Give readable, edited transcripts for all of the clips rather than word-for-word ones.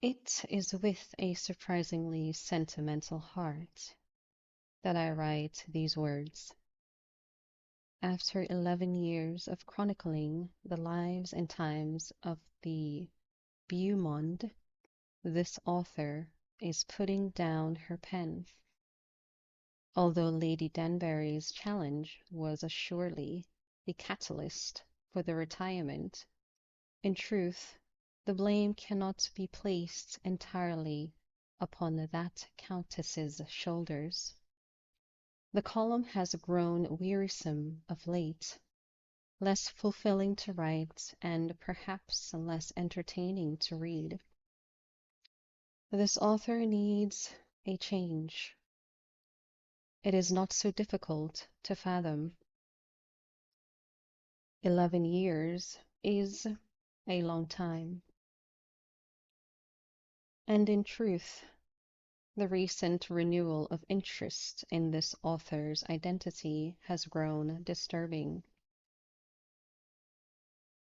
It is with a surprisingly sentimental heart that I write these words. After 11 years of chronicling the lives and times of the beau monde, this author is putting down her pen. Although Lady Danbury's challenge was assuredly the catalyst for the retirement, in truth, the blame cannot be placed entirely upon that countess's shoulders. The column has grown wearisome of late, less fulfilling to write, and perhaps less entertaining to read. This author needs a change. It is not so difficult to fathom. 11 years is a long time. And in truth, the recent renewal of interest in this author's identity has grown disturbing.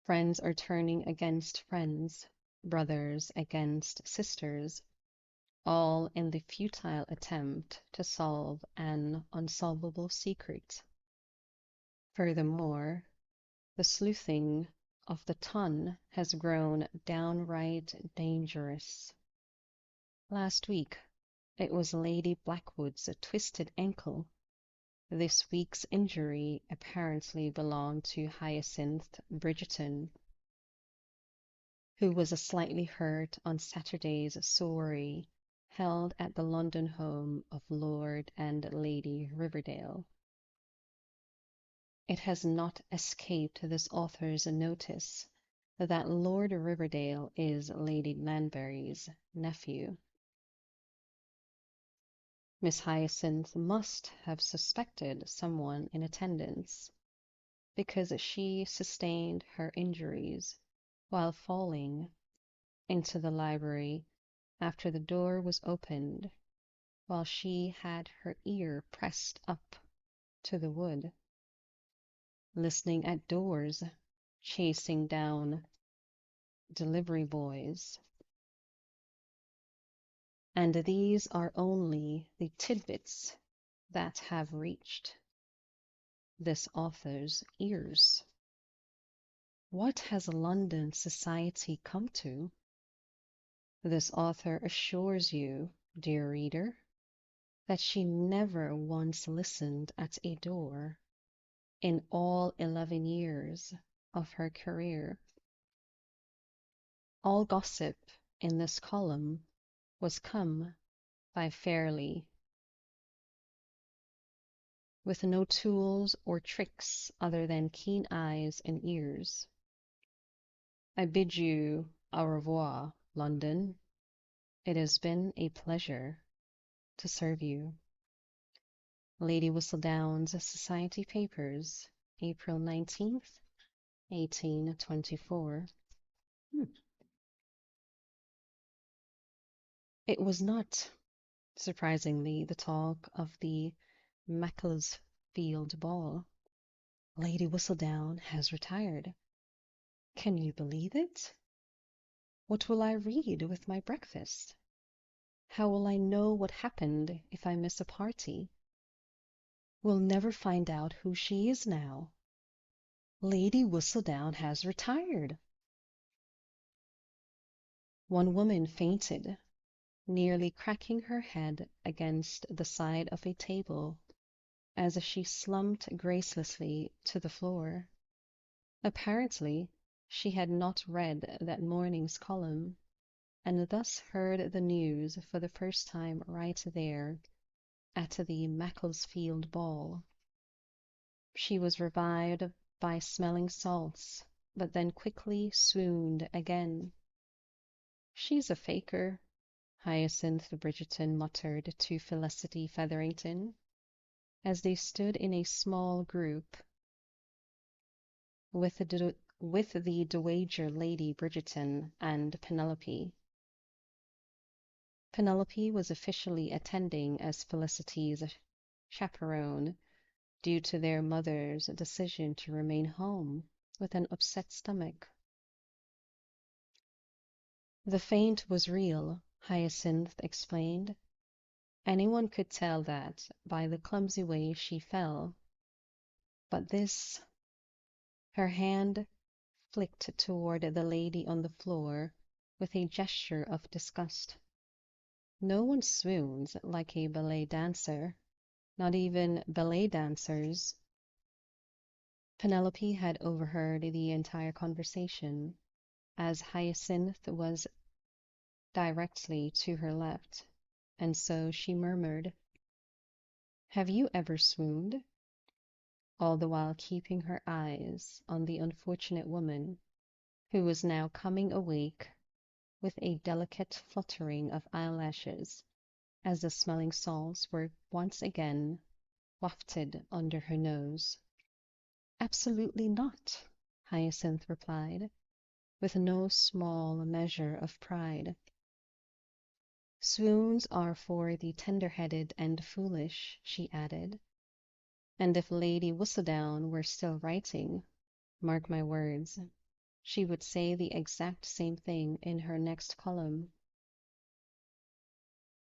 Friends are turning against friends, brothers against sisters, all in the futile attempt to solve an unsolvable secret. Furthermore, the sleuthing of the ton has grown downright dangerous. Last week, it was Lady Blackwood's twisted ankle. This week's injury apparently belonged to Hyacinth Bridgerton, who was slightly hurt on Saturday's soiree held at the London home of Lord and Lady Riverdale. It has not escaped this author's notice that Lord Riverdale is Lady Danbury's nephew. Miss Hyacinth must have suspected someone in attendance, because she sustained her injuries while falling into the library after the door was opened, while she had her ear pressed up to the wood, listening at doors, chasing down delivery boys. And these are only the tidbits that have reached this author's ears. What has London society come to? This author assures you, dear reader, that she never once listened at a door in all 11 years of her career. All gossip in this column was come by Fairley, with no tools or tricks other than keen eyes and ears. I bid you au revoir, London. It has been a pleasure to serve you. Lady Whistledown's Society Papers, April 19th, 1824. It was not, surprisingly, the talk of the Macclesfield ball. Lady Whistledown has retired. Can you believe it? What will I read with my breakfast? How will I know what happened if I miss a party? We'll never find out who she is now. Lady Whistledown has retired. One woman fainted, nearly cracking her head against the side of a table as she slumped gracelessly to the floor. Apparently, she had not read that morning's column, and thus heard the news for the first time right there at the Macclesfield ball. She was revived by smelling salts, but then quickly swooned again. She's a faker, Hyacinth Bridgerton muttered to Felicity Featherington, as they stood in a small group with the Dowager Lady Bridgerton and Penelope. Penelope was officially attending as Felicity's chaperone due to their mother's decision to remain home with an upset stomach. The faint was real, Hyacinth explained. Anyone could tell that by the clumsy way she fell. But this, her hand flicked toward the lady on the floor with a gesture of disgust. No one swoons like a ballet dancer, not even ballet dancers. Penelope had overheard the entire conversation, as Hyacinth was directly to her left, and so she murmured, "Have you ever swooned?" all the while keeping her eyes on the unfortunate woman, who was now coming awake with a delicate fluttering of eyelashes as the smelling salts were once again wafted under her nose. "Absolutely not," Hyacinth replied, with no small measure of pride. "Swoons are for the tender-headed and foolish," she added, "and if Lady Whistledown were still writing, mark my words, she would say the exact same thing in her next column."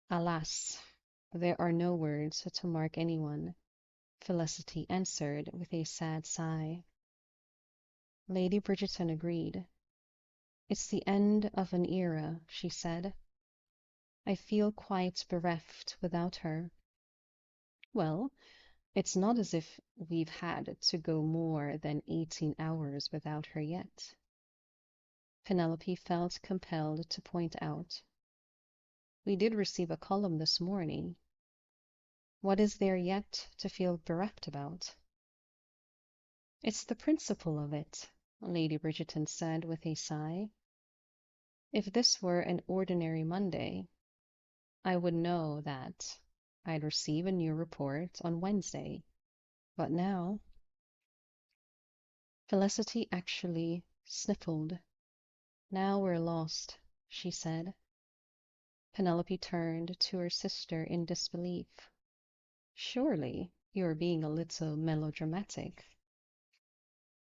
"Alas, there are no words to mark anyone," Felicity answered with a sad sigh. Lady Bridgerton agreed. "It's the end of an era," she said. "I feel quite bereft without her." "Well, it's not as if we've had to go more than 18 hours without her yet," Penelope felt compelled to point out. "We did receive a column this morning. What is there yet to feel bereft about?" "It's the principle of it," Lady Bridgerton said with a sigh. "If this were an ordinary Monday, I would know that I'd receive a new report on Wednesday. But now—" Felicity actually sniffled. "Now we're lost," she said. Penelope turned to her sister in disbelief. "Surely you're being a little melodramatic."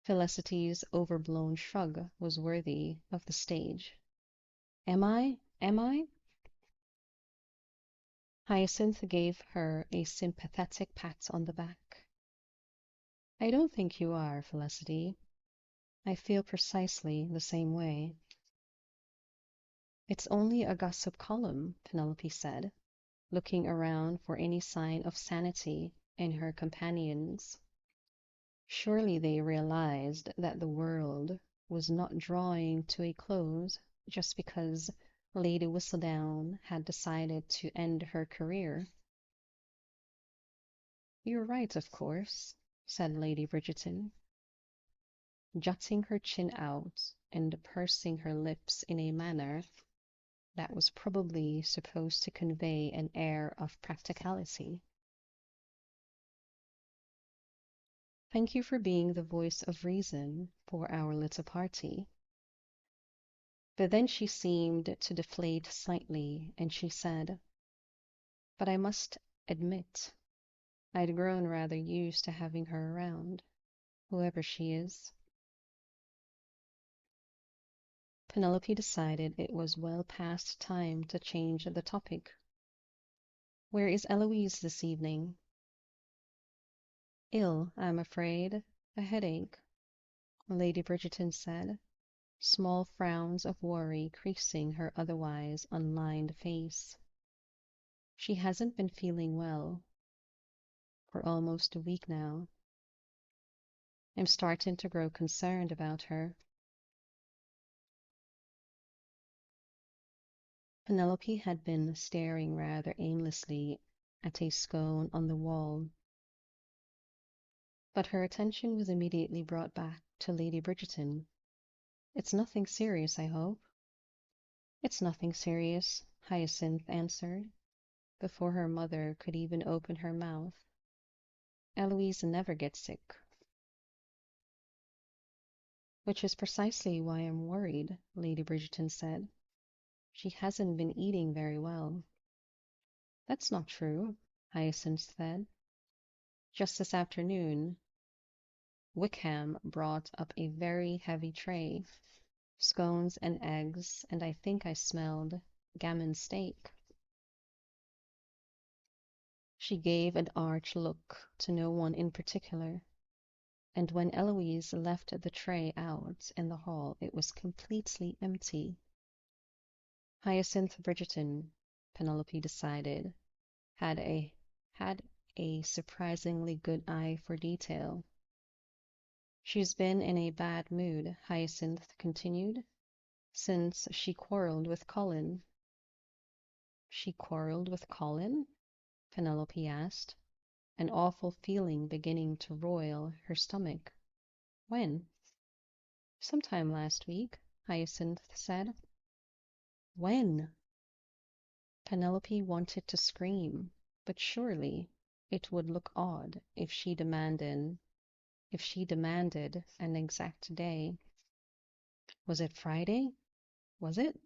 Felicity's overblown shrug was worthy of the stage. "Am I? Am I?" Hyacinth gave her a sympathetic pat on the back. "I don't think you are, Felicity. I feel precisely the same way." "It's only a gossip column," Penelope said, looking around for any sign of sanity in her companions. Surely they realized that the world was not drawing to a close just because Lady Whistledown had decided to end her career. "You're right, of course," said Lady Bridgerton, jutting her chin out and pursing her lips in a manner that was probably supposed to convey an air of practicality. "Thank you for being the voice of reason for our little party." But then she seemed to deflate slightly, and she said, "But I must admit I'd grown rather used to having her around, whoever she is." Penelope decided it was well past time to change the topic. "Where is Eloise this evening?" "Ill, I'm afraid. A headache," Lady Bridgerton said, small frowns of worry creasing her otherwise unlined face. "She hasn't been feeling well for almost a week now. I'm starting to grow concerned about her." Penelope had been staring rather aimlessly at a scone on the wall, but her attention was immediately brought back to Lady Bridgerton. "It's nothing serious, I hope?" "It's nothing serious," Hyacinth answered, before her mother could even open her mouth. "Eloise never gets sick." "Which is precisely why I'm worried," Lady Bridgerton said. "She hasn't been eating very well." "That's not true," Hyacinth said. "Just this afternoon Wickham brought up a very heavy tray. Scones and eggs, and I think I smelled gammon steak. She gave an arch look to no one in particular, and when Eloise left the tray out in the hall, it was completely empty. Hyacinth Bridgerton, Penelope decided, had a had a surprisingly good eye for detail. She's been in a bad mood, Hyacinth continued, since she quarreled with Colin. She quarreled with Colin? Penelope asked, an awful feeling beginning to roil her stomach. When? Sometime last week, Hyacinth said. When? Penelope wanted to scream, but surely it would look odd if she demanded an exact day. Was it Friday? Was it?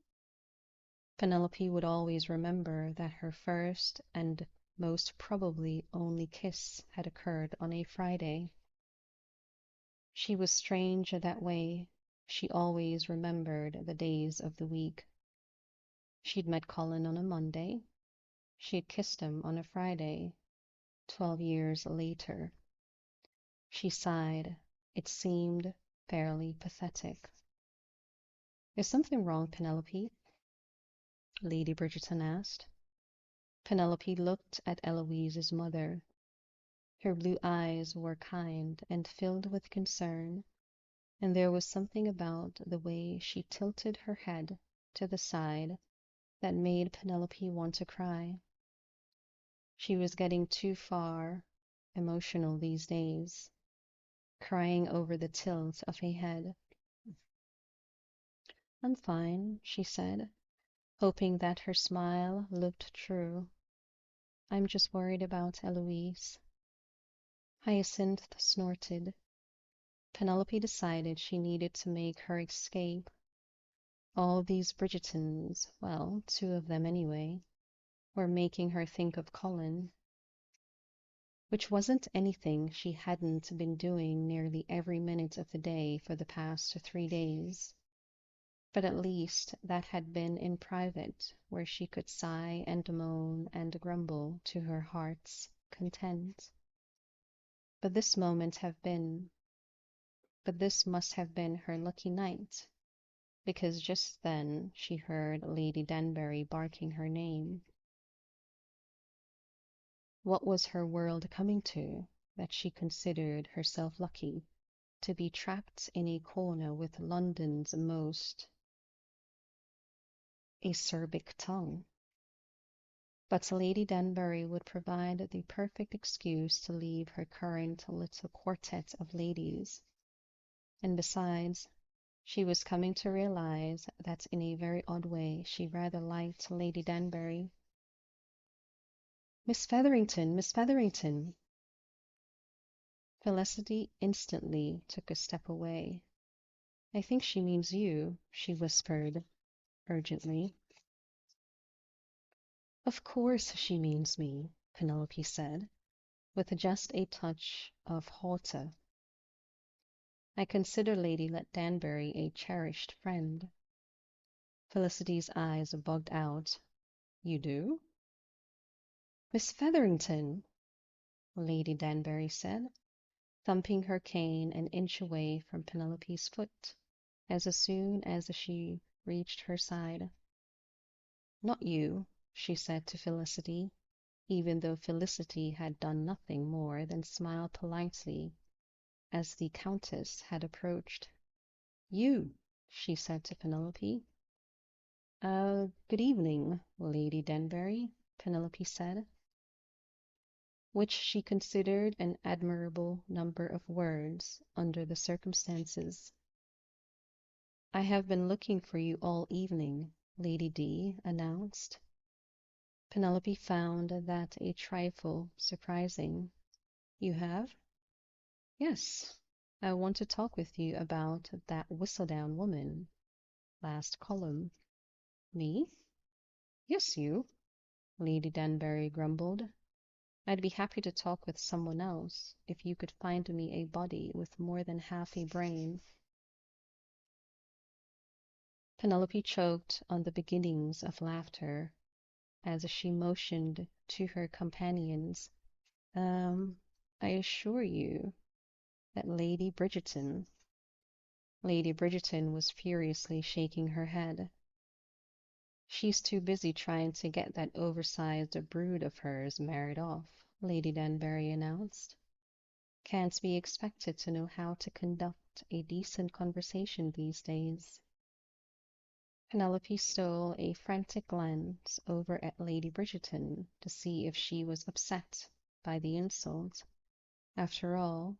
Penelope would always remember that her first and most probably only kiss had occurred on a Friday. She was strange that way. She always remembered the days of the week. She'd met Colin on a Monday. She'd kissed him on a Friday, 12 years later. She sighed. It seemed fairly pathetic. Is something wrong, Penelope? Lady Bridgerton asked. Penelope looked at Eloise's mother. Her blue eyes were kind and filled with concern, and there was something about the way she tilted her head to the side that made Penelope want to cry. She was getting too far emotional these days, crying over the tilt of a head. I'm fine, she said, hoping that her smile looked true. I'm just worried about Eloise. Hyacinth snorted. Penelope decided she needed to make her escape. All these Bridgertons, well, two of them anyway, were making her think of Colin, which wasn't anything she hadn't been doing nearly every minute of the day for the past 3 days. But at least that had been in private, where she could sigh and moan and grumble to her heart's content. But this must have been her lucky night, because just then she heard Lady Danbury barking her name. What was her world coming to, that she considered herself lucky to be trapped in a corner with London's most acerbic tongue? But Lady Danbury would provide the perfect excuse to leave her current little quartet of ladies. And besides, she was coming to realize that in a very odd way she rather liked Lady Danbury. Miss Featherington, Miss Featherington! Felicity instantly took a step away. I think she means you, she whispered urgently. Of course she means me, Penelope said, with just a touch of hauteur. I consider Lady Danbury a cherished friend. Felicity's eyes bugged out. You do? Miss Featherington, Lady Danbury said, thumping her cane an inch away from Penelope's foot as soon as she reached her side. Not you, she said to Felicity, even though Felicity had done nothing more than smile politely as the Countess had approached. You, she said to Penelope. Good evening, Lady Danbury, Penelope said, which she considered an admirable number of words under the circumstances. I have been looking for you all evening, Lady D announced. Penelope found that a trifle surprising. You have? Yes. I want to talk with you about that Whistledown woman. Last column. Me? Yes, you, Lady Danbury grumbled. I'd be happy to talk with someone else if you could find me a body with more than half a brain. Penelope choked on the beginnings of laughter as she motioned to her companions. Um, I assure you that Lady Bridgerton was furiously shaking her head. She's too busy trying to get that oversized brood of hers married off, Lady Danbury announced. Can't be expected to know how to conduct a decent conversation these days. Penelope stole a frantic glance over at Lady Bridgerton to see if she was upset by the insult. After all,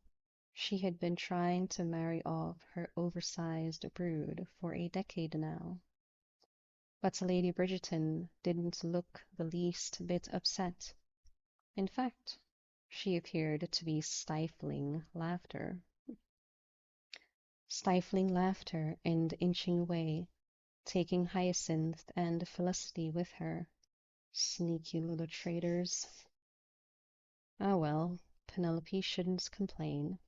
she had been trying to marry off her oversized brood for a decade now. But Lady Bridgerton didn't look the least bit upset. In fact, she appeared to be stifling laughter and inching away, taking Hyacinth and Felicity with her. Sneaky little traitors. Ah well, Penelope shouldn't complain.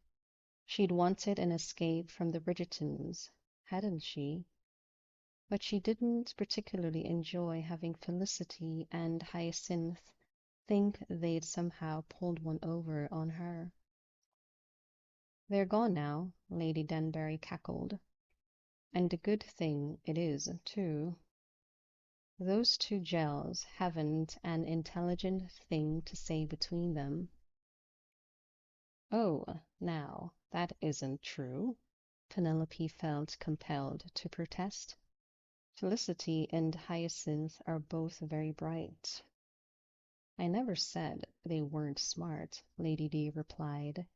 She'd wanted an escape from the Bridgertons, hadn't she? But she didn't particularly enjoy having Felicity and Hyacinth think they'd somehow pulled one over on her. They're gone now, Lady Danbury cackled. And a good thing it is, too. Those two gels haven't an intelligent thing to say between them. Oh, now, that isn't true. Penelope felt compelled to protest. Felicity and Hyacinth are both very bright. I never said they weren't smart, Lady D replied,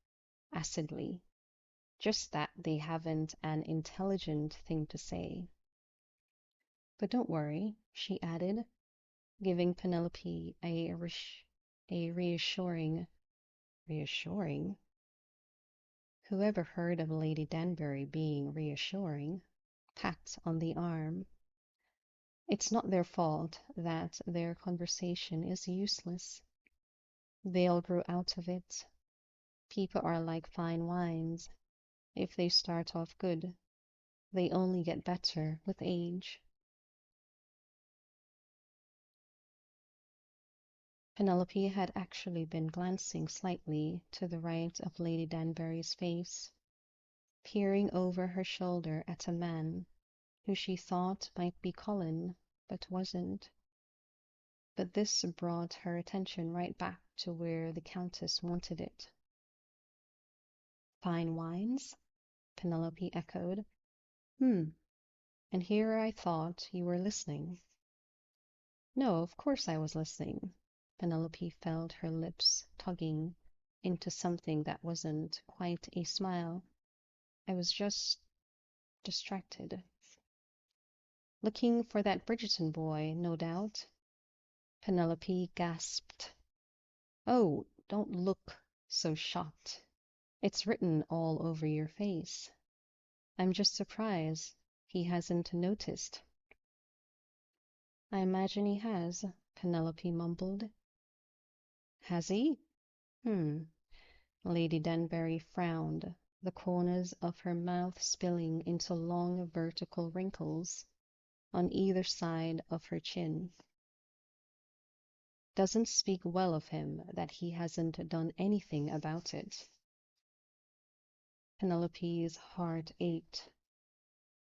acidly. Just that they haven't an intelligent thing to say. But don't worry, she added, giving Penelope a reassuring? Whoever heard of Lady Danbury being reassuring? Pat on the arm. It's not their fault that their conversation is useless. They'll grow out of it. People are like fine wines. If they start off good, they only get better with age. Penelope had actually been glancing slightly to the right of Lady Danbury's face, peering over her shoulder at a man who she thought might be Colin, but wasn't. But this brought her attention right back to where the Countess wanted it. Fine wines? Penelope echoed. And here I thought you were listening. No, of course I was listening. Penelope felt her lips tugging into something that wasn't quite a smile. I was just distracted. Looking for that Bridgerton boy, no doubt. Penelope gasped. Oh, don't look so shocked. It's written all over your face. I'm just surprised he hasn't noticed. I imagine he has, Penelope mumbled. Has he? Lady Danbury frowned, the corners of her mouth spilling into long vertical wrinkles on either side of her chin. Doesn't speak well of him that he hasn't done anything about it. Penelope's heart ached.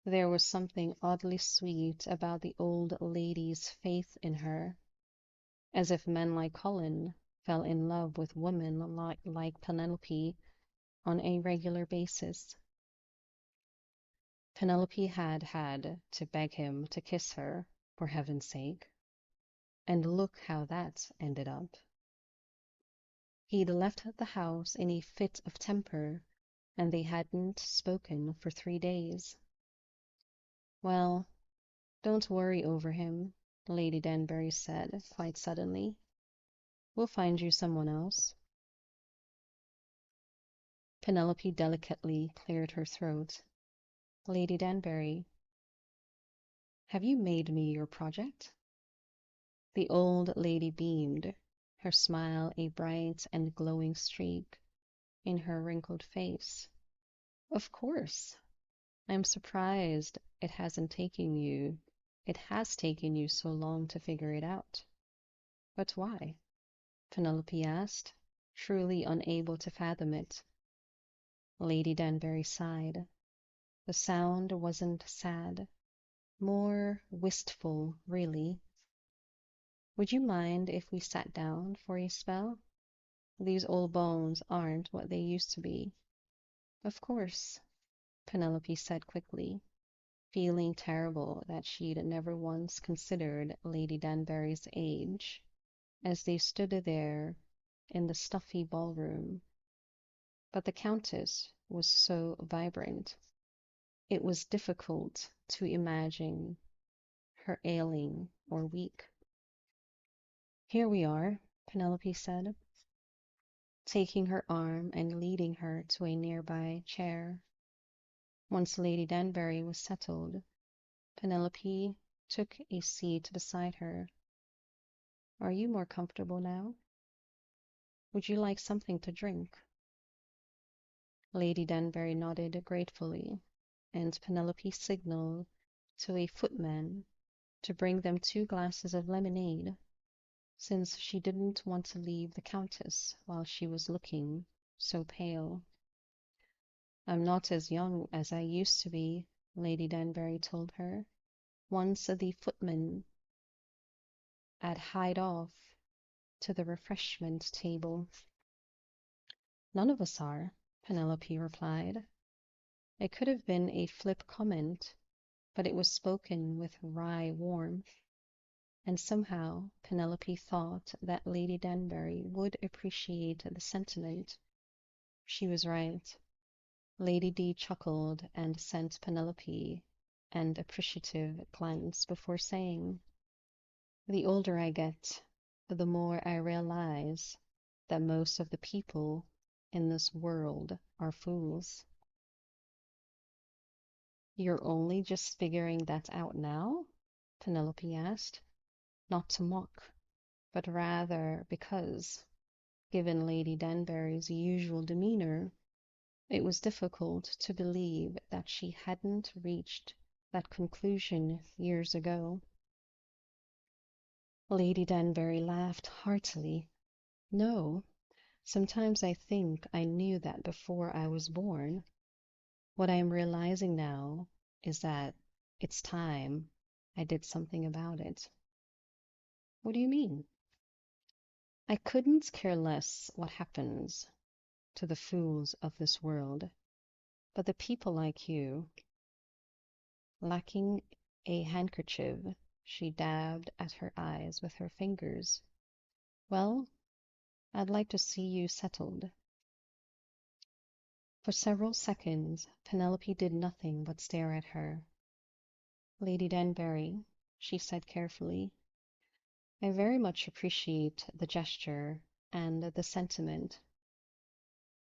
There was something oddly sweet about the old lady's faith in her, as if men like Colin fell in love with women like Penelope on a regular basis. Penelope had to beg him to kiss her, for heaven's sake. And look how that ended up. He'd left the house in a fit of temper, and they hadn't spoken for 3 days. Well, don't worry over him, Lady Danbury said quite suddenly. We'll find you someone else. Penelope delicately cleared her throat. Lady Danbury, have you made me your project? The old lady beamed, her smile a bright and glowing streak in her wrinkled face. Of course. I'm surprised it hasn't taken you, it has taken you so long to figure it out. But why? Penelope asked, truly unable to fathom it. Lady Danbury sighed. The sound wasn't sad, more wistful, really. Would you mind if we sat down for a spell? These old bones aren't what they used to be. Of course, Penelope said quickly, feeling terrible that she'd never once considered Lady Danbury's age as they stood there in the stuffy ballroom. But the Countess was so vibrant, it was difficult to imagine her ailing or weak. Here we are, Penelope said, taking her arm and leading her to a nearby chair. Once Lady Danbury was settled, Penelope took a seat beside her. Are you more comfortable now? Would you like something to drink? Lady Danbury nodded gratefully, and Penelope signaled to a footman to bring them 2 glasses of lemonade, since she didn't want to leave the Countess while she was looking so pale. I'm not as young as I used to be, Lady Danbury told her, once the footman had hied off to the refreshment table. None of us are, Penelope replied. It could have been a flip comment, but it was spoken with wry warmth, and somehow Penelope thought that Lady Danbury would appreciate the sentiment. She was right. Lady D chuckled and sent Penelope an appreciative glance before saying, the older I get, the more I realize that most of the people in this world are fools. You're only just figuring that out now? Penelope asked, not to mock, but rather because, given Lady Danbury's usual demeanor, it was difficult to believe that she hadn't reached that conclusion years ago. Lady Danbury laughed heartily. No, sometimes I think I knew that before I was born. What I am realizing now is that it's time I did something about it. What do you mean? I couldn't care less what happens to the fools of this world, but the people like you, lacking a handkerchief, she dabbed at her eyes with her fingers. Well, I'd like to see you settled. For several seconds, Penelope did nothing but stare at her. Lady Danbury, she said carefully, I very much appreciate the gesture and the sentiment,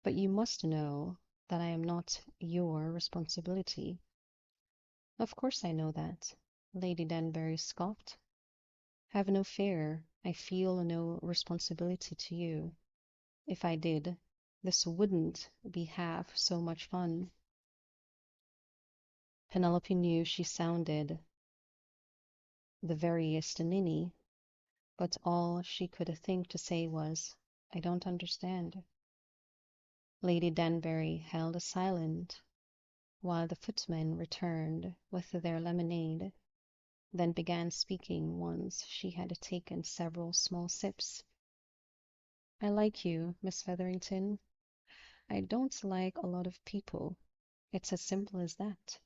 but you must know that I am not your responsibility. Of course I know that, Lady Danbury scoffed. Have no fear, I feel no responsibility to you. If I did, this wouldn't be half so much fun. Penelope knew she sounded the veriest ninny, but all she could think to say was, I don't understand. Lady Danbury held silent while the footmen returned with their lemonade, then began speaking once she had taken several small sips. I like you, Miss Featherington. I don't like a lot of people. It's as simple as that.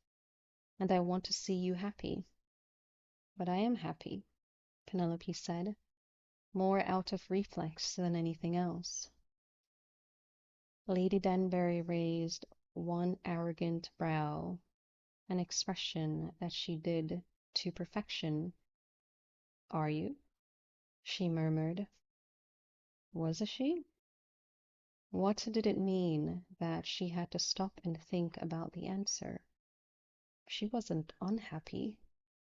And I want to see you happy. But I am happy, Penelope said, more out of reflex than anything else. Lady Danbury raised one arrogant brow, an expression that she did to perfection. Are you? She murmured. Was she? What did it mean that she had to stop and think about the answer? She wasn't unhappy,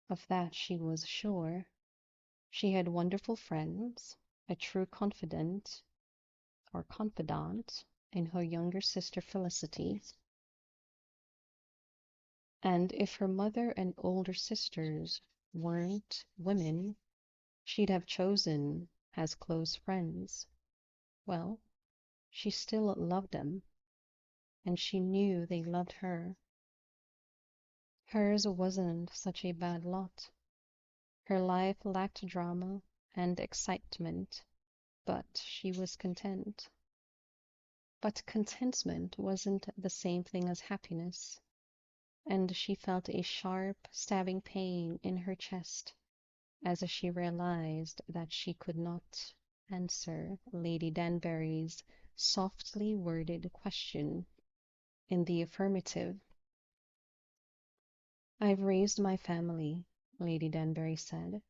of that she was sure. She had wonderful friends, a true confidant in her younger sister Felicity, And if her mother and older sisters weren't women she'd have chosen as close friends, well, she still loved them, and she knew they loved her. Hers wasn't such a bad lot. Her life lacked drama and excitement, but she was content. But contentment wasn't the same thing as happiness, and she felt a sharp, stabbing pain in her chest as she realized that she could not answer Lady Danbury's softly worded question in the affirmative. "I've raised my family," Lady Danbury said.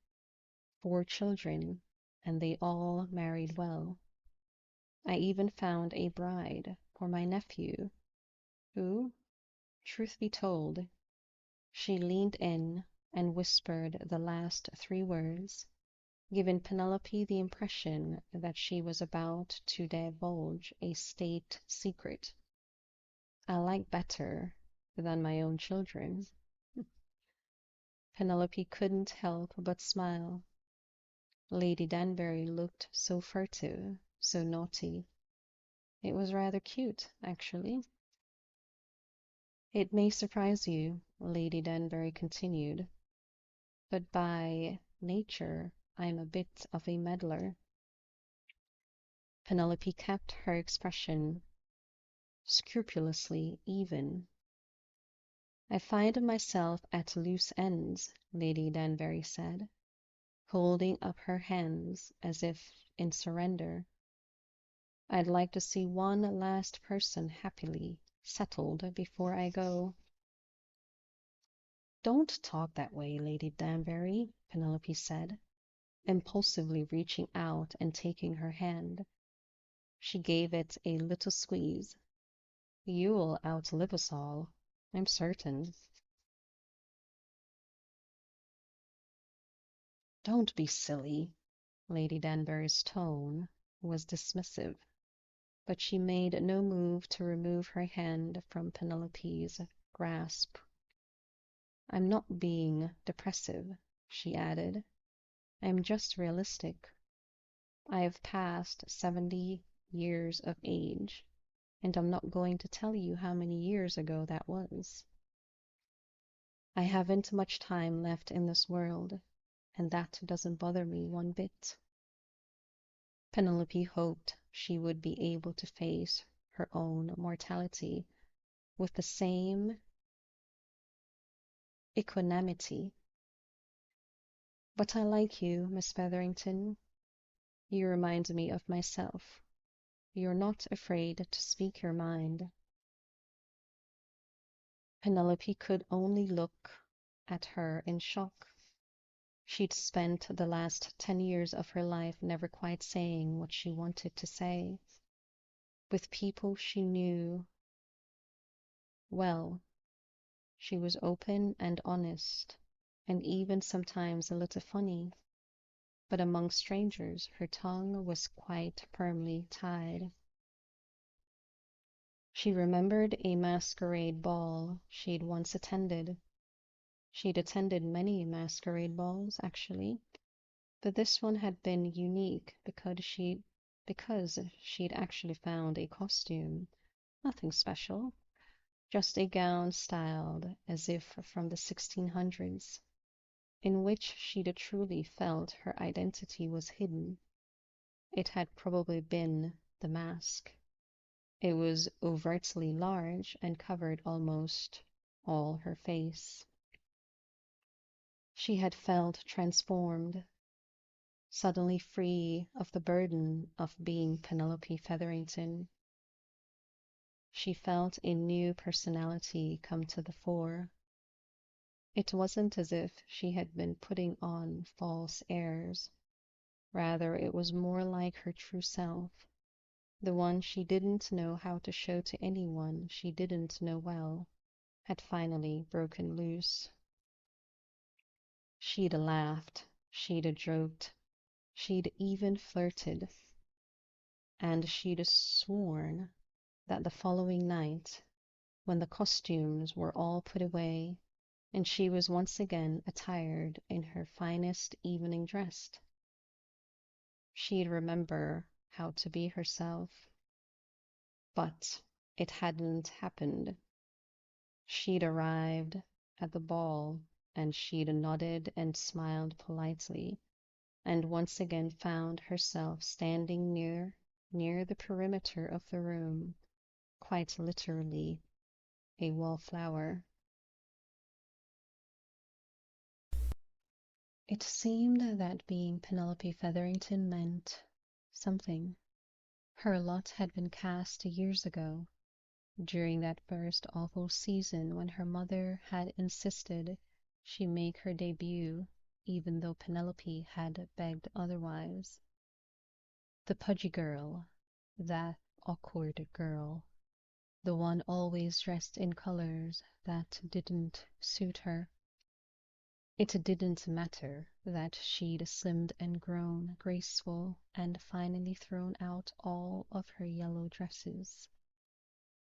"4 children, and they all married well. I even found a bride for my nephew, who, truth be told," she leaned in and whispered the last 3 words, giving Penelope the impression that she was about to divulge a state secret, "I like better than my own children." Penelope couldn't help but smile. Lady Danbury looked so furtive, so naughty. It was rather cute, actually. "It may surprise you," Lady Danbury continued, "but by nature I'm a bit of a meddler." Penelope kept her expression scrupulously even. "I find myself at loose ends," Lady Danbury said, holding up her hands as if in surrender. "I'd like to see one last person happily settled before I go." "Don't talk that way, Lady Danbury," Penelope said, impulsively reaching out and taking her hand. She gave it a little squeeze. "You'll outlive us all, I'm certain." "Don't be silly." Lady Danbury's tone was dismissive, but she made no move to remove her hand from Penelope's grasp. "I'm not being depressive," she added. "I'm just realistic. I've passed 70 years of age, and I'm not going to tell you how many years ago that was. I haven't much time left in this world, and that doesn't bother me one bit." Penelope hoped she would be able to face her own mortality with the same equanimity. "But I like you, Miss Featherington. You remind me of myself. You're not afraid to speak your mind." Penelope could only look at her in shock. She'd spent the last 10 years of her life never quite saying what she wanted to say. With people she knew well, she was open and honest, and even sometimes a little funny, but among strangers her tongue was quite firmly tied. She remembered a masquerade ball she'd once attended. She'd attended many masquerade balls, actually, but this one had been unique because she'd actually found a costume. Nothing special, just a gown styled as if from the 1600s, in which she'd truly felt her identity was hidden. It had probably been the mask. It was overtly large and covered almost all her face. She had felt transformed, suddenly free of the burden of being Penelope Featherington. She felt a new personality come to the fore. It wasn't as if she had been putting on false airs. Rather, it was more like her true self, the one she didn't know how to show to anyone she didn't know well, had finally broken loose. She'd laughed, she'd joked, she'd even flirted, and she'd sworn that the following night, when the costumes were all put away and she was once again attired in her finest evening dress. She'd remember how to be herself, but it hadn't happened. She'd arrived at the ball, and she'd nodded and smiled politely, and once again found herself standing near the perimeter of the room, quite literally a wallflower. It seemed that being Penelope Featherington meant something. Her lot had been cast years ago, during that first awful season when her mother had insisted she make her debut, even though Penelope had begged otherwise. The pudgy girl, that awkward girl, the one always dressed in colors that didn't suit her. It didn't matter that she'd slimmed and grown graceful and finally thrown out all of her yellow dresses.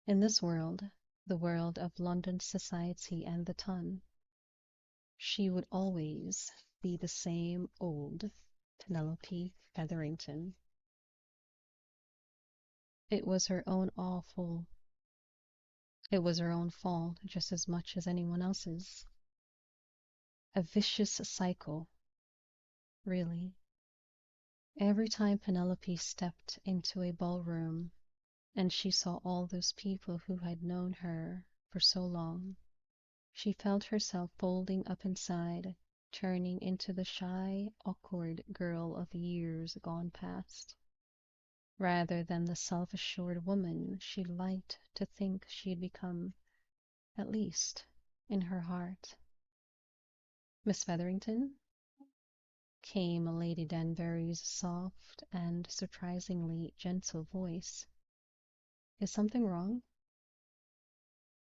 In this world, the world of London society and the ton, she would always be the same old Penelope Featherington. It was her own awful. It was her own fault just as much as anyone else's. A vicious cycle, really. Every time Penelope stepped into a ballroom and she saw all those people who had known her for so long, she felt herself folding up inside, turning into the shy, awkward girl of years gone past, rather than the self-assured woman she liked to think she'd become, at least in her heart. Miss Featherington? Came Lady Danbury's soft and surprisingly gentle voice. Is something wrong?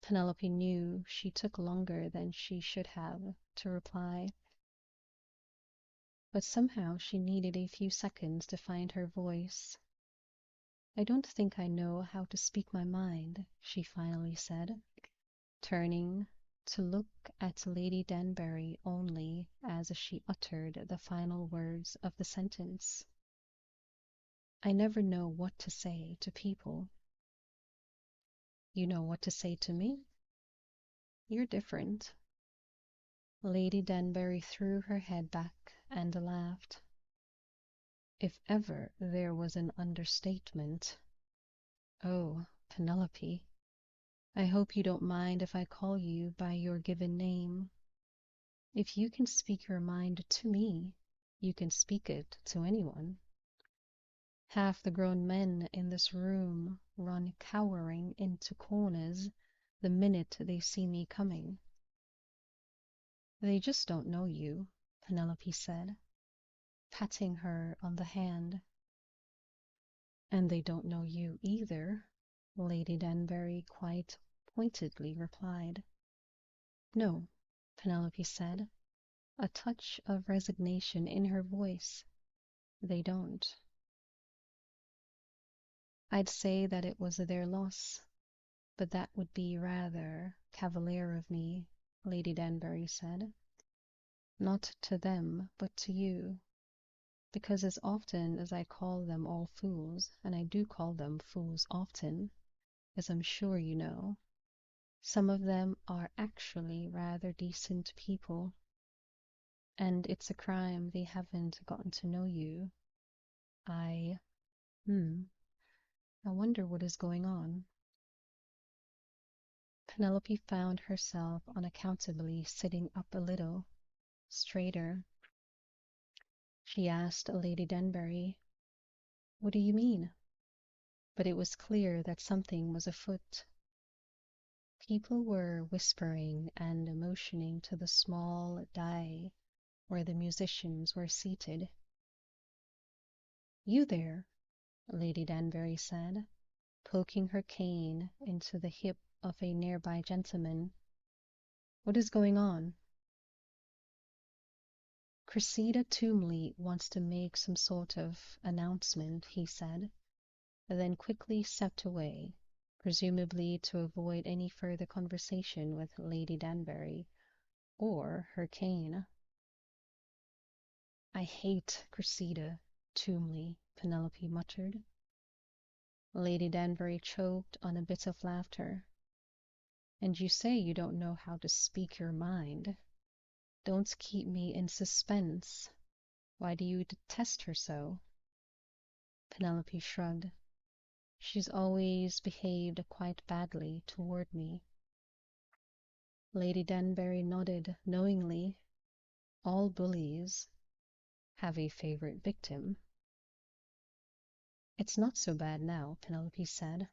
Penelope knew she took longer than she should have to reply, but somehow she needed a few seconds to find her voice. I don't think I know how to speak my mind, she finally said, turning to look at Lady Danbury only as she uttered the final words of the sentence. I never know what to say to people. You know what to say to me? You're different. Lady Danbury threw her head back and laughed. If ever there was an understatement. Oh, Penelope, I hope you don't mind if I call you by your given name. If you can speak your mind to me, you can speak it to anyone. Half the grown men in this room run cowering into corners the minute they see me coming. They just don't know you, Penelope said, patting her on the hand. And they don't know you either, Lady Danbury quite pointedly replied. No, Penelope said, a touch of resignation in her voice. They don't. I'd say that it was their loss, but that would be rather cavalier of me, Lady Danbury said. Not to them, but to you, because as often as I call them all fools, and I do call them fools often, as I'm sure you know, some of them are actually rather decent people, and it's a crime they haven't gotten to know you. I wonder what is going on. Penelope found herself unaccountably sitting up a little straighter. She asked Lady Danbury, "What do you mean?" But it was clear that something was afoot. People were whispering and motioning to the small dais where the musicians were seated. You there, Lady Danbury said, poking her cane into the hip of a nearby gentleman. What is going on? Cressida Toomley wants to make some sort of announcement, he said, then quickly stepped away, presumably to avoid any further conversation with Lady Danbury, or her cane. I hate Cressida, Toomley, Penelope muttered. Lady Danbury choked on a bit of laughter. And you say you don't know how to speak your mind. Don't keep me in suspense. Why do you detest her so? Penelope shrugged. She's always behaved quite badly toward me. Lady Danbury nodded knowingly. All bullies have a favorite victim. It's not so bad now, Penelope said.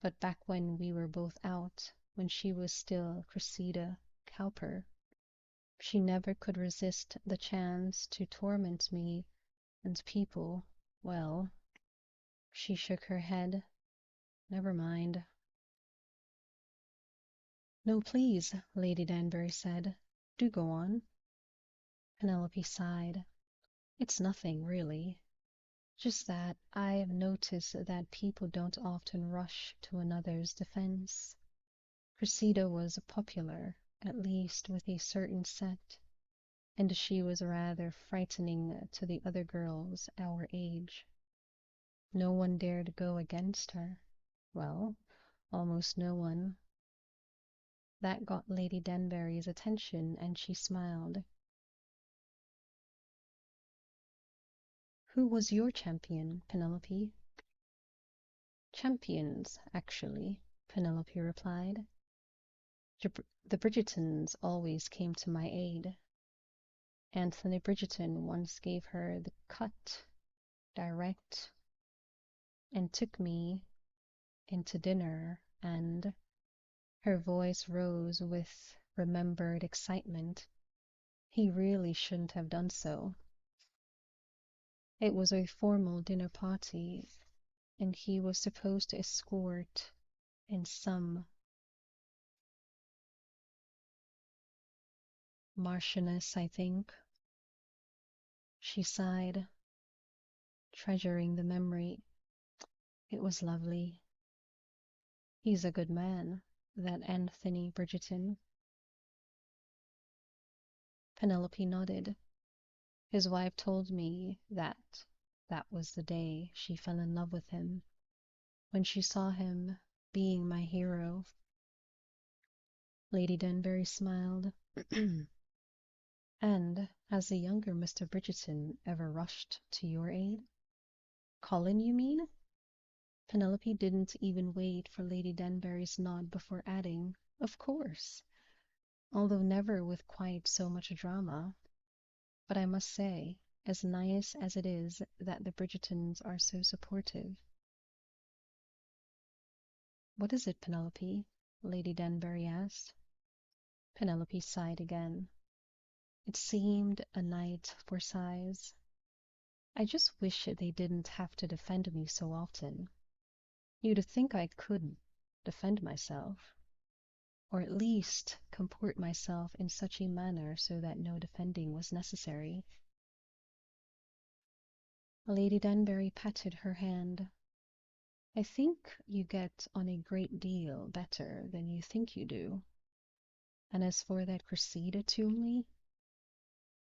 But back when we were both out, when she was still Cressida Cowper, she never could resist the chance to torment me, and people, well, she shook her head. Never mind. No, please, Lady Danbury said. Do go on. Penelope sighed. It's nothing, really. Just that I've noticed that people don't often rush to another's defense. Cressida was popular, at least with a certain set, and she was rather frightening to the other girls our age. No one dared go against her. Well, almost no one. That got Lady Danbury's attention, and she smiled. Who was your champion, Penelope? Champions, actually, Penelope replied. The Bridgertons always came to my aid. Anthony Bridgerton once gave her the cut, direct, and took me into dinner, and her voice rose with remembered excitement. He really shouldn't have done so. It was a formal dinner party, and he was supposed to escort in some marchioness, I think. She sighed, treasuring the memory. It was lovely. He's a good man, that Anthony Bridgerton. Penelope nodded. His wife told me that was the day she fell in love with him, when she saw him being my hero. Lady Danbury smiled. And has the younger Mr. Bridgerton ever rushed to your aid? Colin, you mean? Penelope didn't even wait for Lady Danbury's nod before adding, of course, although never with quite so much drama. But I must say, as nice as it is that the Bridgertons are so supportive. What is it, Penelope? Lady Danbury asked. Penelope sighed again. It seemed a night for sighs. I just wish they didn't have to defend me so often. You'd think I could defend myself, or at least comport myself in such a manner so that no defending was necessary. Lady Danbury patted her hand. I think you get on a great deal better than you think you do. And as for that Cressida Toomley,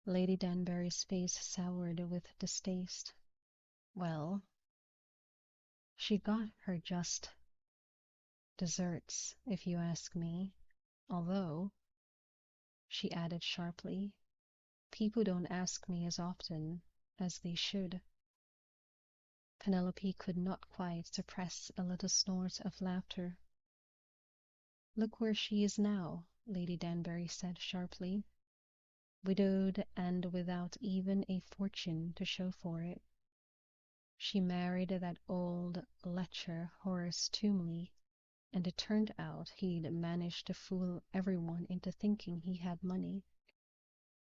Lady Danbury's face soured with distaste. Well, she got her just deserts, if you ask me. Although, she added sharply, people don't ask me as often as they should. Penelope could not quite suppress a little snort of laughter. Look where she is now, Lady Danbury said sharply. Widowed and without even a fortune to show for it. She married that old lecher Horace Toomley, and it turned out he'd managed to fool everyone into thinking he had money.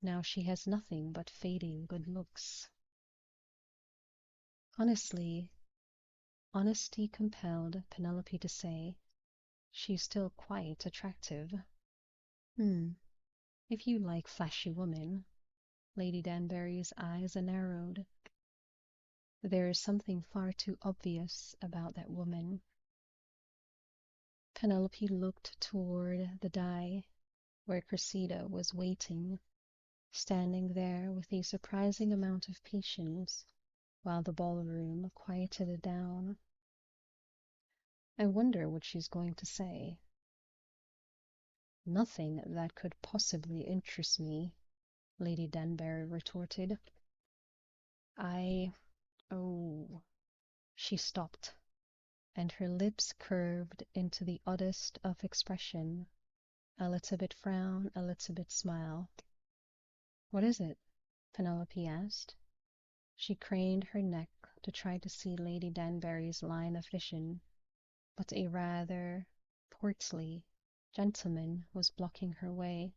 Now she has nothing but fading good looks. Honestly, honesty compelled Penelope to say, she's still quite attractive. If you like flashy women. Lady Danbury's eyes narrowed. There is something far too obvious about that woman. Penelope looked toward the dais, where Cressida was waiting, standing there with a surprising amount of patience while the ballroom quieted down. I wonder what she's going to say. Nothing that could possibly interest me, Lady Danbury retorted. Oh, she stopped, and her lips curved into the oddest of expression, a little bit frown, a little bit smile. What is it? Penelope asked. She craned her neck to try to see Lady Danbury's line of vision, but a rather portly gentleman was blocking her way.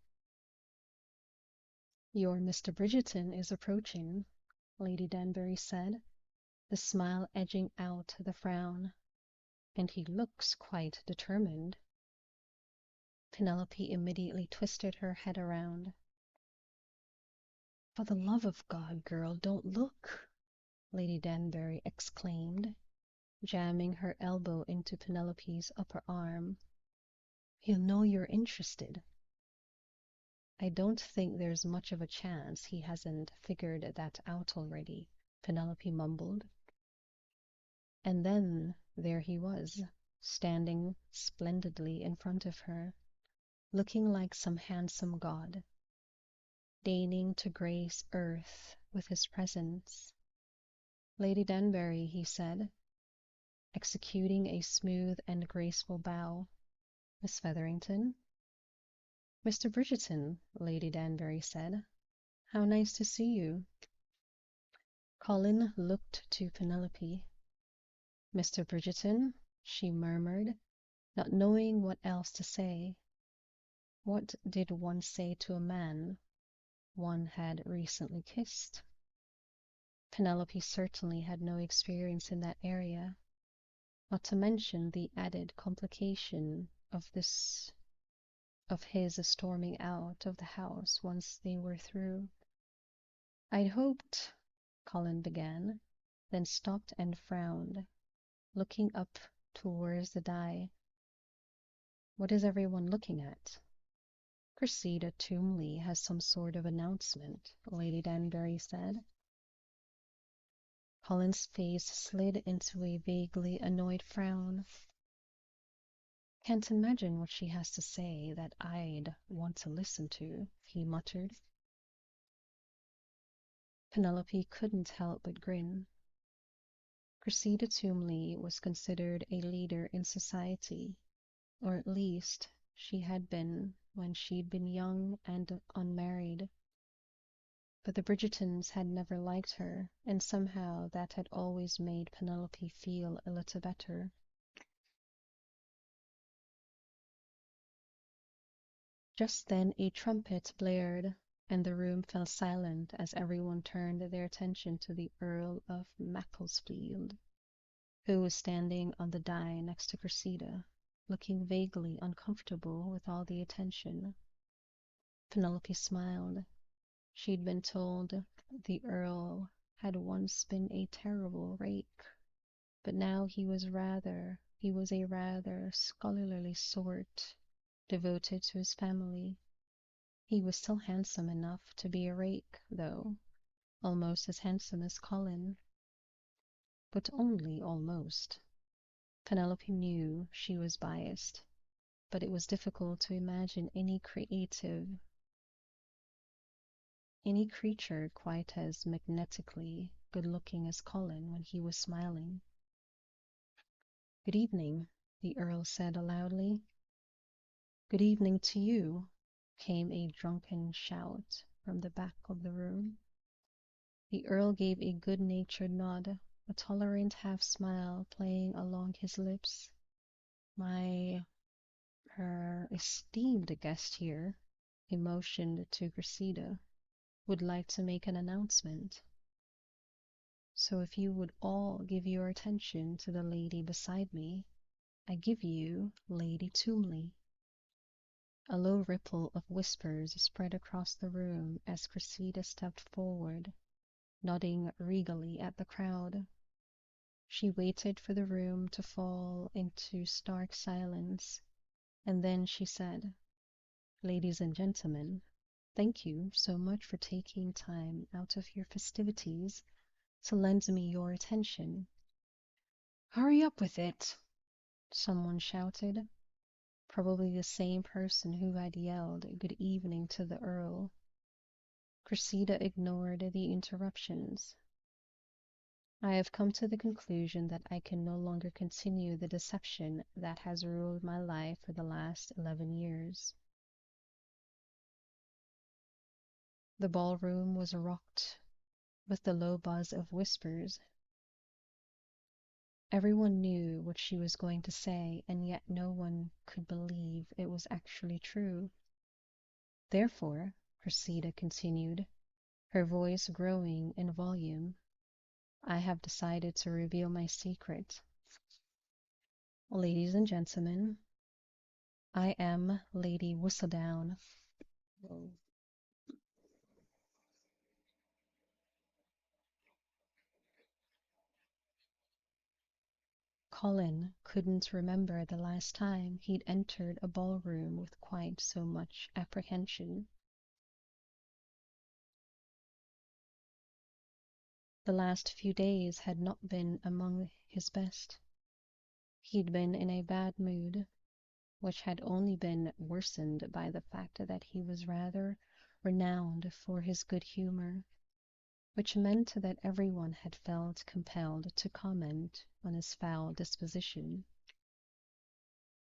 Your Mr. Bridgerton is approaching, Lady Danbury said, the smile edging out the frown, and he looks quite determined. Penelope immediately twisted her head around. For the love of God, girl, don't look, Lady Danbury exclaimed, jamming her elbow into Penelope's upper arm. He'll know you're interested. I don't think there's much of a chance he hasn't figured that out already, Penelope mumbled. And then there he was, standing splendidly in front of her, looking like some handsome god, deigning to grace earth with his presence. Lady Danbury, he said, executing a smooth and graceful bow. Miss Featherington? Mr. Bridgerton, Lady Danbury said. How nice to see you. Colin looked to Penelope. Mr. Bridgerton, she murmured, not knowing what else to say. What did one say to a man one had recently kissed? Penelope certainly had no experience in that area, not to mention the added complication of his storming out of the house once they were through. I'd hoped, Colin began, then stopped and frowned, looking up towards the die. What is everyone looking at? Cressida Toomley has some sort of announcement, Lady Danbury said. Colin's face slid into a vaguely annoyed frown. Can't imagine what she has to say that I'd want to listen to, he muttered. Penelope couldn't help but grin. Cressida Toomley was considered a leader in society, or at least she had been when she'd been young and unmarried. But the Bridgertons had never liked her, and somehow that had always made Penelope feel a little better. Just then a trumpet blared, and the room fell silent as everyone turned their attention to the Earl of Macclesfield, who was standing on the die next to Cressida, looking vaguely uncomfortable with all the attention. Penelope smiled. She'd been told the Earl had once been a terrible rake, but now he was a rather scholarly sort, devoted to his family. He was still handsome enough to be a rake, though, almost as handsome as Colin. But only almost. Penelope knew she was biased, but it was difficult to imagine any creature quite as magnetically good-looking as Colin when he was smiling. Good evening, the Earl said loudly. Good evening to you, came a drunken shout from the back of the room. The Earl gave a good-natured nod, a tolerant half-smile playing along his lips. Her esteemed guest here, he motioned to Cressida, would like to make an announcement. So if you would all give your attention to the lady beside me, I give you Lady Toomley. A low ripple of whispers spread across the room as Cressida stepped forward, nodding regally at the crowd. She waited for the room to fall into stark silence, and then she said, Ladies and gentlemen, thank you so much for taking time out of your festivities to lend me your attention. Hurry up with it, someone shouted, probably the same person who had yelled good evening to the Earl. Cressida ignored the interruptions. I have come to the conclusion that I can no longer continue the deception that has ruled my life for the last 11 years. The ballroom was rocked with the low buzz of whispers. Everyone knew what she was going to say, and yet no one could believe it was actually true. Therefore, Cressida continued, her voice growing in volume, I have decided to reveal my secret. Ladies and gentlemen, I am Lady Whistledown. Whoa. Colin couldn't remember the last time he'd entered a ballroom with quite so much apprehension. The last few days had not been among his best. He'd been in a bad mood, which had only been worsened by the fact that he was rather renowned for his good humor, which meant that everyone had felt compelled to comment on his foul disposition.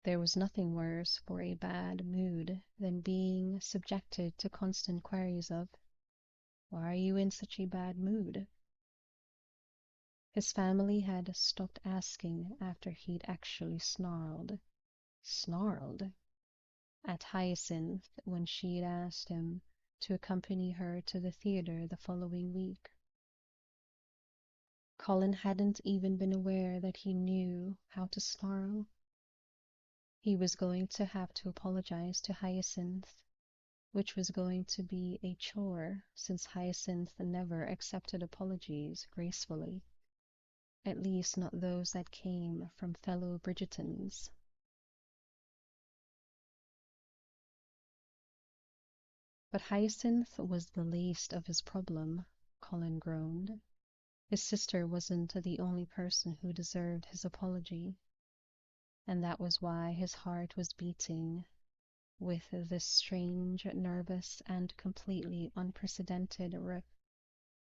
There was nothing worse for a bad mood than being subjected to constant queries of, why are you in such a bad mood? His family had stopped asking after he'd actually snarled at Hyacinth when she'd asked him to accompany her to the theater the following week. Colin hadn't even been aware that he knew how to snarl. He was going to have to apologize to Hyacinth, which was going to be a chore since Hyacinth never accepted apologies gracefully, at least not those that came from fellow Bridgertons. But Hyacinth was the least of his problem, Colin groaned. His sister wasn't the only person who deserved his apology, and that was why his heart was beating with this strange, nervous, and completely unprecedented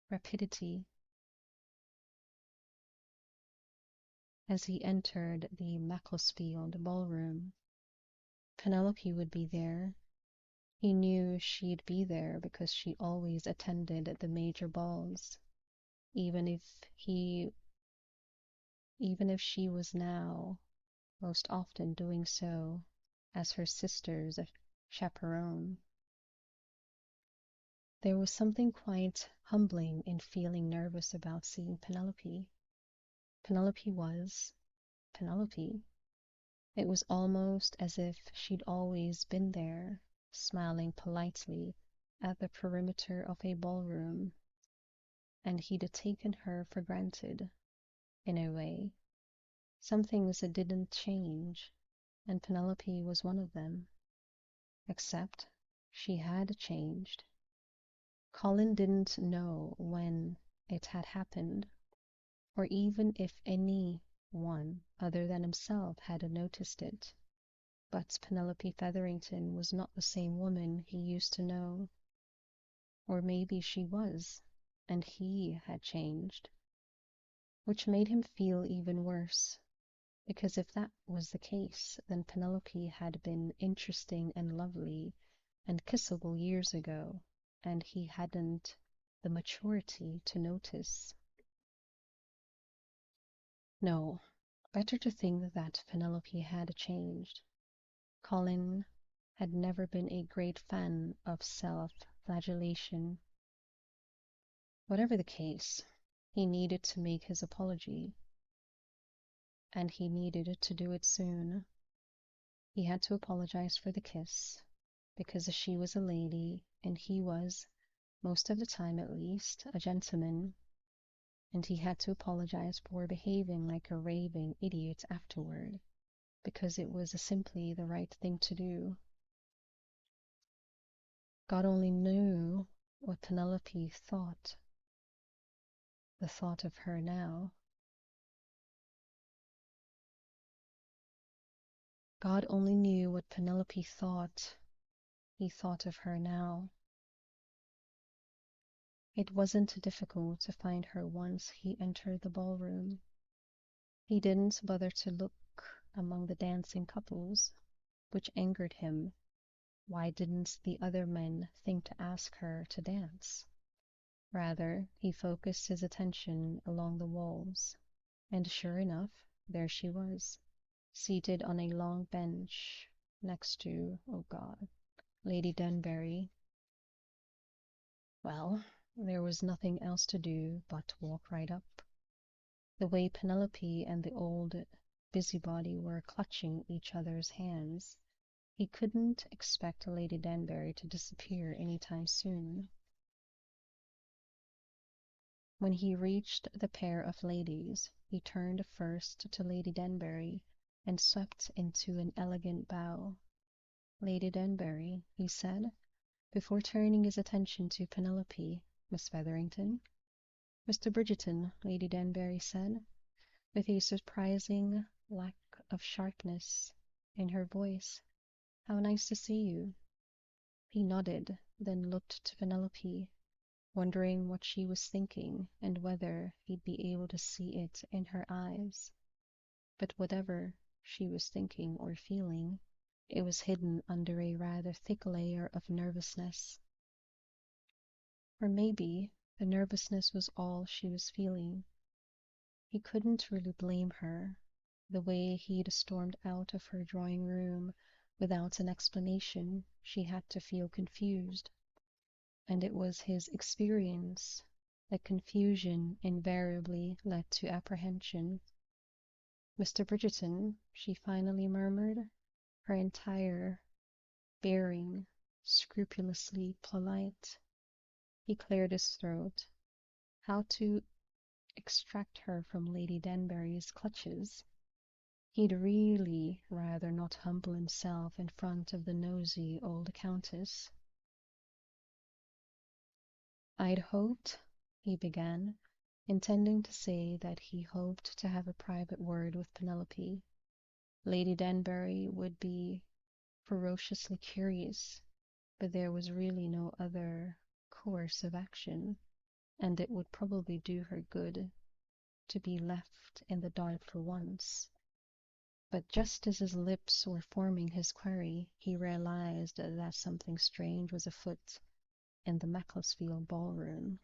rapidity. As he entered the Macclesfield ballroom, Penelope would be there. He knew she'd be there because she always attended the major balls, even if he even if she was now most often doing so as her sister's chaperone. There was something quite humbling in feeling nervous about seeing Penelope. Penelope was Penelope. It was almost as if she'd always been there, smiling politely at the perimeter of a ballroom, and he'd taken her for granted, in a way. Some things didn't change, and Penelope was one of them. Except she had changed. Colin didn't know when it had happened, or even if any one other than himself had noticed it. But Penelope Featherington was not the same woman he used to know. Or maybe she was, and he had changed, which made him feel even worse, because if that was the case, then Penelope had been interesting and lovely and kissable years ago, and he hadn't the maturity to notice. No, better to think that Penelope had changed. Colin had never been a great fan of self-flagellation. Whatever the case, he needed to make his apology, and he needed to do it soon. He had to apologize for the kiss, because she was a lady, and he was, most of the time at least, a gentleman, and he had to apologize for behaving like a raving idiot afterward, because it was simply the right thing to do. God only knew what Penelope thought, the thought of her now. God only knew what Penelope thought, he thought of her now. It wasn't difficult to find her once he entered the ballroom. He didn't bother to look among the dancing couples, which angered him. Why didn't the other men think to ask her to dance? Rather, he focused his attention along the walls, and sure enough, there she was, seated on a long bench next to, oh God, Lady Dunbury. Well, there was nothing else to do but walk right up. The way Penelope and the old busybody were clutching each other's hands, he couldn't expect Lady Danbury to disappear any time soon. When he reached the pair of ladies, he turned first to Lady Danbury and swept into an elegant bow. Lady Danbury, he said, before turning his attention to Penelope. Miss Featherington. Mr. Bridgerton, Lady Danbury said, with a surprising lack of sharpness in her voice. How nice to see you. He nodded, then looked to Penelope, wondering what she was thinking and whether he'd be able to see it in her eyes. But whatever she was thinking or feeling, it was hidden under a rather thick layer of nervousness. Or maybe the nervousness was all she was feeling. He couldn't really blame her. The way he'd stormed out of her drawing room without an explanation, she had to feel confused. And it was his experience that confusion invariably led to apprehension. Mr. Bridgerton, she finally murmured, her entire bearing scrupulously polite. He cleared his throat. How to extract her from Lady Danbury's clutches? He'd really rather not humble himself in front of the nosy old countess. I'd hoped, he began, intending to say that he hoped to have a private word with Penelope. Lady Danbury would be ferociously curious, but there was really no other course of action, and it would probably do her good to be left in the dark for once. But just as his lips were forming his query, he realized that something strange was afoot in the Macclesfield ballroom.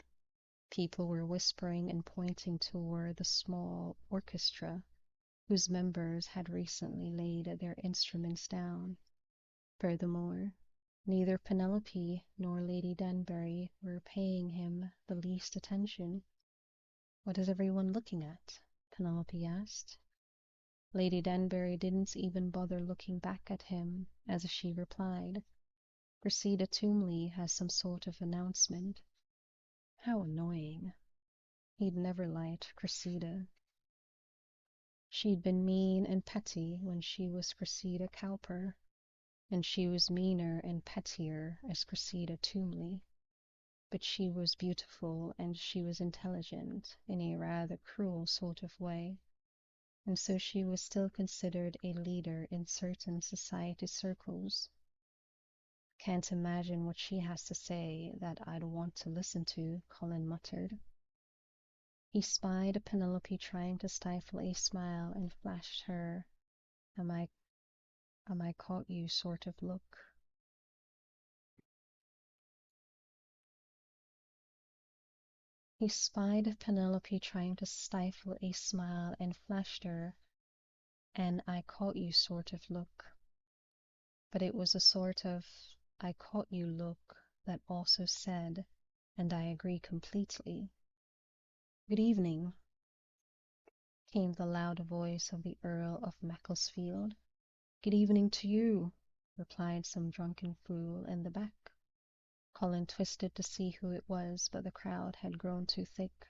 People were whispering and pointing toward the small orchestra whose members had recently laid their instruments down. Furthermore, neither Penelope nor Lady Danbury were paying him the least attention. What is everyone looking at? Penelope asked. Lady Danbury didn't even bother looking back at him as she replied, Cressida Toomley has some sort of announcement. How annoying. He'd never liked Cressida. She'd been mean and petty when she was Cressida Cowper, and she was meaner and pettier as Cressida Toomley. But she was beautiful and she was intelligent in a rather cruel sort of way. And so she was still considered a leader in certain society circles. Can't imagine what she has to say that I'd want to listen to, Colin muttered. He spied Penelope trying to stifle a smile and flashed her am I caught you sort of look. He spied Penelope trying to stifle a smile and flashed her an I caught you sort of look. But it was a sort of I caught you look that also said, and I agree completely. Good evening, came the loud voice of the Earl of Macclesfield. Good evening to you, replied some drunken fool in the back. Colin twisted to see who it was, but the crowd had grown too thick.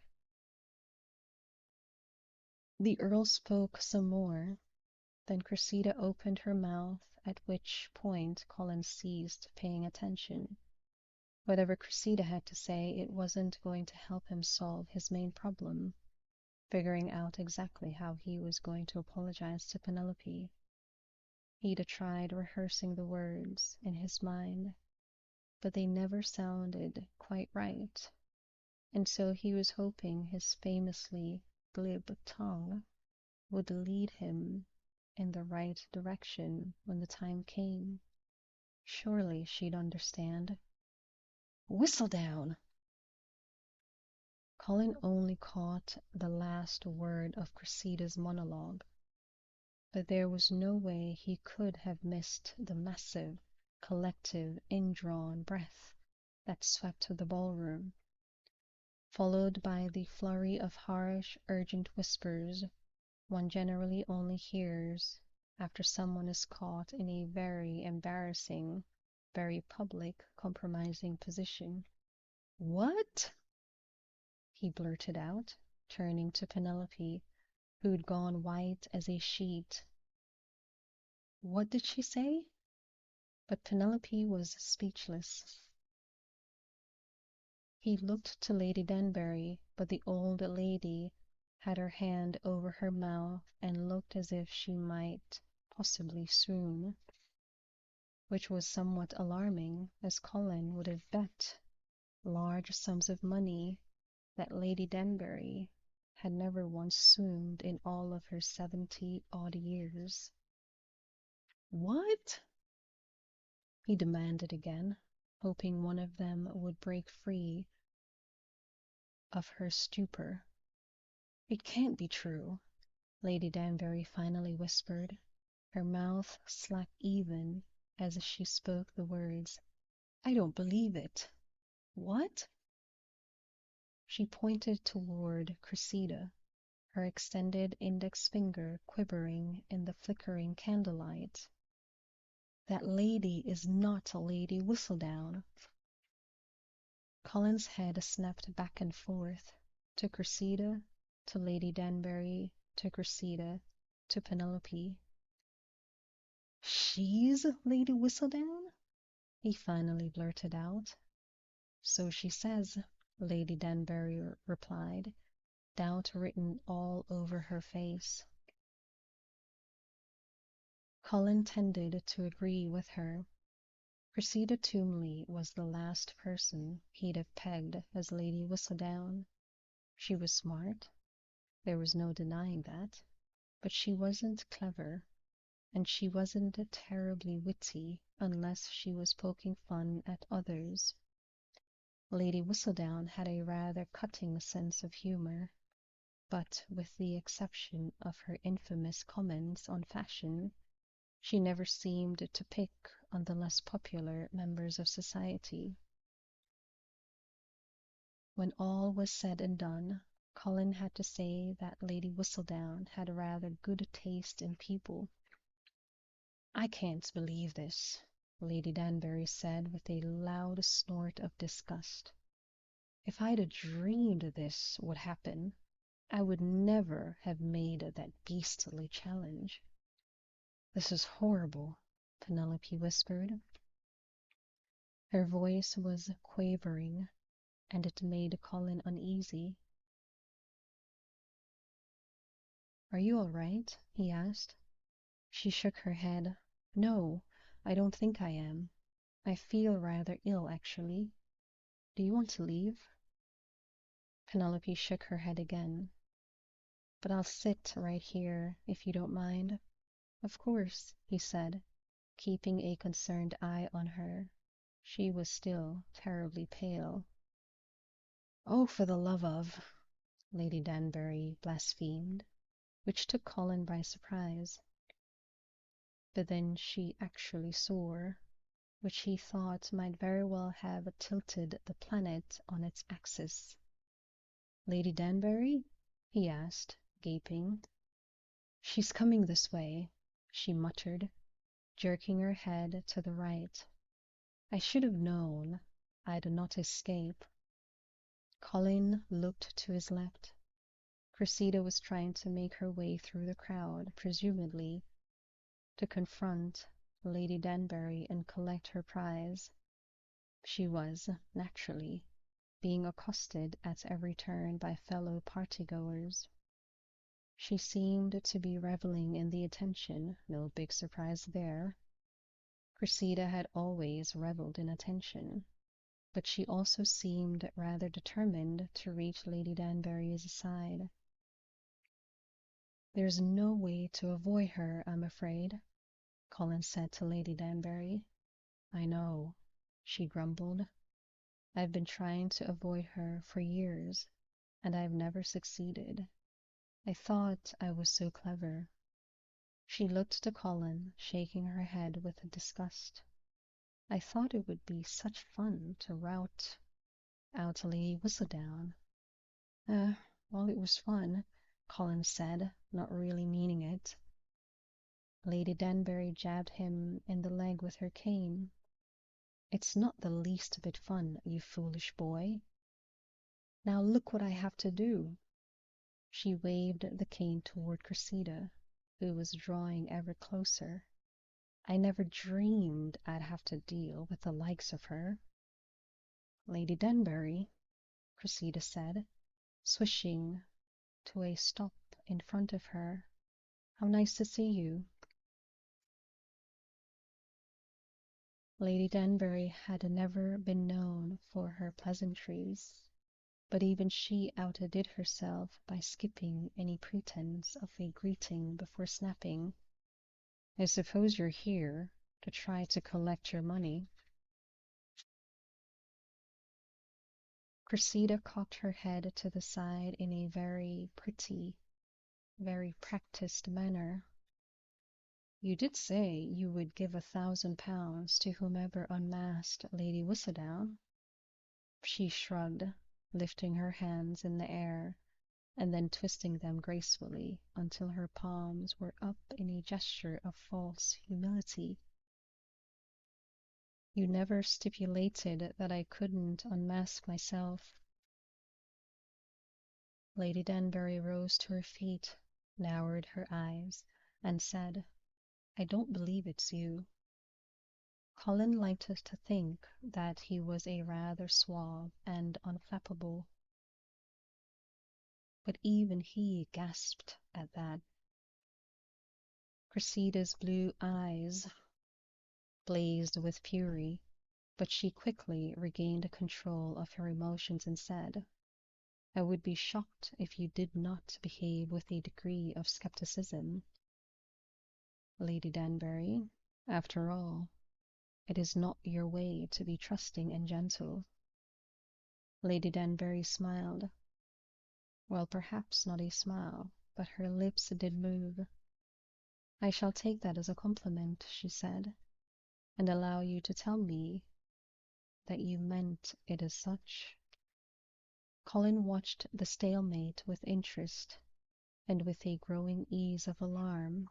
The Earl spoke some more. Then Cressida opened her mouth, at which point Colin ceased paying attention. Whatever Cressida had to say, it wasn't going to help him solve his main problem, figuring out exactly how he was going to apologize to Penelope. He'd tried rehearsing the words in his mind, but they never sounded quite right, and so he was hoping his famously glib tongue would lead him in the right direction when the time came. Surely she'd understand. Whistledown! Colin only caught the last word of Cressida's monologue, but there was no way he could have missed the massive, collective, indrawn breath that swept the ballroom, followed by the flurry of harsh, urgent whispers one generally only hears after someone is caught in a very embarrassing, very public, compromising position. What? He blurted out, turning to Penelope, who'd gone white as a sheet. What did she say? But Penelope was speechless. He looked to Lady Danbury, but the old lady had her hand over her mouth and looked as if she might possibly swoon, which was somewhat alarming, as Colin would have bet large sums of money that Lady Danbury had never once swooned in all of her 70-odd years. What? He demanded again, hoping one of them would break free of her stupor. It can't be true, Lady Danbury finally whispered, her mouth slack even as she spoke the words. I don't believe it. What? She pointed toward Cressida, her extended index finger quivering in the flickering candlelight. That lady is not Lady Whistledown. Colin's head snapped back and forth, to Cressida, to Lady Danbury, to Cressida, to Penelope. She's Lady Whistledown? He finally blurted out. So she says, Lady Danbury replied, doubt written all over her face. Colin tended to agree with her. Cressida Toomley was the last person he'd have pegged as Lady Whistledown. She was smart, there was no denying that, but she wasn't clever, and she wasn't terribly witty unless she was poking fun at others. Lady Whistledown had a rather cutting sense of humor, but with the exception of her infamous comments on fashion, she never seemed to pick on the less popular members of society. When all was said and done, Colin had to say that Lady Whistledown had rather good taste in people. I can't believe this, Lady Danbury said with a loud snort of disgust. If I'd dreamed this would happen, I would never have made that beastly challenge. This is horrible, Penelope whispered. Her voice was quavering, and it made Colin uneasy. Are you all right? He asked. She shook her head. No, I don't think I am. I feel rather ill, actually. Do you want to leave? Penelope shook her head again. But I'll sit right here, if you don't mind. Of course, he said, keeping a concerned eye on her. She was still terribly pale. Oh, for the love of, Lady Danbury blasphemed, which took Colin by surprise. But then she actually swore, which he thought might very well have tilted the planet on its axis. Lady Danbury? He asked, gaping. She's coming this way, she muttered, jerking her head to the right. I should have known I'd not escape. Colin looked to his left. Cressida was trying to make her way through the crowd, presumably to confront Lady Danbury and collect her prize. She was, naturally, being accosted at every turn by fellow partygoers. She seemed to be reveling in the attention, no big surprise there. Cressida had always reveled in attention, but she also seemed rather determined to reach Lady Danbury's side. "There's no way to avoid her, I'm afraid," Colin said to Lady Danbury. "I know," she grumbled. "I've been trying to avoid her for years, and I've never succeeded. I thought I was so clever." She looked to Colin, shaking her head with disgust. "I thought it would be such fun to rout out Lady Whistledown." "Eh, well, it was fun," Colin said, not really meaning it. Lady Danbury jabbed him in the leg with her cane. "It's not the least bit fun, you foolish boy. Now look what I have to do." She waved the cane toward Cressida, who was drawing ever closer. "I never dreamed I'd have to deal with the likes of her." "Lady Danbury," Cressida said, swishing to a stop in front of her. "How nice to see you." Lady Danbury had never been known for her pleasantries, but even she outdid herself by skipping any pretense of a greeting before snapping. "I suppose you're here to try to collect your money." Cressida cocked her head to the side in a very pretty, very practiced manner. "You did say you would give £1,000 to whomever unmasked Lady Whistledown." She shrugged, lifting her hands in the air and then twisting them gracefully until her palms were up in a gesture of false humility. "You never stipulated that I couldn't unmask myself." Lady Danbury rose to her feet, narrowed her eyes, and said, "I don't believe it's you." Colin liked to think that he was a rather suave and unflappable, but even he gasped at that. Cressida's blue eyes blazed with fury, but she quickly regained control of her emotions and said, "I would be shocked if you did not behave with a degree of skepticism, Lady Danbury. After all, it is not your way to be trusting and gentle." Lady Danbury smiled. Well, perhaps not a smile, but her lips did move. "I shall take that as a compliment," she said, "and allow you to tell me that you meant it as such." Colin watched the stalemate with interest and with a growing ease of alarm,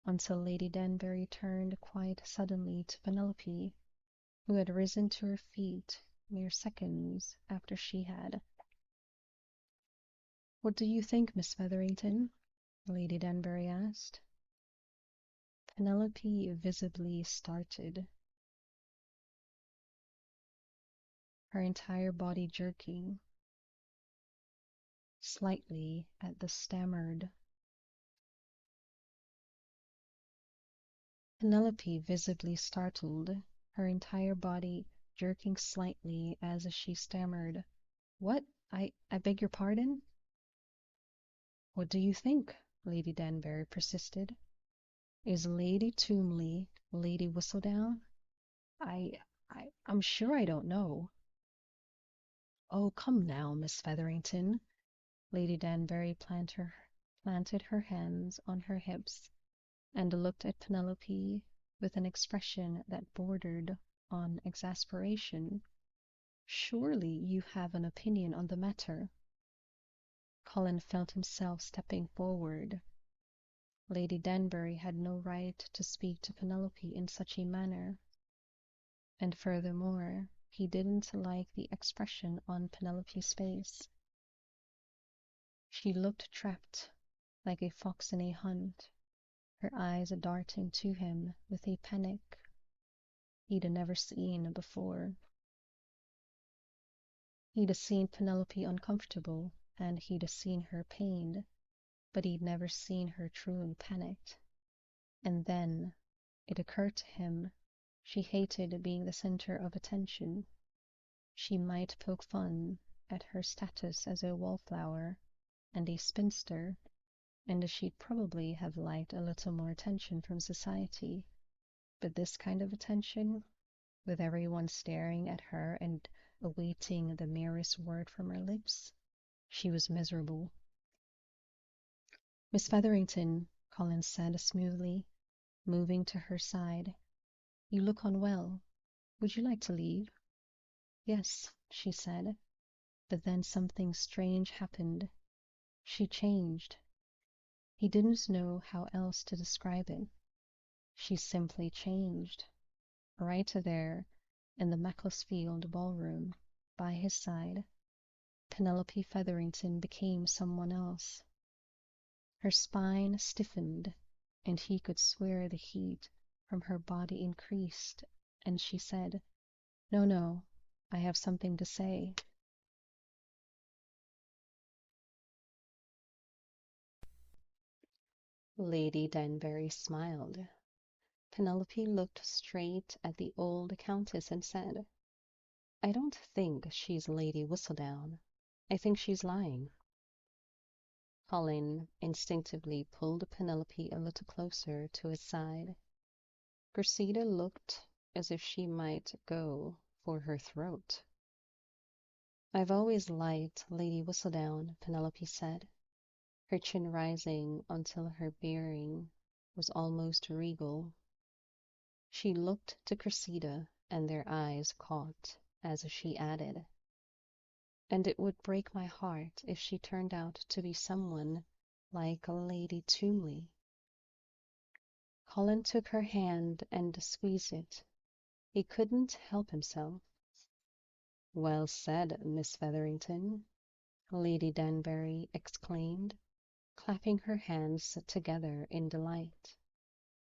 until Lady Danbury turned quite suddenly to Penelope, who had risen to her feet mere seconds after she had. "What do you think, Miss Featherington?" Lady Danbury asked. Penelope visibly started, her entire body jerking slightly at the stammered. Penelope visibly startled, her entire body jerking slightly as she stammered, "What? I beg your pardon?" "What do you think?" Lady Danbury persisted. "Is Lady Toomley Lady Whistledown?" I'm sure I don't know." "Oh, come now, Miss Featherington." Lady Danbury planted her hands on her hips and looked at Penelope with an expression that bordered on exasperation. "Surely you have an opinion on the matter." Colin felt himself stepping forward. Lady Danbury had no right to speak to Penelope in such a manner, and furthermore, he didn't like the expression on Penelope's face. She looked trapped, like a fox in a hunt, her eyes darting to him with a panic he'd never seen before. He'd seen Penelope uncomfortable, and he'd seen her pained, but he'd never seen her truly panicked. And then it occurred to him she hated being the center of attention. She might poke fun at her status as a wallflower and a spinster, and she'd probably have liked a little more attention from society. But this kind of attention, with everyone staring at her and awaiting the merest word from her lips, she was miserable. Miss Featherington, Collins said smoothly, moving to her side. You look unwell. Would you like to leave? Yes, she said, but then something strange happened. She changed. He didn't know how else to describe it. She simply changed. Right there in the Macclesfield ballroom, by his side, Penelope Featherington became someone else. Her spine stiffened, and he could swear the heat from her body increased, and she said, No, no, I have something to say. Lady Danbury smiled. Penelope looked straight at the old countess and said, I don't think she's Lady Whistledown. I think she's lying. Colin instinctively pulled Penelope a little closer to his side. Cressida looked as if she might go for her throat. I've always liked Lady Whistledown, Penelope said, her chin rising until her bearing was almost regal. She looked to Cressida, and their eyes caught as she added, And it would break my heart if she turned out to be someone like Lady Toomley. Colin took her hand and squeezed it. He couldn't help himself. Well said, Miss Featherington, Lady Danbury exclaimed, clapping her hands together in delight.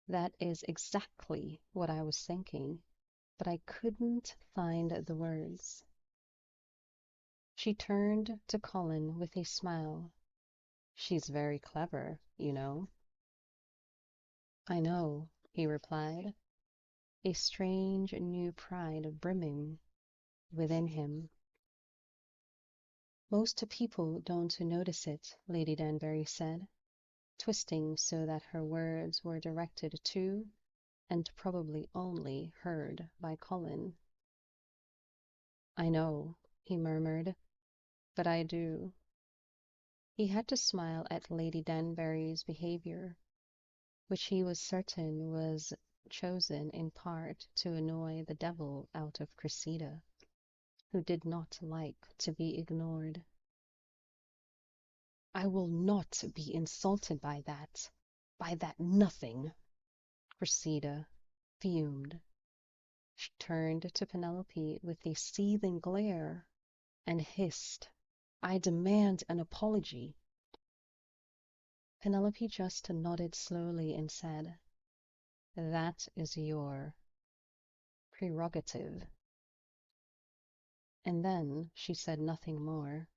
That is exactly what I was thinking, but I couldn't find the words. She turned to Colin with a smile. She's very clever, you know. I know, he replied, a strange new pride brimming within him. Most people don't notice it, Lady Danbury said, twisting so that her words were directed to and probably only heard by Colin. I know, he murmured, but I do. He had to smile at Lady Danbury's behavior, which he was certain was chosen in part to annoy the devil out of Cressida, who did not like to be ignored. I will not be insulted by that nothing, Cressida fumed. She turned to Penelope with a seething glare and hissed, I demand an apology. Penelope just nodded slowly and said, That is your prerogative. And then she said nothing more.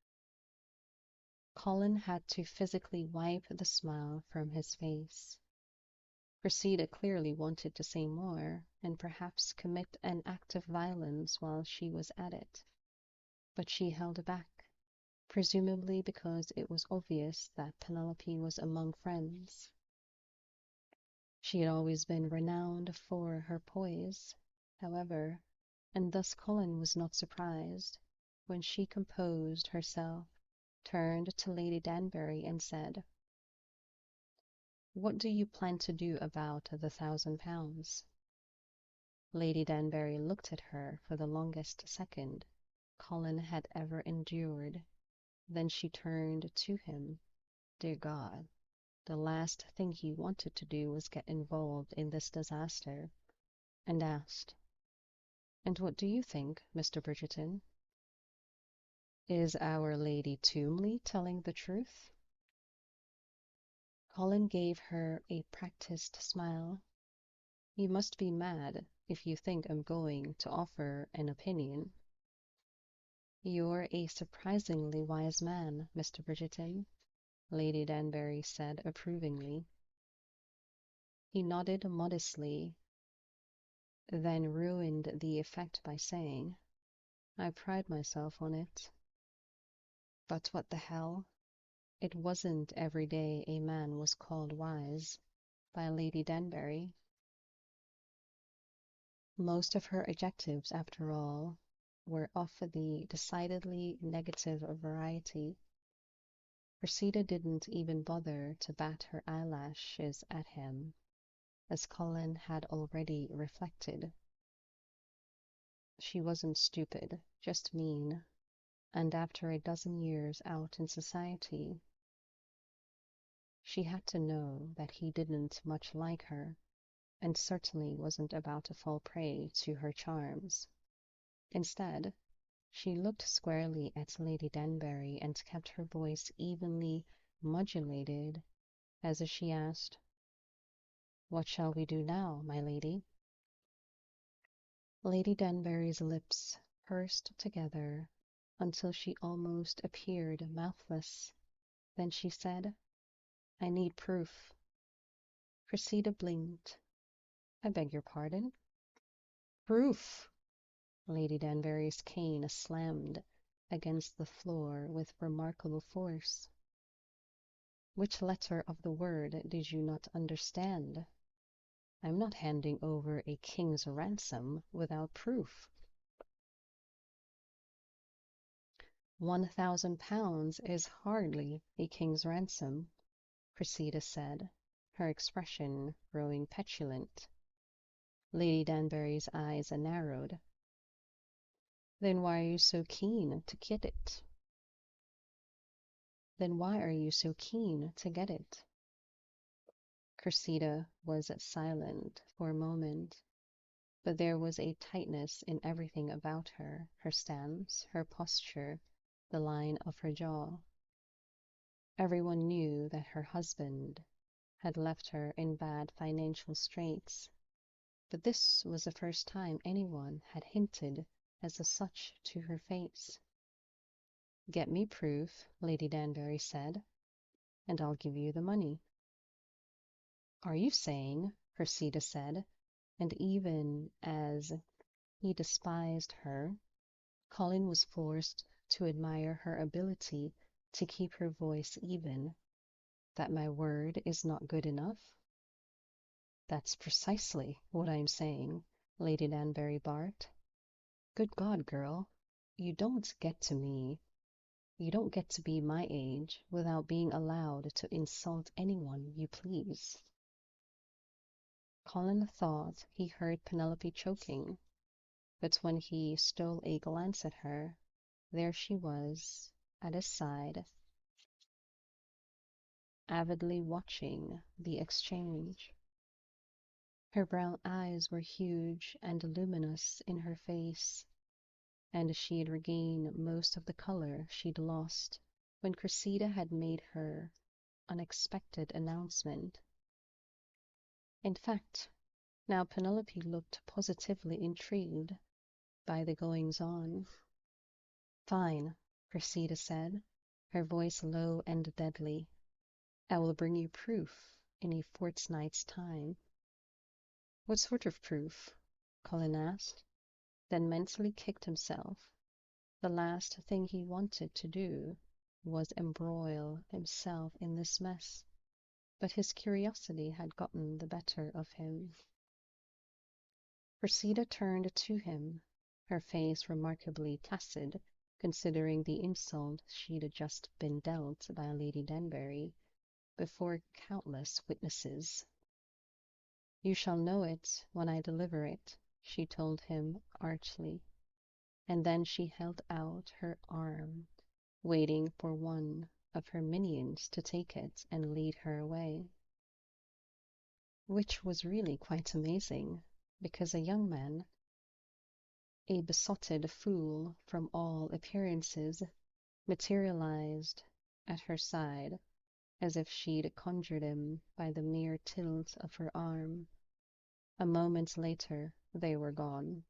Colin had to physically wipe the smile from his face. Cressida clearly wanted to say more, and perhaps commit an act of violence while she was at it. But she held back, presumably because it was obvious that Penelope was among friends. She had always been renowned for her poise, however, and thus Colin was not surprised when she composed herself, turned to Lady Danbury and said, What do you plan to do about the £1,000? Lady Danbury looked at her for the longest second Colin had ever endured. Then she turned to him. Dear God, the last thing he wanted to do was get involved in this disaster, and asked, And what do you think, Mr. Bridgerton? Is our Lady Toomley telling the truth? Colin gave her a practiced smile. You must be mad if you think I'm going to offer an opinion. You're a surprisingly wise man, Mr. Bridgerton, Lady Danbury said approvingly. He nodded modestly, then ruined the effect by saying, I pride myself on it. But what the hell? It wasn't every day a man was called wise by Lady Danbury. Most of her adjectives, after all, were of the decidedly negative variety. Cressida didn't even bother to bat her eyelashes at him, as Colin had already reflected. She wasn't stupid, just mean, and after a dozen years out in society, she had to know that he didn't much like her, and certainly wasn't about to fall prey to her charms. Instead, she looked squarely at Lady Danbury and kept her voice evenly modulated as she asked, What shall we do now, my lady? Lady Danbury's lips pursed together until she almost appeared mouthless. Then she said, I need proof. Cressida blinked. I beg your pardon? Proof! Lady Danbury's cane slammed against the floor with remarkable force. Which letter of the word did you not understand? I'm not handing over a king's ransom without proof. £1,000 is hardly a king's ransom, Cressida said, her expression growing petulant. Lady Danbury's eyes narrowed. Then why are you so keen to get it? Then why are you so keen to get it? Cressida was silent for a moment, but there was a tightness in everything about her, her stance, her posture, the line of her jaw. Everyone knew that her husband had left her in bad financial straits, but this was the first time anyone had hinted as such to her face. Get me proof, Lady Danbury said, and I'll give you the money. Are you saying, Cressida said, and even as he despised her, Colin was forced to admire her ability to keep her voice even, that my word is not good enough? That's precisely what I'm saying, Lady Danbury barked. Good God, girl, you don't get to be my age without being allowed to insult anyone you please. Colin thought he heard Penelope choking, but when he stole a glance at her, there she was, at his side, avidly watching the exchange. Her brown eyes were huge and luminous in her face, and she'd regained most of the color she'd lost when Cressida had made her unexpected announcement. In fact, now Penelope looked positively intrigued by the goings-on. Fine, Cressida said, her voice low and deadly. I will bring you proof in a fortnight's time. What sort of proof? Colin asked, then mentally kicked himself. The last thing he wanted to do was embroil himself in this mess, but his curiosity had gotten the better of him. Cressida turned to him, her face remarkably placid, considering the insult she'd just been dealt by Lady Danbury before countless witnesses. You shall know it when I deliver it, she told him archly, and then she held out her arm, waiting for one of her minions to take it and lead her away. Which was really quite amazing, because a young man, a besotted fool from all appearances, materialized at her side as if she'd conjured him by the mere tilt of her arm. A moment later they were gone.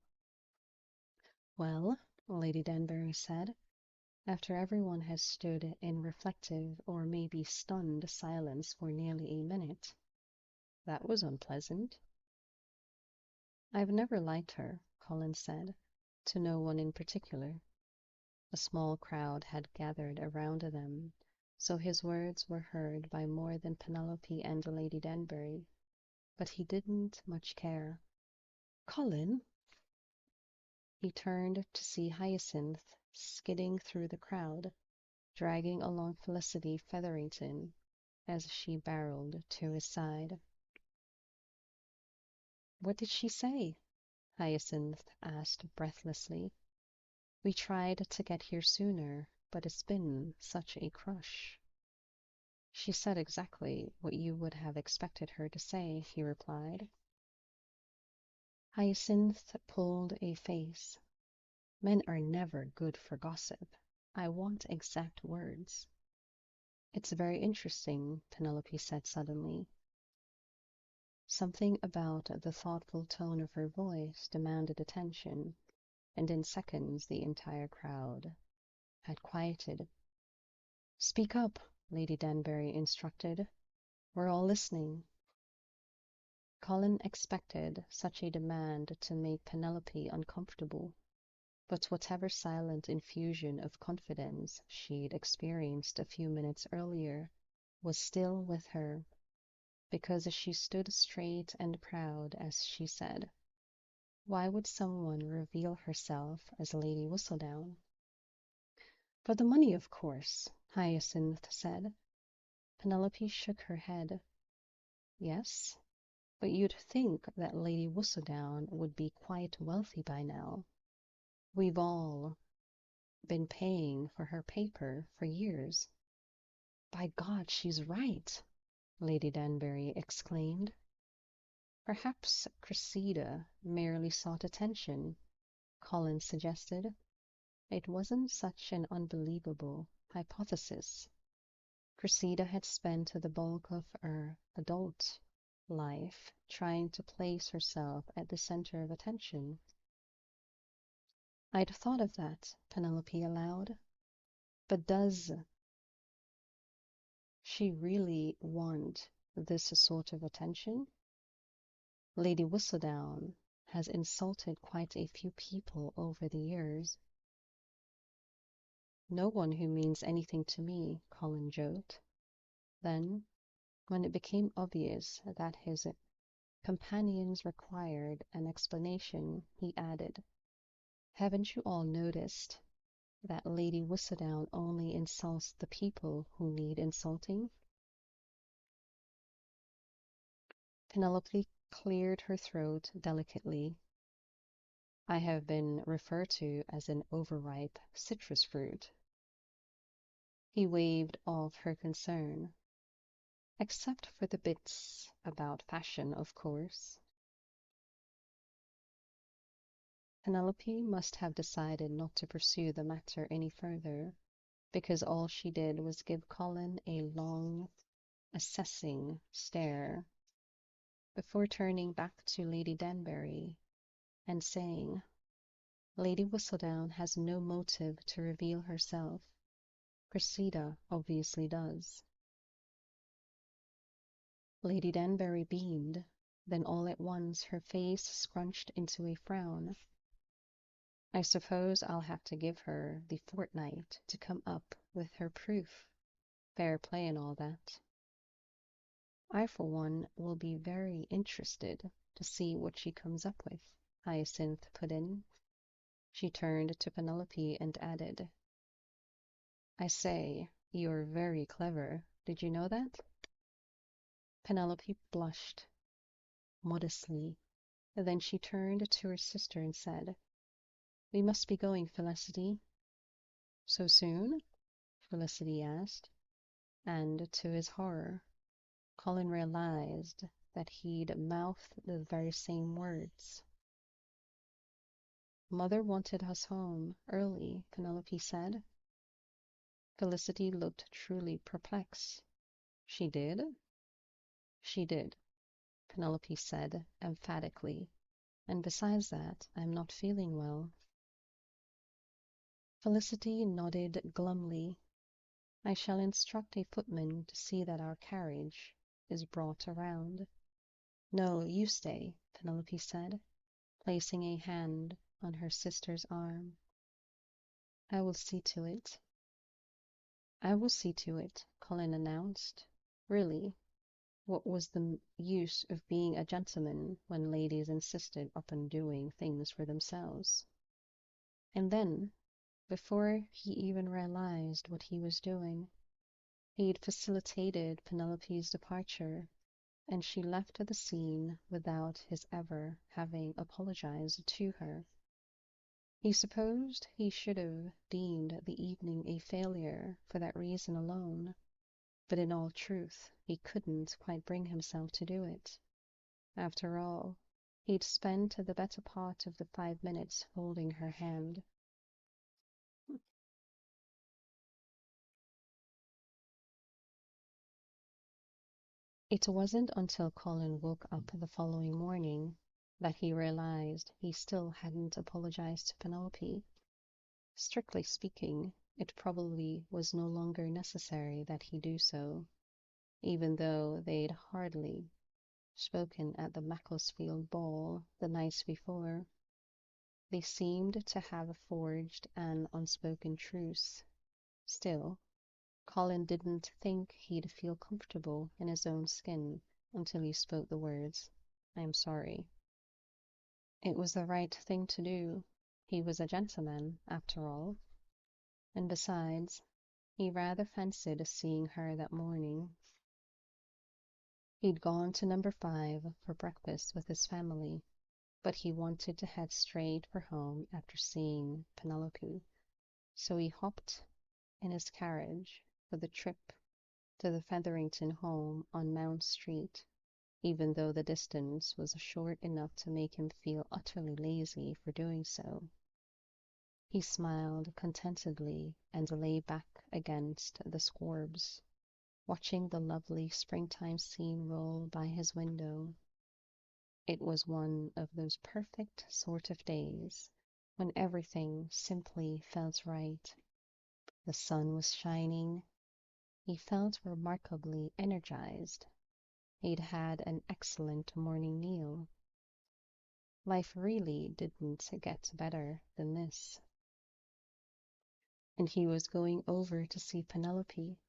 Well, Lady Danbury said, After everyone has stood in reflective or maybe stunned silence for nearly a minute. That was unpleasant. I've never liked her, Colin said, to no one in particular. A small crowd had gathered around them, so his words were heard by more than Penelope and Lady Danbury, but he didn't much care. Colin! He turned to see Hyacinth skidding through the crowd, dragging along Felicity Featherington as she barreled to his side. What did she say? Hyacinth asked breathlessly. We tried to get here sooner, but it's been such a crush. She said exactly what you would have expected her to say, he replied. Hyacinth pulled a face. Men are never good for gossip. I want exact words. It's very interesting, Penelope said suddenly. Something about the thoughtful tone of her voice demanded attention, and in seconds the entire crowd had quieted. Speak up, Lady Danbury instructed. We're all listening. Colin expected such a demand to make Penelope uncomfortable, but whatever silent infusion of confidence she'd experienced a few minutes earlier was still with her, because she stood straight and proud as she said, why would someone reveal herself as Lady Whistledown? For the money, of course, Hyacinth said. Penelope shook her head. Yes, but you'd think that Lady Whistledown would be quite wealthy by now. We've all been paying for her paper for years. By God, she's right, Lady Danbury exclaimed. Perhaps Cressida merely sought attention, Colin suggested. It wasn't such an unbelievable hypothesis. Cressida had spent the bulk of her adult life trying to place herself at the center of attention. I'd thought of that, Penelope allowed. But does she really want this sort of attention? Lady Whistledown has insulted quite a few people over the years. No one who means anything to me, Colin joked. Then, when it became obvious that his companions required an explanation, he added, haven't you all noticed that Lady Whistledown only insults the people who need insulting? Penelope cleared her throat delicately. I have been referred to as an overripe citrus fruit. He waved off her concern. Except for the bits about fashion, of course. Penelope must have decided not to pursue the matter any further, because all she did was give Colin a long, assessing stare before turning back to Lady Danbury and saying, Lady Whistledown has no motive to reveal herself. Cressida obviously does. Lady Danbury beamed, then all at once her face scrunched into a frown. I suppose I'll have to give her the fortnight to come up with her proof. Fair play and all that. I, for one, will be very interested to see what she comes up with, Hyacinth put in. She turned to Penelope and added, I say, you're very clever. Did you know that? Penelope blushed modestly. Then she turned to her sister and said, we must be going, Felicity. So soon? Felicity asked, and to his horror, Colin realized that he'd mouthed the very same words. Mother wanted us home early, Penelope said. Felicity looked truly perplexed. She did? She did, Penelope said emphatically. And besides that, I'm not feeling well. Felicity nodded glumly. I shall instruct a footman to see that our carriage is brought around. No, you stay, Penelope said, placing a hand on her sister's arm. I will see to it. I will see to it, Colin announced. Really, what was the use of being a gentleman when ladies insisted upon doing things for themselves? And then, before he even realized what he was doing, he'd facilitated Penelope's departure, and she left the scene without his ever having apologized to her. He supposed he should have deemed the evening a failure for that reason alone, but in all truth he couldn't quite bring himself to do it. After all, he'd spent the better part of the 5 minutes holding her hand. It wasn't until Colin woke up the following morning that he realized he still hadn't apologized to Penelope. Strictly speaking, it probably was no longer necessary that he do so, even though they'd hardly spoken at the Macclesfield ball the night before. They seemed to have forged an unspoken truce. Still, Colin didn't think he'd feel comfortable in his own skin until he spoke the words, "I'm sorry." It was the right thing to do. He was a gentleman, after all. And besides, he rather fancied seeing her that morning. He'd gone to number 5 for breakfast with his family, but he wanted to head straight for home after seeing Penelope, so he hopped in his carriage for the trip to the Featherington home on Mount Street, even though the distance was short enough to make him feel utterly lazy for doing so. He smiled contentedly and lay back against the squarbs, watching the lovely springtime scene roll by his window. It was one of those perfect sort of days when everything simply felt right. The sun was shining. He felt remarkably energized. He'd had an excellent morning meal. Life really didn't get better than this. And he was going over to see Penelope.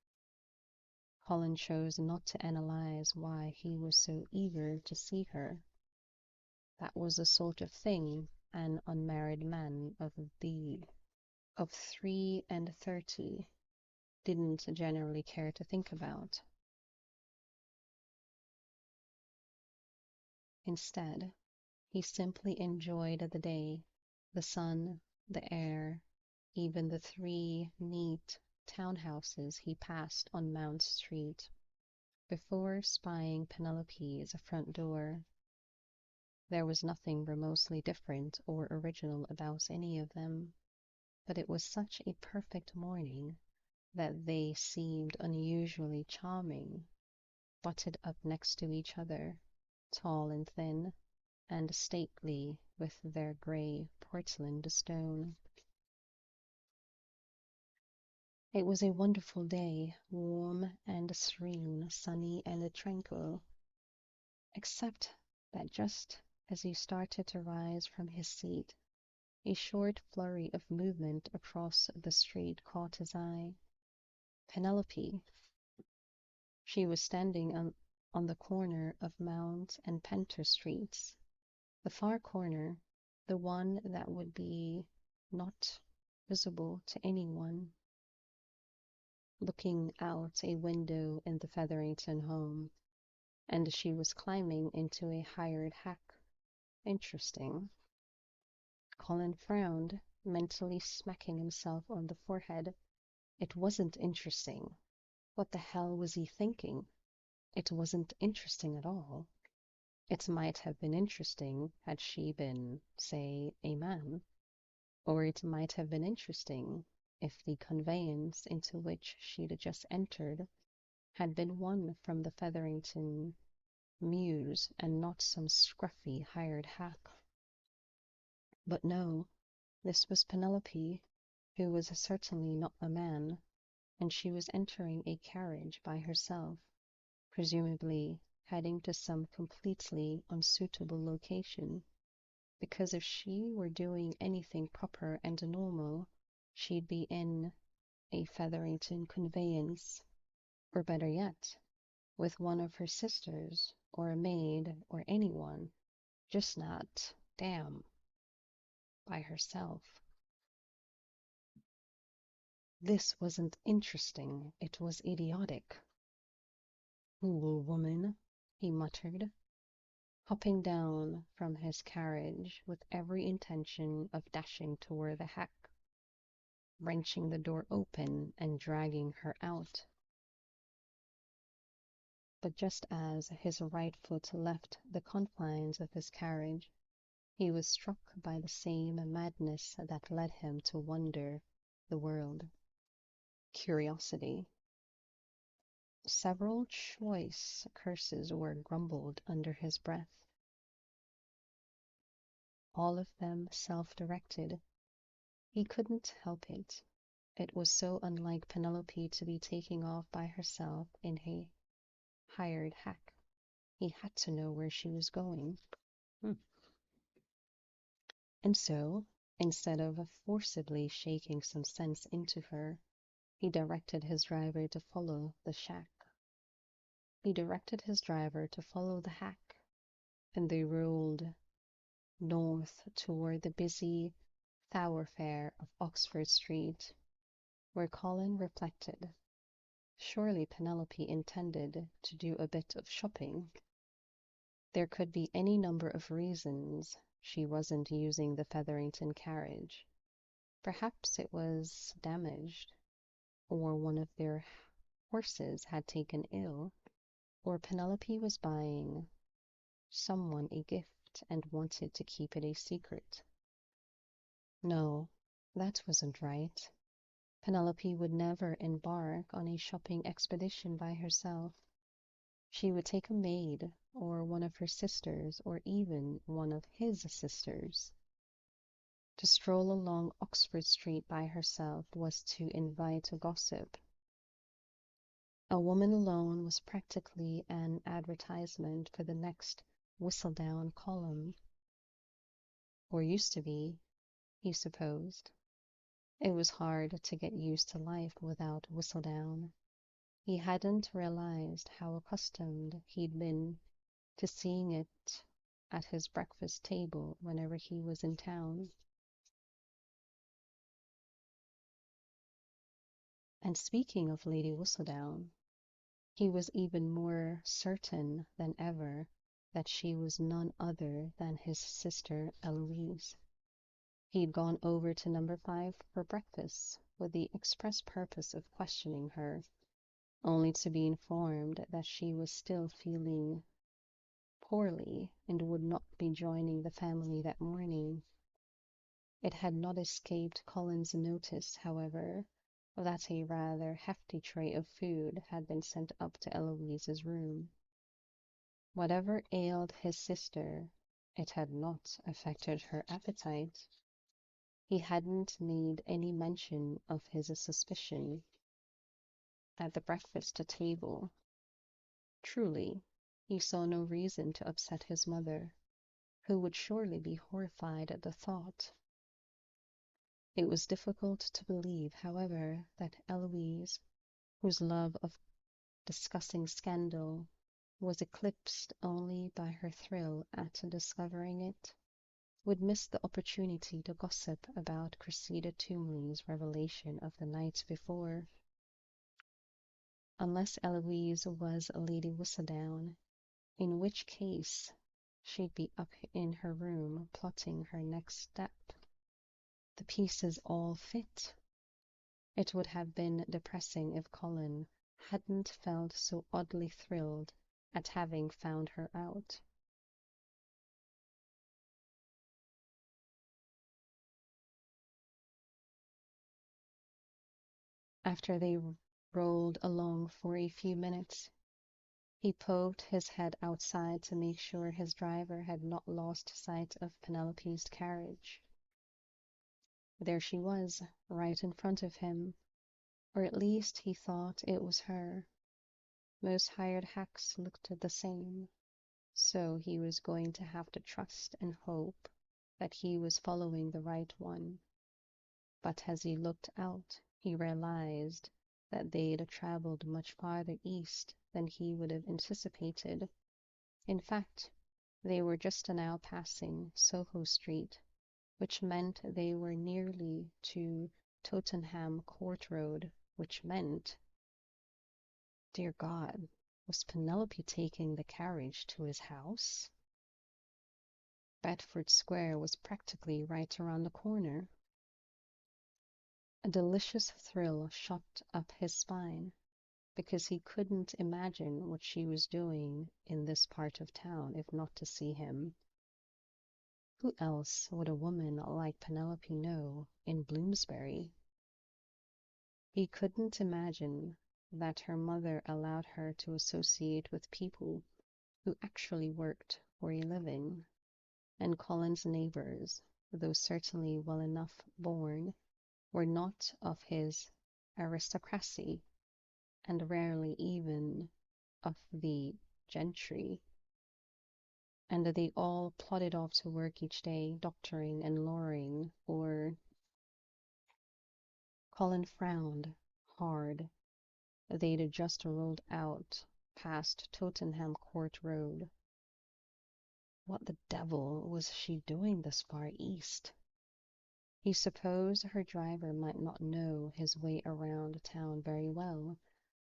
Colin chose not to analyze why he was so eager to see her. That was the sort of thing an unmarried man of 33 didn't generally care to think about. Instead, he simply enjoyed the day, the sun, the air, even the 3 neat townhouses he passed on Mount Street, before spying Penelope's front door. There was nothing remotely different or original about any of them, but it was such a perfect morning that they seemed unusually charming, butted up next to each other, tall and thin, and stately with their gray Portland stone. It was a wonderful day, warm and serene, sunny and tranquil, except that just as he started to rise from his seat, a short flurry of movement across the street caught his eye. Penelope. She was standing on the corner of Mount and Penter Streets, the far corner, the one that would be not visible to anyone, looking out a window in the Featherington home, and she was climbing into a hired hack. Interesting. Colin frowned, mentally smacking himself on the forehead. It wasn't interesting. What the hell was he thinking? It wasn't interesting at all. It might have been interesting had she been, say, a man, or it might have been interesting if the conveyance into which she'd just entered had been one from the Featherington mews and not some scruffy hired hack. But no, this was Penelope, who was certainly not a man, and she was entering a carriage by herself, presumably heading to some completely unsuitable location, because if she were doing anything proper and normal, she'd be in a Featherington conveyance, or better yet, with one of her sisters, or a maid, or anyone, just not, damn, by herself. This wasn't interesting, it was idiotic. Fool woman, he muttered, hopping down from his carriage with every intention of dashing toward the hack, wrenching the door open and dragging her out. But just as his right foot left the confines of his carriage, he was struck by the same madness that led him to wander the world. Curiosity. Several choice curses were grumbled under his breath, all of them self-directed. He couldn't help it. It was so unlike Penelope to be taking off by herself in a hired hack. He had to know where she was going. And so, instead of forcibly shaking some sense into her, he directed his driver to follow the shack. He directed his driver to follow the hack, and they rolled north toward the busy thoroughfare of Oxford Street, where Colin reflected. Surely Penelope intended to do a bit of shopping. There could be any number of reasons she wasn't using the Featherington carriage. Perhaps it was damaged, or one of their horses had taken ill, or Penelope was buying someone a gift and wanted to keep it a secret. No, that wasn't right. Penelope would never embark on a shopping expedition by herself. She would take a maid, or one of her sisters, or even one of his sisters. To stroll along Oxford Street by herself was to invite gossip. A woman alone was practically an advertisement for the next Whistledown column. Or used to be, he supposed. It was hard to get used to life without Whistledown. He hadn't realized how accustomed he'd been to seeing it at his breakfast table whenever he was in town. And speaking of Lady Whistledown, he was even more certain than ever that she was none other than his sister Eloise. He'd gone over to number 5 for breakfast with the express purpose of questioning her, only to be informed that she was still feeling poorly and would not be joining the family that morning. It had not escaped Colin's notice, however, that a rather hefty tray of food had been sent up to Eloise's room. Whatever ailed his sister, it had not affected her appetite. He hadn't made any mention of his suspicion at the breakfast table. Truly, he saw no reason to upset his mother, who would surely be horrified at the thought. It was difficult to believe, however, that Eloise, whose love of discussing scandal was eclipsed only by her thrill at discovering it, would miss the opportunity to gossip about Cressida Toomley's revelation of the night before. Unless Eloise was Lady Whistledown, in which case she'd be up in her room plotting her next step. The pieces all fit. It would have been depressing if Colin hadn't felt so oddly thrilled at having found her out. After they rolled along for a few minutes, he poked his head outside to make sure his driver had not lost sight of Penelope's carriage. There she was, right in front of him, or at least he thought it was her. Most hired hacks looked the same, so he was going to have to trust and hope that he was following the right one. But as he looked out, he realized that they'd traveled much farther east than he would have anticipated. In fact, they were just now passing Soho Street, which meant they were nearly to Tottenham Court Road, which meant, dear God, was Penelope taking the carriage to his house? Bedford Square was practically right around the corner. A delicious thrill shot up his spine, because he couldn't imagine what she was doing in this part of town if not to see him. Who else would a woman like Penelope know in Bloomsbury? He couldn't imagine that her mother allowed her to associate with people who actually worked for a living, and Colin's neighbors, though certainly well enough born, were not of his aristocracy, and rarely even of the gentry, and they all plodded off to work each day, doctoring and lawyering, or Colin frowned hard. They'd just rolled out past Tottenham Court Road. What the devil was she doing this far east? He supposed her driver might not know his way around town very well,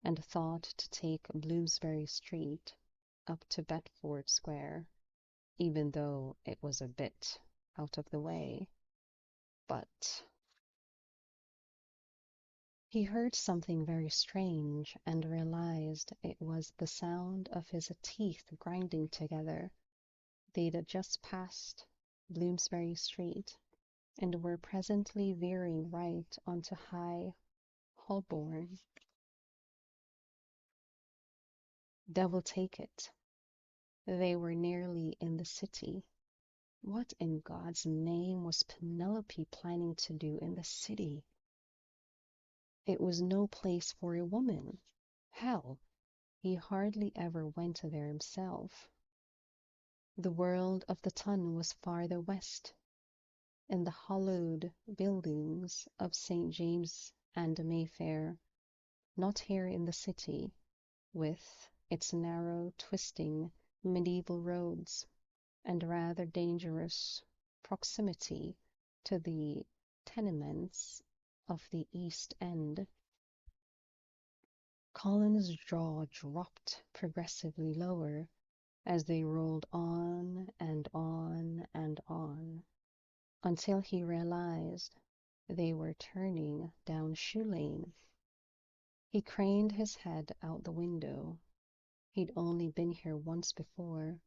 and thought to take Bloomsbury Street up to Bedford Square, even though it was a bit out of the way. But he heard something very strange and realized it was the sound of his teeth grinding together. They'd just passed Bloomsbury Street and were presently veering right onto High Holborn. Devil take it. They were nearly in the city. What in God's name was Penelope planning to do in the city? It was no place for a woman. Hell, he hardly ever went there himself. The world of the Tun was farther west, in the hollowed buildings of St. James and Mayfair, not here in the city, with its narrow, twisting, medieval roads and rather dangerous proximity to the tenements of the East End. Colin's jaw dropped progressively lower as they rolled on and on and on, until he realized they were turning down Shoe Lane. He craned his head out the window. He'd only been here once before,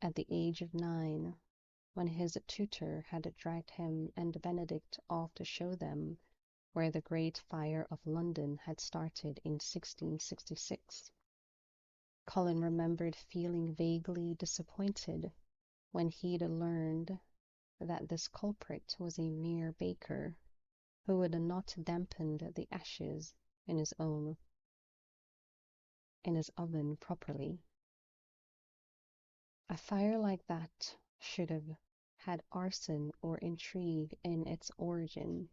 at the age of 9, when his tutor had dragged him and Benedict off to show them where the Great Fire of London had started in 1666. Colin remembered feeling vaguely disappointed when he'd learned that this culprit was a mere baker who had not dampened the ashes in his oven properly. A fire like that should have had arson or intrigue in its origin.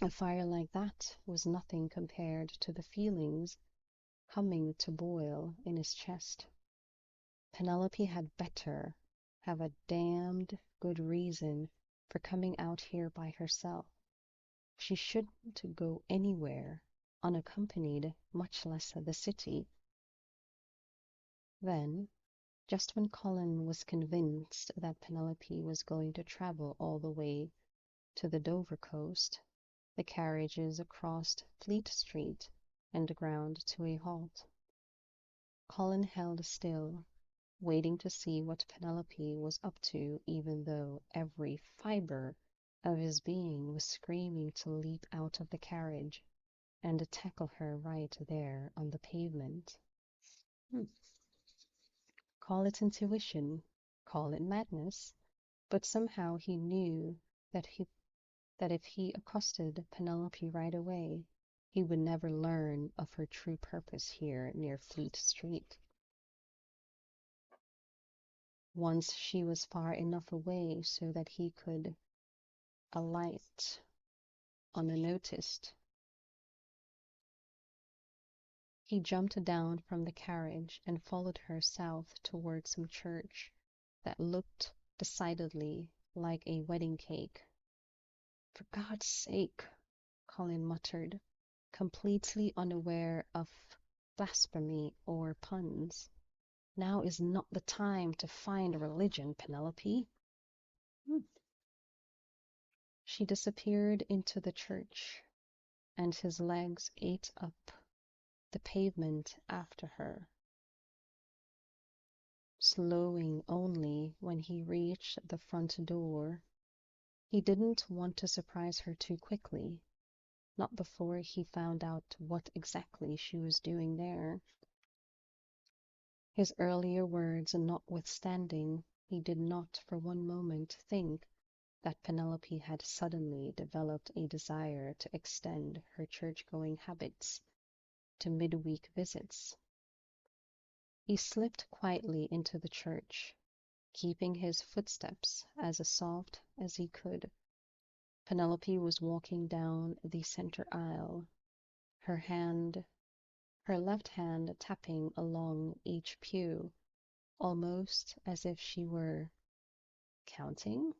A fire like that was nothing compared to the feelings coming to boil in his chest. Penelope had better have a damned good reason for coming out here by herself. She shouldn't go anywhere unaccompanied, much less the city. Then, just when Colin was convinced that Penelope was going to travel all the way to the Dover coast, the carriages crossed Fleet Street and ground to a halt. Colin held still, waiting to see what Penelope was up to, even though every fibre of his being was screaming to leap out of the carriage and tackle her right there on the pavement. Call it intuition, call it madness, but somehow he knew that that if he accosted Penelope right away, he would never learn of her true purpose here near Fleet Street. Once she was far enough away so that he could alight unnoticed, he jumped down from the carriage and followed her south toward some church that looked decidedly like a wedding cake. For God's sake, Colin muttered, completely unaware of blasphemy or puns. Now is not the time to find religion, Penelope. She disappeared into the church, and his legs ate up the pavement after her, slowing only when he reached the front door. He didn't want to surprise her too quickly, not before he found out what exactly she was doing there. His earlier words notwithstanding, he did not for one moment think that Penelope had suddenly developed a desire to extend her church-going habits to midweek visits. He slipped quietly into the church, keeping his footsteps as soft as he could. Penelope was walking down the center aisle, her left hand tapping along each pew, almost as if she were counting.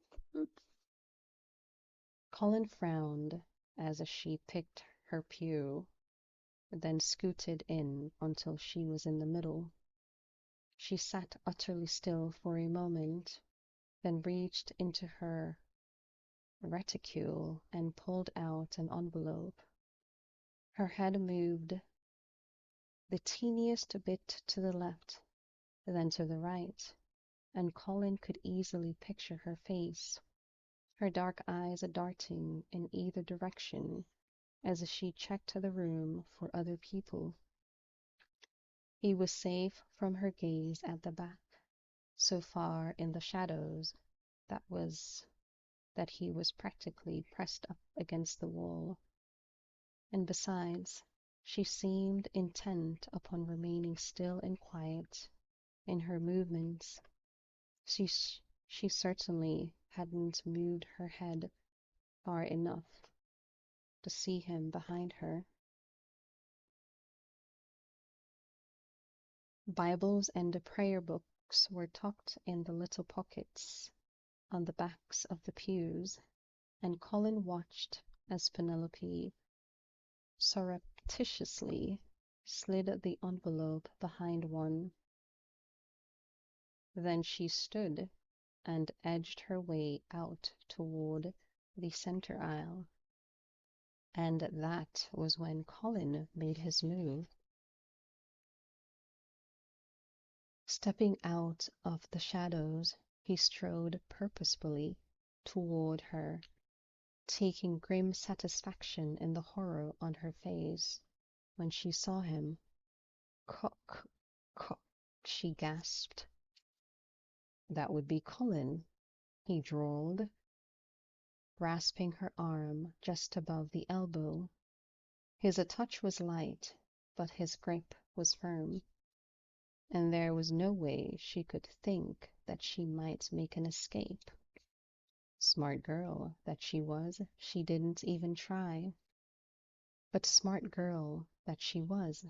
Colin frowned as she picked her pew, then scooted in until she was in the middle. She sat utterly still for a moment, then reached into her reticule and pulled out an envelope. Her head moved the teeniest bit to the left, then to the right, and Colin could easily picture her face, her dark eyes darting in either direction as she checked the room for other people. He was safe from her gaze at the back, so far in the shadows that he was practically pressed up against the wall. And besides, she seemed intent upon remaining still and quiet in her movements. She certainly hadn't moved her head far enough to see him behind her. Bibles and prayer books were tucked in the little pockets on the backs of the pews, and Colin watched as Penelope surreptitiously slid the envelope behind one. Then she stood and edged her way out toward the center aisle. And that was when Colin made his move. Stepping out of the shadows, he strode purposefully toward her, taking grim satisfaction in the horror on her face when she saw him. Cock, cock, she gasped. That would be Colin, he drawled, grasping her arm just above the elbow. His touch was light, but his grip was firm, and there was no way she could think that she might make an escape. Smart girl that she was, she didn't even try. But smart girl that she was,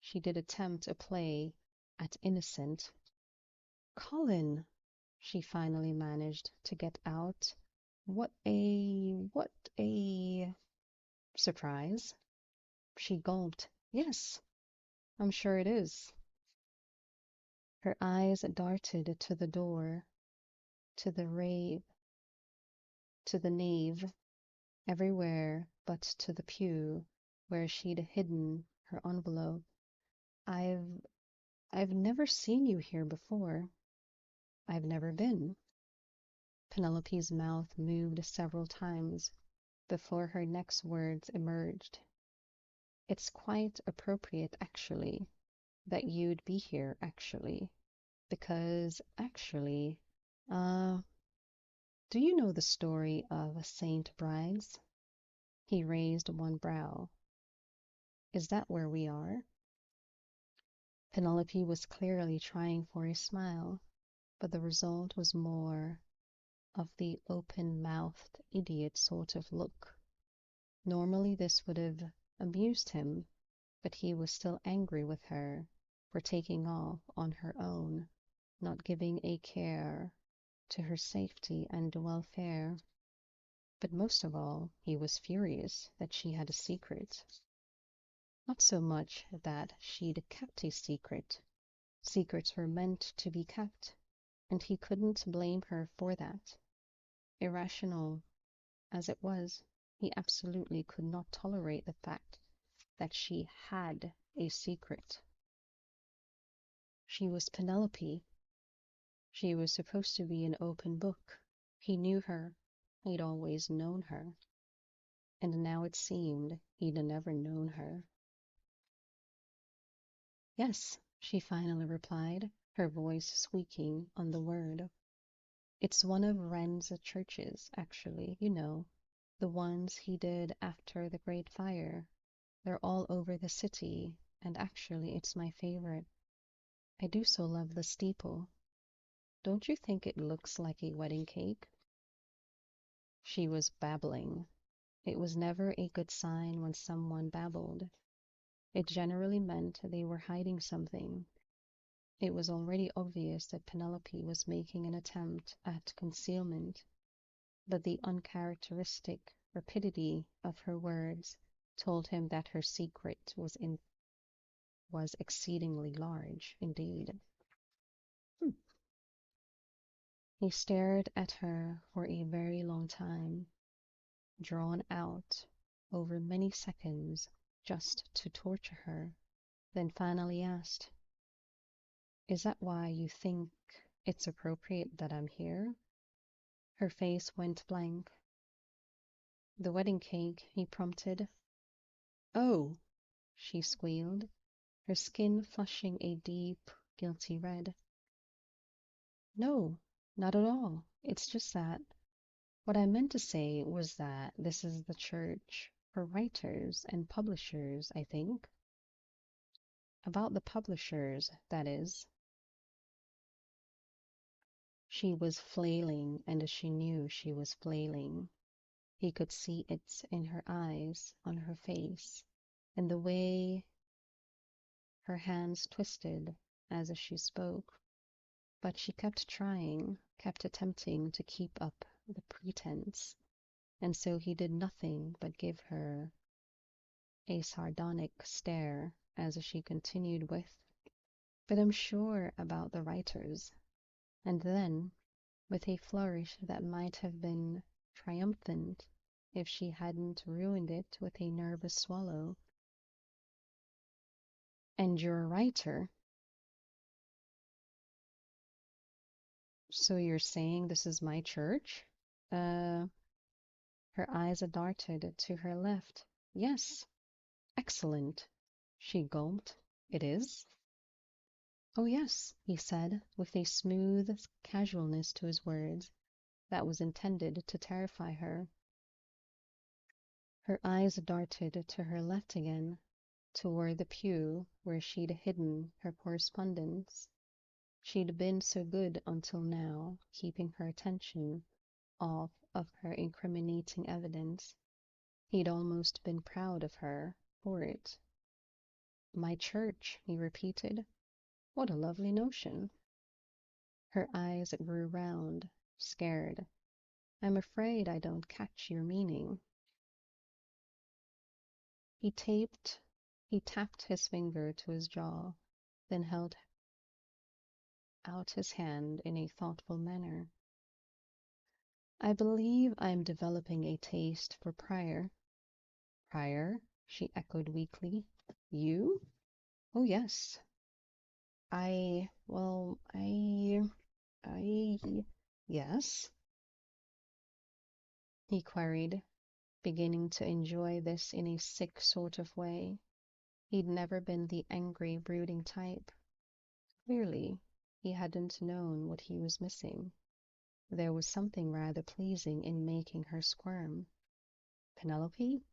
she did attempt a play at innocent. Colin, she finally managed to get out. What a surprise. She gulped. Yes, I'm sure it is. Her eyes darted to the door, to the nave, everywhere but to the pew where she'd hidden her envelope. I've never seen you here before. I've never been. Penelope's mouth moved several times before her next words emerged. It's quite appropriate, actually, that you'd be here, actually, because, actually, uh, Do you know the story of Saint Bride's? He raised one brow. Is that where we are? Penelope was clearly trying for a smile, but the result was more of the open-mouthed idiot sort of look. Normally this would have amused him, but he was still angry with her for taking off on her own, not giving a care to her safety and welfare. But most of all, he was furious that she had a secret. Not so much that she'd kept a secret. Secrets were meant to be kept, and he couldn't blame her for that. Irrational as it was, he absolutely could not tolerate the fact that she had a secret. She was Penelope. She was supposed to be an open book. He knew her. He'd always known her. And now it seemed he'd never known her. Yes, she finally replied, her voice squeaking on the word. It's one of Wren's churches, actually, the ones he did after the Great Fire. They're all over the city, and actually it's my favorite. I do so love the steeple. Don't you think it looks like a wedding cake? She was babbling. It was never a good sign when someone babbled. It generally meant they were hiding something. It was already obvious that Penelope was making an attempt at concealment, but the uncharacteristic rapidity of her words told him that her secret was exceedingly large indeed. He stared at her for a very long time, drawn out over many seconds just to torture her, then finally asked, "Is that why you think it's appropriate that I'm here?" Her face went blank. "The wedding cake," he prompted. "Oh!" she squealed, her skin flushing a deep, guilty red. "No, not at all. It's just that what I meant to say was that this is the church for writers and publishers, I think. About the publishers, that is." She was flailing, and she knew she was flailing. He could see it in her eyes, on her face, and the way her hands twisted as she spoke. But she kept trying, kept attempting to keep up the pretense, and so he did nothing but give her a sardonic stare as she continued with, "But I'm sure about the writers." And then, with a flourish that might have been triumphant if she hadn't ruined it with a nervous swallow, "And you're a writer. So you're saying this is my church?" Her eyes darted to her left. "Yes. Excellent." She gulped. "It is?" "Oh, yes," he said, with a smooth casualness to his words that was intended to terrify her. Her eyes darted to her left again, toward the pew where she'd hidden her correspondence. She'd been so good until now, keeping her attention off of her incriminating evidence. He'd almost been proud of her for it. "My church," he repeated. "What a lovely notion." Her eyes grew round, scared. "I'm afraid I don't catch your meaning." He tapped his finger to his jaw, then held out his hand in a thoughtful manner. "I believe I'm developing a taste for Prior." "Prior?" she echoed weakly. "You?" "Oh, yes. Well, yes?" he queried, beginning to enjoy this in a sick sort of way. He'd never been the angry, brooding type. Clearly, he hadn't known what he was missing. There was something rather pleasing in making her squirm. Penelope,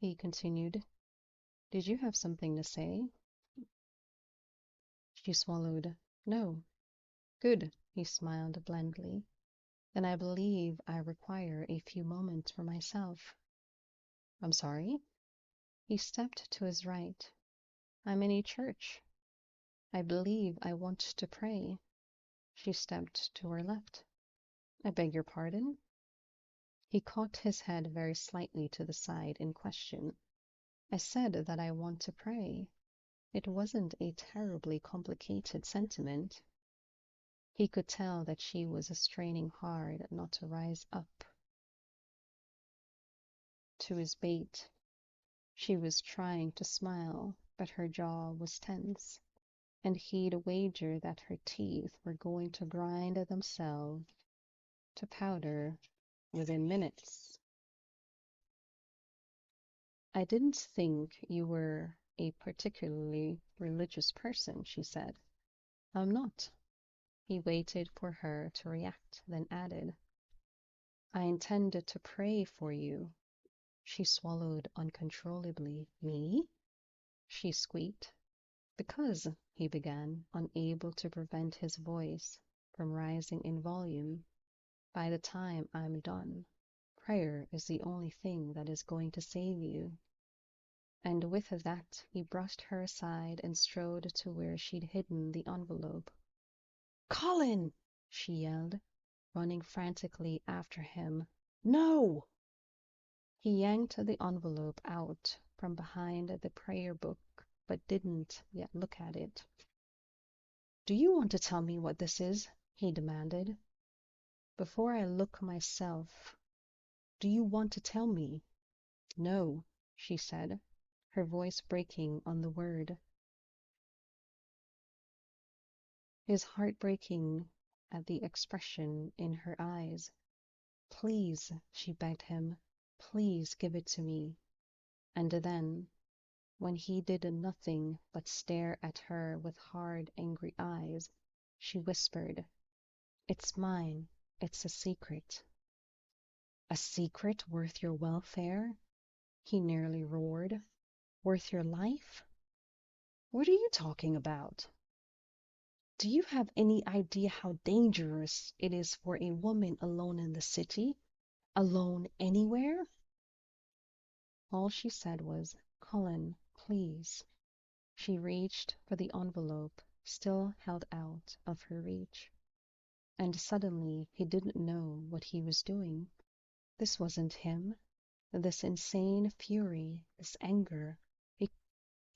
he continued, did you have something to say? She swallowed. No. Good, he smiled blandly. Then I believe I require a few moments for myself. I'm sorry? He stepped to his right. I'm in a church. I believe I want to pray. She stepped to her left. I beg your pardon? He cocked his head very slightly to the side in question. I said that I want to pray. It wasn't a terribly complicated sentiment. He could tell that she was straining hard not to rise up to his bait. She was trying to smile, but her jaw was tense, and he'd wager that her teeth were going to grind themselves to powder within minutes. I didn't think you were a particularly religious person, she said. I'm not. He waited for her to react, then added, I intended to pray for you. She swallowed uncontrollably. Me? She squeaked. Because, he began, unable to prevent his voice from rising in volume, by the time I'm done, prayer is the only thing that is going to save you. And with that, he brushed her aside and strode to where she'd hidden the envelope. Colin! She yelled, running frantically after him. No! He yanked the envelope out from behind the prayer book, but didn't yet look at it. Do you want to tell me what this is? He demanded. Before I look myself, do you want to tell me? No, she said, her voice breaking on the word. His heart breaking at the expression in her eyes. Please, she begged him, please give it to me. And then, when he did nothing but stare at her with hard, angry eyes, she whispered, It's mine. It's a secret. A secret worth your welfare? He nearly roared. Worth your life? What are you talking about? Do you have any idea how dangerous it is for a woman alone in the city? Alone anywhere? All she said was, Colin, please. She reached for the envelope, still held out of her reach. And suddenly he didn't know what he was doing. This wasn't him. This insane fury, this anger,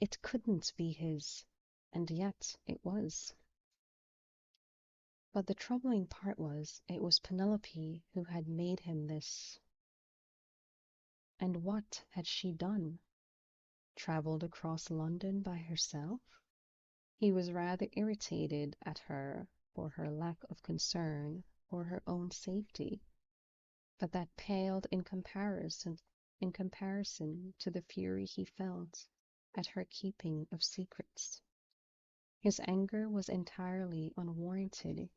it couldn't be his, and yet it was. But the troubling part was, it was Penelope who had made him this. And what had she done? Traveled across London by herself? He was rather irritated at her for her lack of concern for her own safety, but that paled in comparison to the fury he felt at her keeping of secrets. His anger was entirely unwarranted.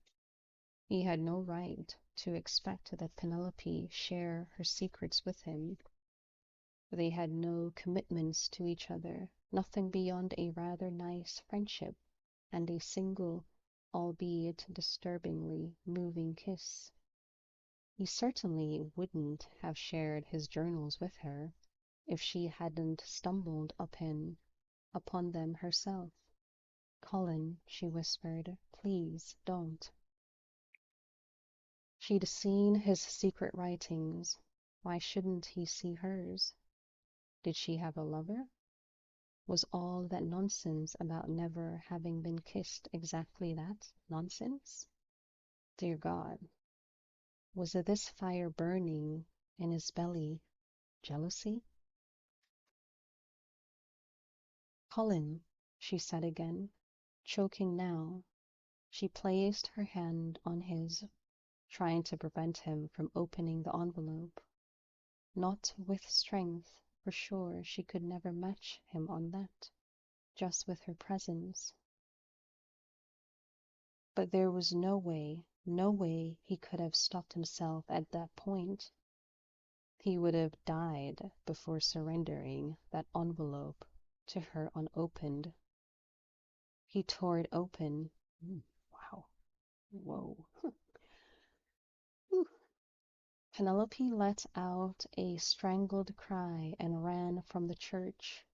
He had no right to expect that Penelope share her secrets with him. They had no commitments to each other, nothing beyond a rather nice friendship and a single, albeit disturbingly moving kiss. He certainly wouldn't have shared his journals with her if she hadn't stumbled upon them herself. Colin, she whispered, please don't. She'd seen his secret writings. Why shouldn't he see hers? Did she have a lover? Was all that nonsense about never having been kissed exactly that, nonsense? Dear God, was this fire burning in his belly jealousy? Colin, she said again, choking now. She placed her hand on his, trying to prevent him from opening the envelope. Not with strength, for sure she could never match him on that, just with her presence. But there was no way No way he could have stopped himself at that point. He would have died before surrendering that envelope to her unopened. He tore it open. Wow. Whoa. Penelope let out a strangled cry and ran from the church.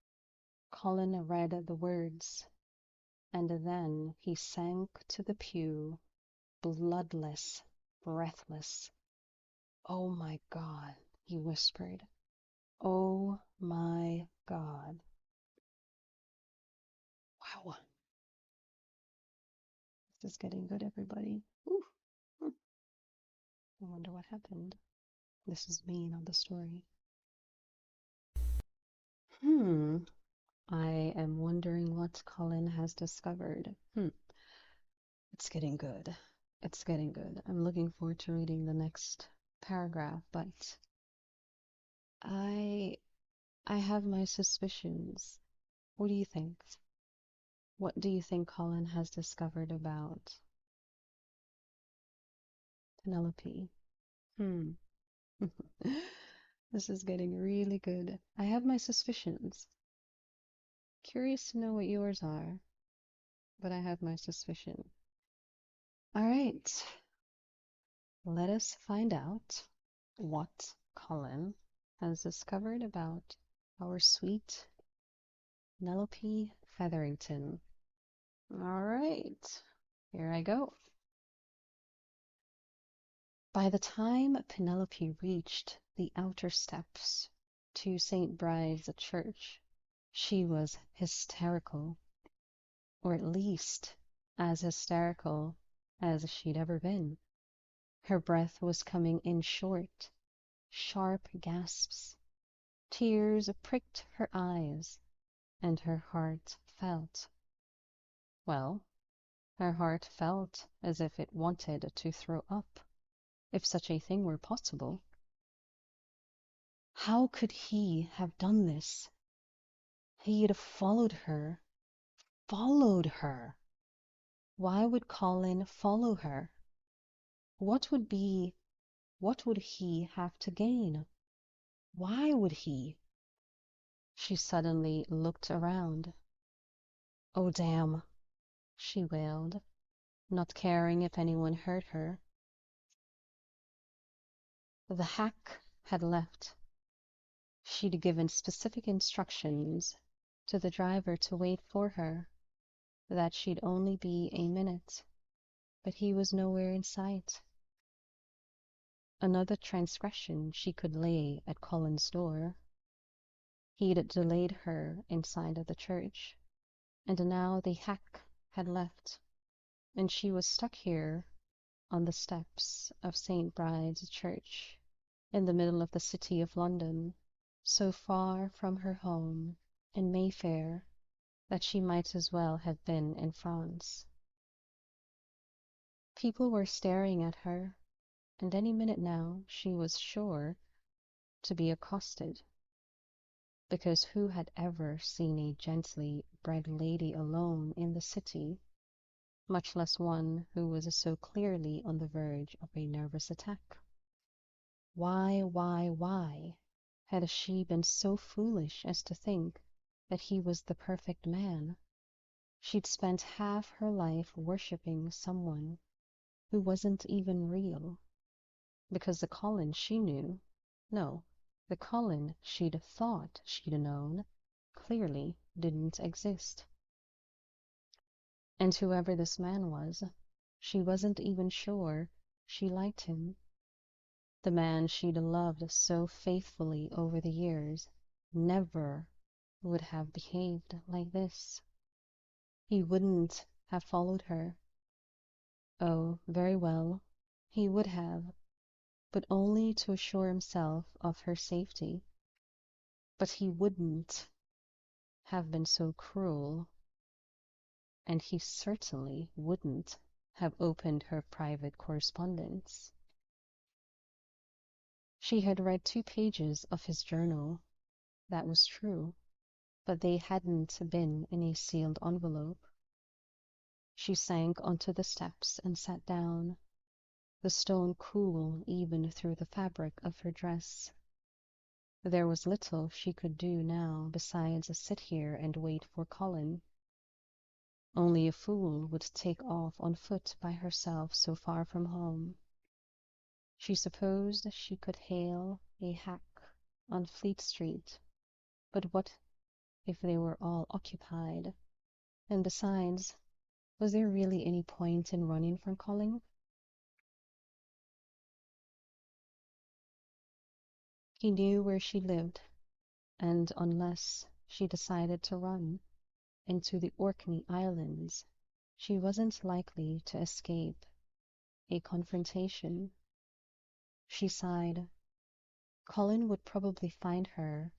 Colin read the words, and then he sank to the pew, bloodless, breathless. "Oh my God," he whispered. "Oh my God." Wow. This is getting good, everybody. Ooh. I wonder what happened. This is me, not the story. I am wondering what Colin has discovered. It's getting good. It's getting good. I'm looking forward to reading the next paragraph, but I have my suspicions. What do you think? What do you think Colin has discovered about Penelope? This is getting really good. I have my suspicions. Curious to know what yours are, but I have my suspicion. All right, let us find out what Colin has discovered about our sweet Penelope Featherington. All right, here I go. By the time Penelope reached the outer steps to St. Bride's Church, she was hysterical, or at least as hysterical as she'd ever been. Her breath was coming in short, sharp gasps. Tears pricked her eyes, and her heart felt. Well, her heart felt as if it wanted to throw up, if such a thing were possible. How could he have done this? He'd followed her. Followed her! Why would Colin follow her? What would he have to gain? Why would he? She suddenly looked around. "Oh, damn," she wailed, not caring if anyone heard her. The hack had left. She'd given specific instructions to the driver to wait for her, that she'd only be a minute, but he was nowhere in sight. Another transgression she could lay at Colin's door. He'd delayed her inside of the church, and now the hack had left, and she was stuck here on the steps of St. Bride's Church, in the middle of the city of London, so far from her home in Mayfair that she might as well have been in France. People were staring at her, and any minute now she was sure to be accosted, because who had ever seen a gently bred lady alone in the city, much less one who was so clearly on the verge of a nervous attack? Why had she been so foolish as to think that he was the perfect man? She'd spent half her life worshipping someone who wasn't even real, because the Colin she knew, no, the Colin she'd thought she'd known, clearly didn't exist. And whoever this man was, she wasn't even sure she liked him. The man she'd loved so faithfully over the years never would have behaved like this. He wouldn't have followed her. Oh, very well, he would have, but only to assure himself of her safety. But he wouldn't have been so cruel, and he certainly wouldn't have opened her private correspondence. She had read 2 pages of his journal. That was true, but they hadn't been in a sealed envelope. She sank onto the steps and sat down. the stone cool even through the fabric of her dress. There was little she could do now besides sit here and wait for Colin. Only a fool would take off on foot by herself so far from home. She supposed she could hail a hack on Fleet Street, but what if they were all occupied? And besides, was there really any point in running from Colin? He knew where she lived, and unless she decided to run into the Orkney Islands, she wasn't likely to escape a confrontation. She sighed. Colin would probably find her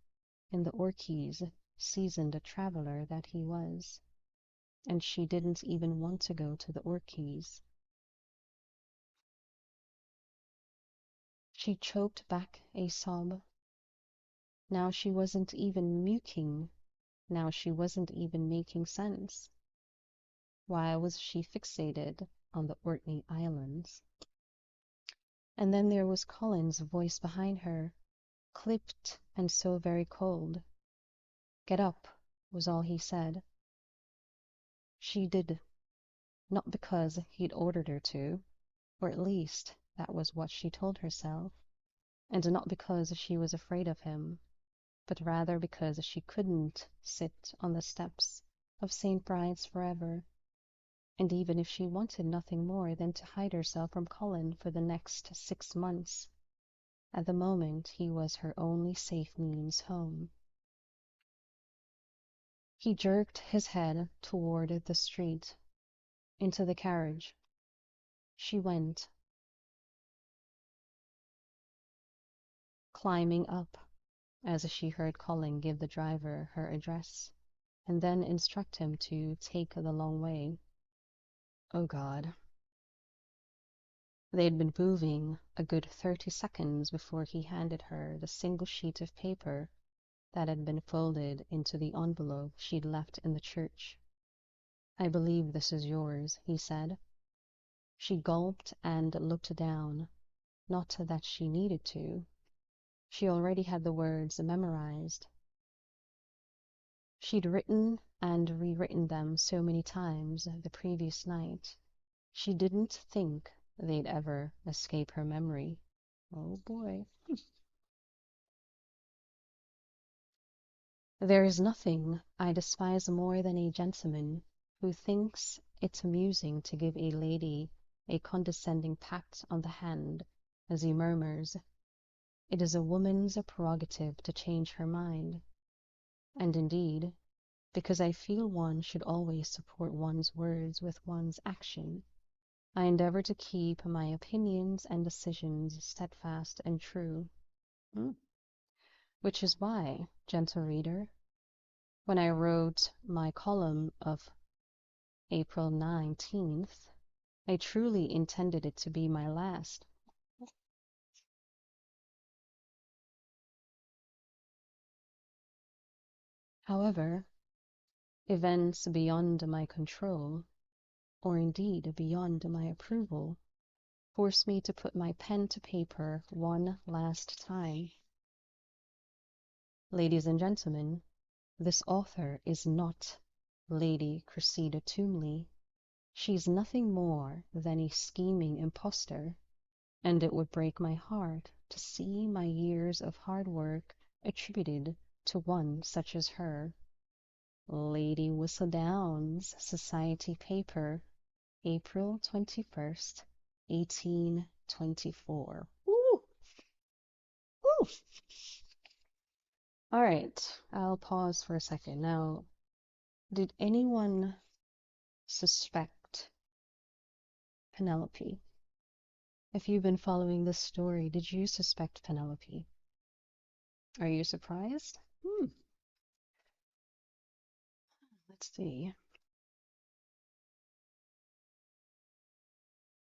in the Orkneys, seasoned traveler that he was, and she didn't even want to go to the Orkneys. She choked back a sob. Now she wasn't even mucking. Now she wasn't even making sense. Why was she fixated on the Orkney Islands? And then there was Colin's voice behind her, clipped and so very cold. Get up, was all he said. She did, not because he'd ordered her to, or at least that was what she told herself, and not because she was afraid of him, but rather because she couldn't sit on the steps of St. Bride's forever, and even if she wanted nothing more than to hide herself from Colin for the next 6 months, at the moment he was her only safe means home. He jerked his head toward the street, into the carriage. She went, climbing up, as she heard Colin give the driver her address, and then instruct him to take the long way. Oh God. They'd been moving a good 30 seconds before he handed her the single sheet of paper that had been folded into the envelope she'd left in the church. I believe this is yours, he said. She gulped and looked down. Not that she needed to. She already had the words memorized. She'd written and rewritten them so many times the previous night. She didn't think they'd ever escape her memory. Oh boy. There is nothing I despise more than a gentleman who thinks it amusing to give a lady a condescending pat on the hand as he murmurs, "It is a woman's prerogative to change her mind." And indeed, because I feel one should always support one's words with one's action, I endeavor to keep my opinions and decisions steadfast and true. Which is why, gentle reader, when I wrote my column of April 19th, I truly intended it to be my last. However, events beyond my control, or indeed beyond my approval, forced me to put my pen to paper one last time. Ladies and gentlemen, this author is not Lady Cressida Toomley. She's nothing more than a scheming impostor, and it would break my heart to see my years of hard work attributed to one such as her. Lady Whistledown's Society Paper, April 21st, 1824. Woo! Woo! All right, I'll pause for a second. Now, did anyone suspect Penelope? If you've been following this story, did you suspect Penelope? Are you surprised? Let's see.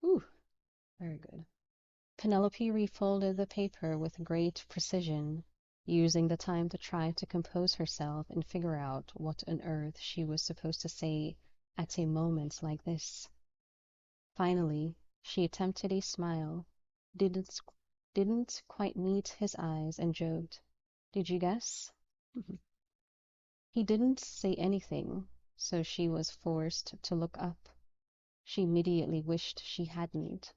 Ooh, very good. Penelope refolded the paper with great precision, using the time to try to compose herself and figure out what on earth she was supposed to say at a moment like this. Finally, She attempted a smile, didn't didn't quite meet his eyes, and joked. Did you guess? He didn't say anything, so she was forced to look up. She immediately wished she hadn't.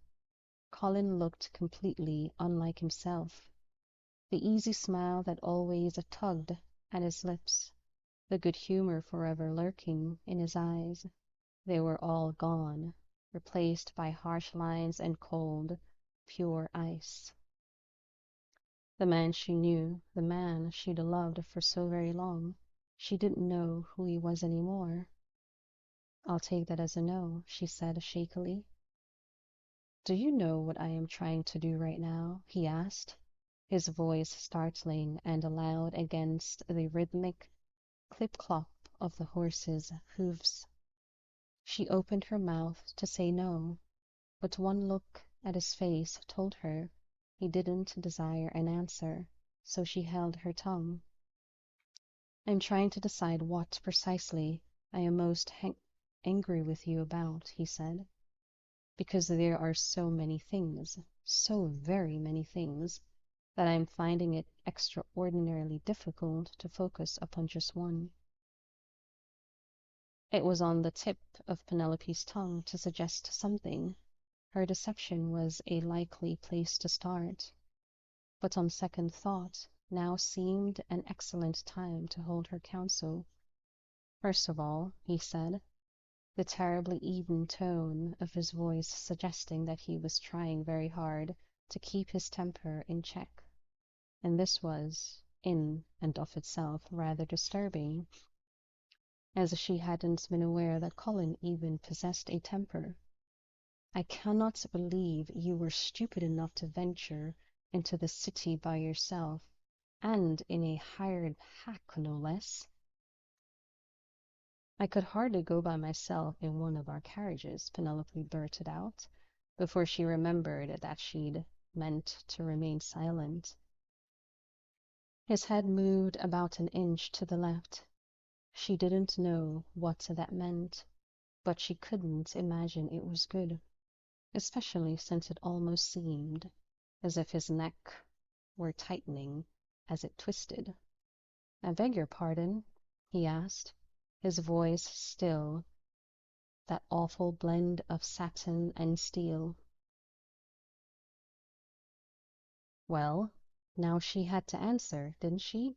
Colin looked completely unlike himself. The easy smile that always tugged at his lips, the good humor forever lurking in his eyes, they were all gone, replaced by harsh lines and cold, pure ice. The man she knew, the man she'd loved for so very long, she didn't know who he was anymore. I'll take that as a no, she said shakily. Do you know what I am trying to do right now? He asked, his voice startling and loud against the rhythmic clip-clop of the horse's hoofs. She opened her mouth to say no, but one look at his face told her he didn't desire an answer, so she held her tongue. I'm trying to decide what precisely I am most angry with you about, he said, because there are so many things, so very many things, that I'm finding it extraordinarily difficult to focus upon just one. It was on the tip of Penelope's tongue to suggest something. Her deception was a likely place to start, but on second thought, now seemed an excellent time to hold her counsel. First of all, he said, the terribly even tone of his voice suggesting that he was trying very hard to keep his temper in check, and this was, in and of itself, rather disturbing, as she hadn't been aware that Colin even possessed a temper. I cannot believe you were stupid enough to venture into the city by yourself, and in a hired hack, no less. I could hardly go by myself in one of our carriages, Penelope blurted out, before she remembered that she'd meant to remain silent. His head moved about an inch to the left. She didn't know what that meant, but she couldn't imagine it was good, especially since it almost seemed as if his neck were tightening as it twisted. I beg your pardon? He asked, his voice still that awful blend of satin and steel. Well, now she had to answer, didn't she?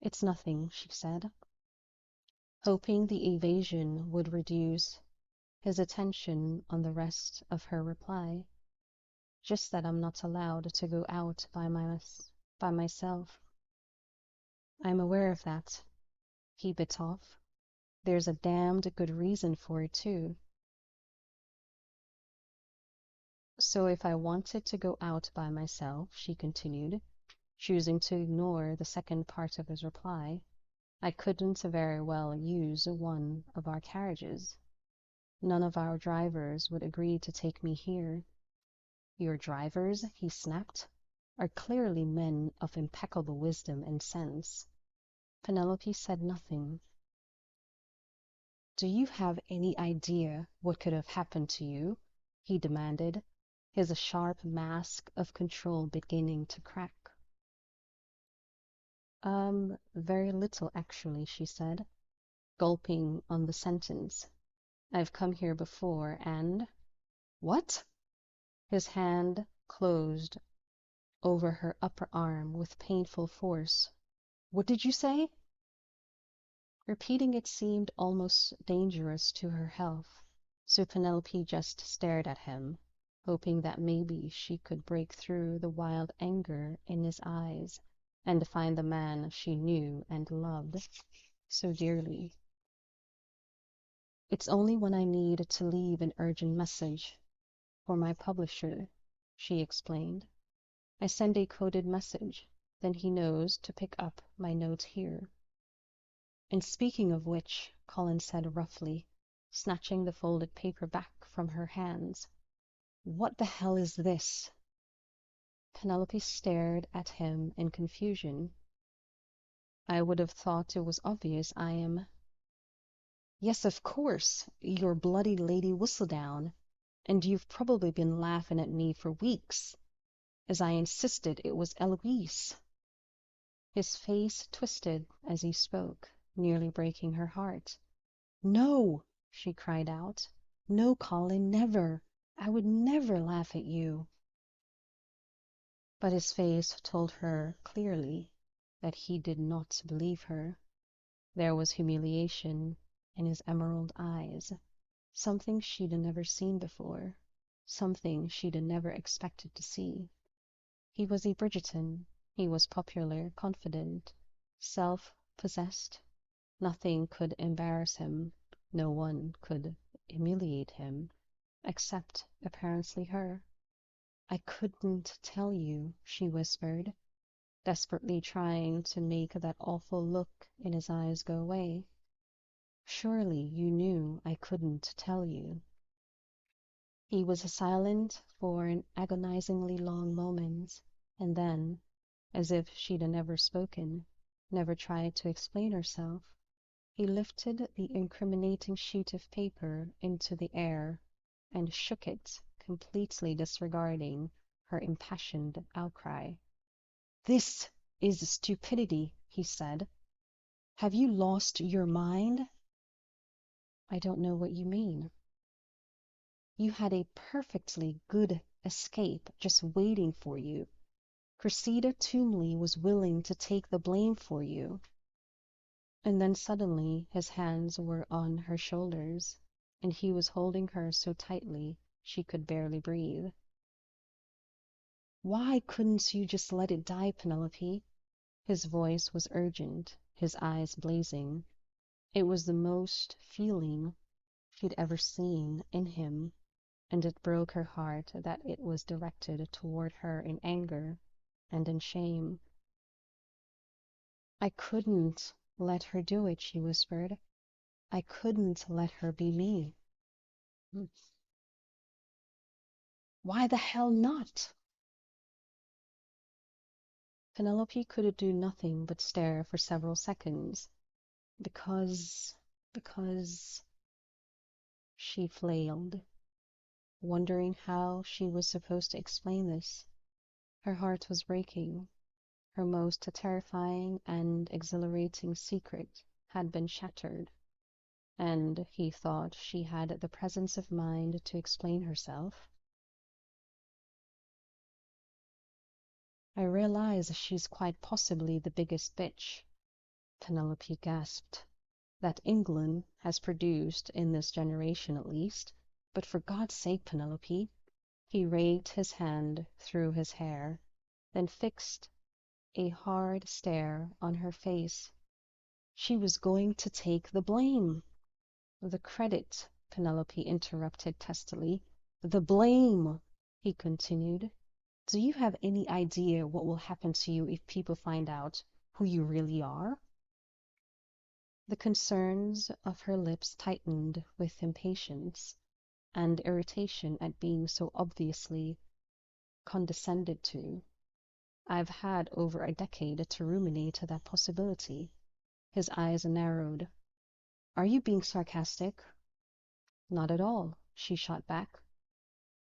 It's nothing, she said, hoping the evasion would reduce his attention on the rest of her reply. Just that I'm not allowed to go out by myself. I'm aware of that, he bit off. There's a damned good reason for it, too. So if I wanted to go out by myself, she continued, choosing to ignore the second part of his reply, I couldn't very well use one of our carriages. None of our drivers would agree to take me here. Your drivers, he snapped, are clearly men of impeccable wisdom and sense. Penelope said nothing. Do you have any idea what could have happened to you? He demanded, his sharp mask of control beginning to crack. Very little, actually, she said, gulping on the sentence. I've come here before, and... What? His hand closed over her upper arm with painful force. What did you say? Repeating it seemed almost dangerous to her health, so Penelope just stared at him, hoping that maybe she could break through the wild anger in his eyes and find the man she knew and loved so dearly. It's only when I need to leave an urgent message for my publisher, she explained. I send a coded message, then he knows to pick up my note here. And speaking of which, Colin said roughly, snatching the folded paper back from her hands, what the hell is this? Penelope stared at him in confusion. I would have thought it was obvious I am... Yes, of course, your bloody Lady Whistledown. And you've probably been laughing at me for weeks, as I insisted it was Eloise." His face twisted as he spoke, nearly breaking her heart. "No!" she cried out. "No, Colin, never! I would never laugh at you." But his face told her clearly that he did not believe her. There was humiliation in his emerald eyes, something she'd never seen before, something she'd never expected to see. He was a Bridgerton. He was popular, confident, self-possessed. Nothing could embarrass him. No one could humiliate him, except apparently her. "I couldn't tell you," she whispered, desperately trying to make that awful look in his eyes go away. "Surely you knew I couldn't tell you." He was silent for an agonizingly long moment, and then, as if she'd never spoken, never tried to explain herself, he lifted the incriminating sheet of paper into the air and shook it, completely disregarding her impassioned outcry. "This is stupidity," he said. "Have you lost your mind?" "I don't know what you mean." "You had a perfectly good escape just waiting for you. Cressida Toomley was willing to take the blame for you." And then suddenly his hands were on her shoulders, and he was holding her so tightly she could barely breathe. "Why couldn't you just let it die, Penelope?" His voice was urgent, his eyes blazing. It was the most feeling she'd ever seen in him, and it broke her heart that it was directed toward her in anger and in shame. "I couldn't let her do it," she whispered. "I couldn't let her be me." "Why the hell not?" Penelope could do nothing but stare for several seconds. Because she flailed, wondering how she was supposed to explain this. Her heart was breaking. Her most terrifying and exhilarating secret had been shattered, and he thought she had the presence of mind to explain herself. "I realize she's quite possibly the biggest bitch," Penelope gasped, "that England has produced in this generation at least. But for God's sake, Penelope." He raked his hand through his hair, then fixed a hard stare on her face. "She was going to take the blame." "The credit," Penelope interrupted testily. "The blame," he continued. "Do you have any idea what will happen to you if people find out who you really are?" The concerns of her lips tightened with impatience and irritation at being so obviously condescended to. "I've had over a decade to ruminate that possibility." His eyes narrowed. "Are you being sarcastic?" "Not at all," she shot back.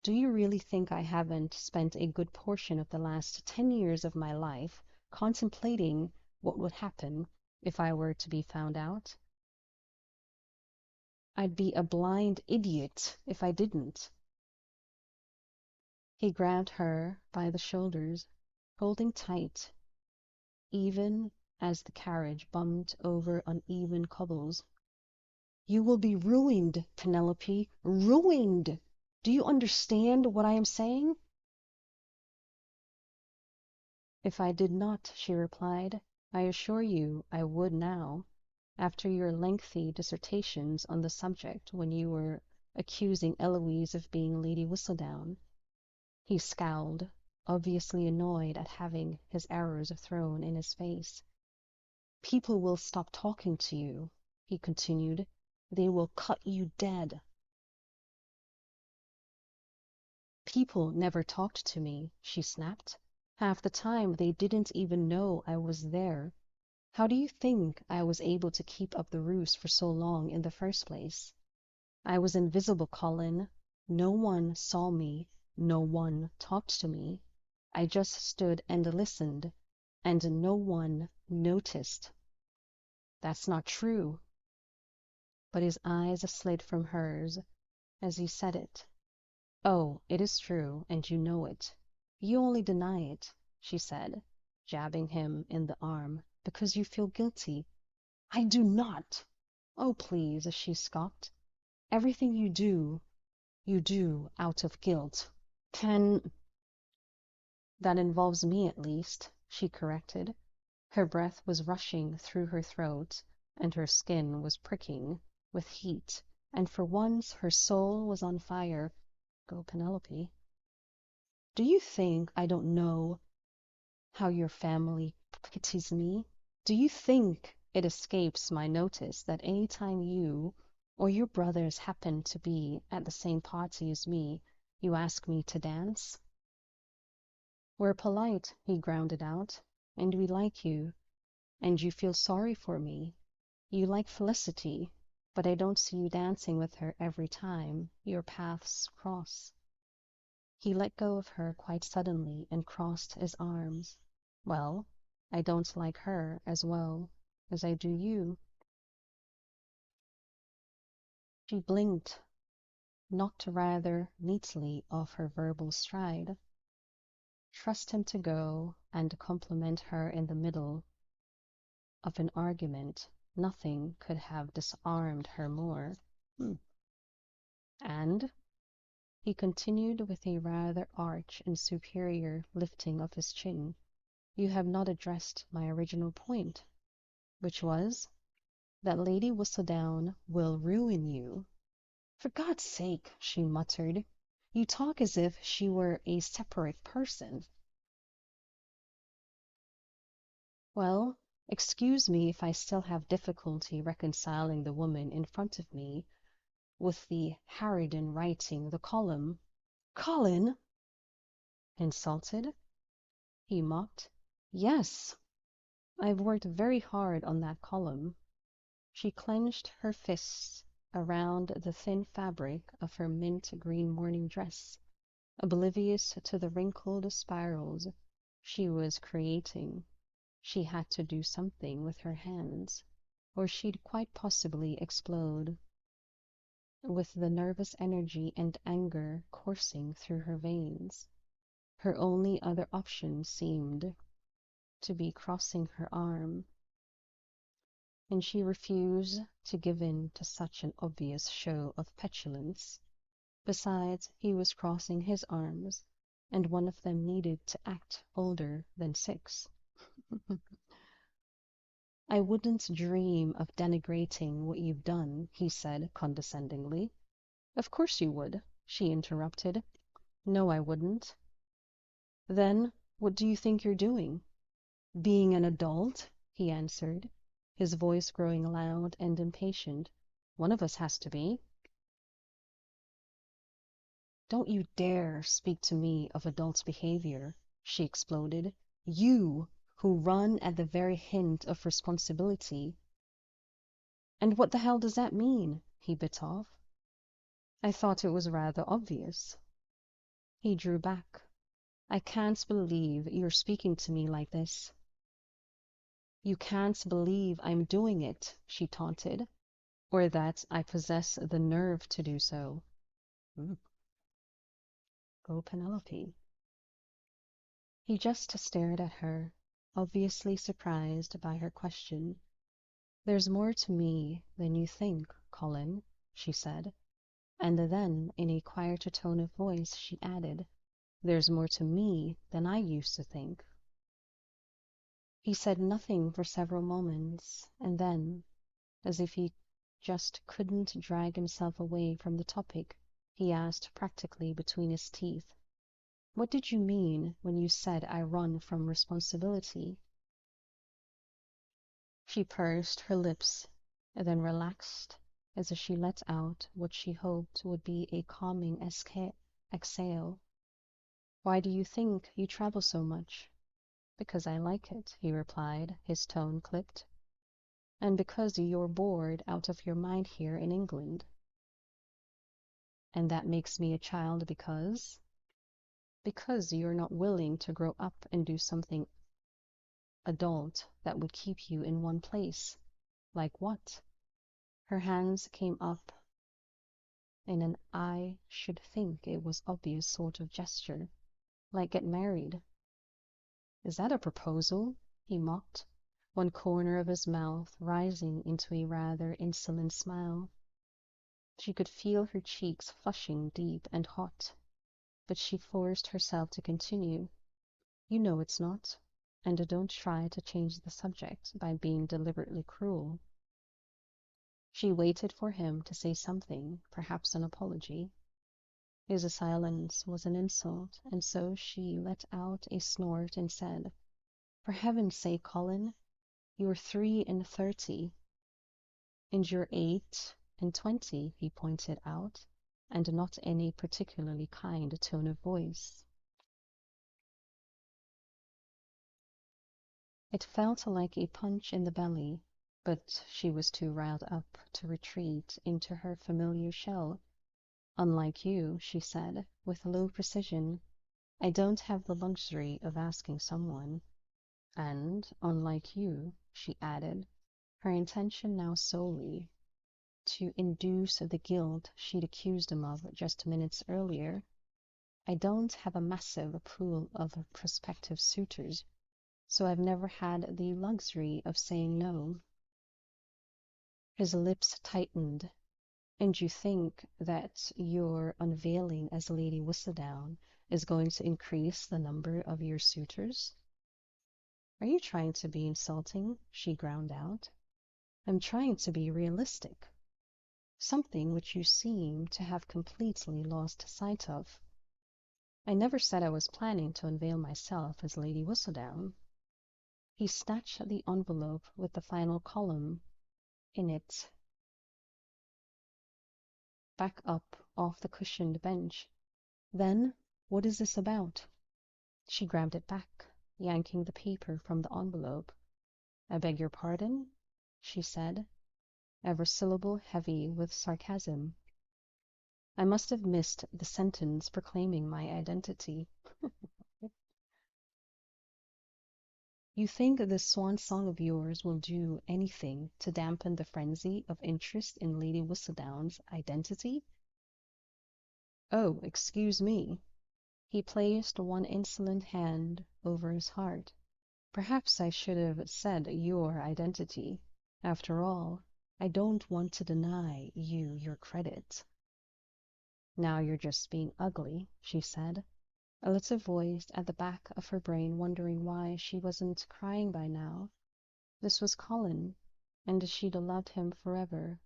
"Do you really think I haven't spent a good portion of the last 10 years of my life contemplating what would happen if I were to be found out? I'd be a blind idiot if I didn't." He grabbed her by the shoulders, holding tight, even as the carriage bumped over uneven cobbles. "You will be ruined, Penelope, ruined! Do you understand what I am saying?" "If I did not," she replied, "I assure you I would now, after your lengthy dissertations on the subject when you were accusing Eloise of being Lady Whistledown." He scowled, obviously annoyed at having his errors thrown in his face. "People will stop talking to you," he continued. "They will cut you dead." "People never talked to me," she snapped. "Half the time they didn't even know I was there. How do you think I was able to keep up the ruse for so long in the first place? I was invisible, Colin. No one saw me, no one talked to me. I just stood and listened, and no one noticed. That's not true. But his eyes slid from hers as he said it. Oh, it is true, and you know it. You only deny it, she said, jabbing him in the arm, because you feel guilty. I do not. Oh, please, she scoffed. Everything you do out of guilt. Can That involves me at least, she corrected. Her breath was rushing through her throat, and her skin was pricking with heat, and for once her soul was on fire. Go Penelope. Do you think I don't know how your family pities me? Do you think it escapes my notice that any time you or your brothers happen to be at the same party as me, you ask me to dance? We're polite, he grounded out, and we like you, and you feel sorry for me. You like Felicity, but I don't see you dancing with her every time your paths cross. He let go of her quite suddenly and crossed his arms. Well, I don't like her as well as I do you. She blinked, knocked rather neatly off her verbal stride. Trust him to go and compliment her in the middle of an argument. Nothing could have disarmed her more. And, he continued with a rather arch and superior lifting of his chin, you have not addressed my original point, which was that Lady Whistledown will ruin you. For God's sake, she muttered, you talk as if she were a separate person. Well, excuse me if I still have difficulty reconciling the woman in front of me with the harridan writing the column. Colin! Insulted? He mocked. Yes, I've worked very hard on that column. She clenched her fists around the thin fabric of her mint green morning dress, oblivious to the wrinkled spirals she was creating. She had to do something with her hands, or she'd quite possibly explode. With the nervous energy and anger coursing through her veins, her only other option seemed to be crossing her arm, and she refused to give in to such an obvious show of petulance. Besides, he was crossing his arms, and one of them needed to act older than 6. I wouldn't dream of denigrating what you've done, he said condescendingly. Of course you would, she interrupted. No, I wouldn't. Then what do you think you're doing? Being an adult, he answered, his voice growing loud and impatient. One of us has to be. Don't you dare speak to me of adult behavior, she exploded. You, who run at the very hint of responsibility. And what the hell does that mean? He bit off. I thought it was rather obvious. He drew back. I can't believe you're speaking to me like this. You can't believe I'm doing it, she taunted, or that I possess the nerve to do so. Go Penelope. He just stared at her, obviously surprised by her question. There's more to me than you think, Colin, she said, and then in a quieter tone of voice she added, there's more to me than I used to think. He said nothing for several moments, and then, as if he just couldn't drag himself away from the topic, he asked practically between his teeth, what did you mean when you said I run from responsibility? She pursed her lips and then relaxed as she let out what she hoped would be a calming exhale. Why do you think you travel so much? Because I like it, he replied, his tone clipped. And because you're bored out of your mind here in England. And that makes me a child because you're not willing to grow up and do something adult that would keep you in one place. Like what? Her hands came up in an I should think it was obvious sort of gesture. Like get married. Is that a proposal? He mocked, one corner of his mouth rising into a rather insolent smile. She could feel her cheeks flushing deep and hot, but she forced herself to continue. You know it's not, and don't try to change the subject by being deliberately cruel. She waited for him to say something, perhaps an apology. His silence was an insult, and so she let out a snort and said, For heaven's sake, Colin, you're 33, and you're 28, he pointed out, and not in a particularly kind tone of voice. It felt like a punch in the belly, but she was too riled up to retreat into her familiar shell. Unlike you, she said, with low precision, I don't have the luxury of asking someone. And, unlike you, she added, her intention now solely to induce the guilt she'd accused him of just minutes earlier, I don't have a massive pool of prospective suitors, so I've never had the luxury of saying no. His lips tightened. And you think that your unveiling as Lady Whistledown is going to increase the number of your suitors? Are you trying to be insulting? She ground out. I'm trying to be realistic, something which you seem to have completely lost sight of. I never said I was planning to unveil myself as Lady Whistledown. He snatched the envelope with the final column in it back up off the cushioned bench. Then, what is this about? She grabbed it back, yanking the paper from the envelope. I beg your pardon, she said, every syllable heavy with sarcasm. I must have missed the sentence proclaiming my identity. You think this swan song of yours will do anything to dampen the frenzy of interest in Lady Whistledown's identity? Oh, excuse me. He placed one insolent hand over his heart. Perhaps I should have said your identity. After all, I don't want to deny you your credit. Now you're just being ugly, she said, a little voice at the back of her brain wondering why she wasn't crying by now. This was Colin, and she'd loved him forever,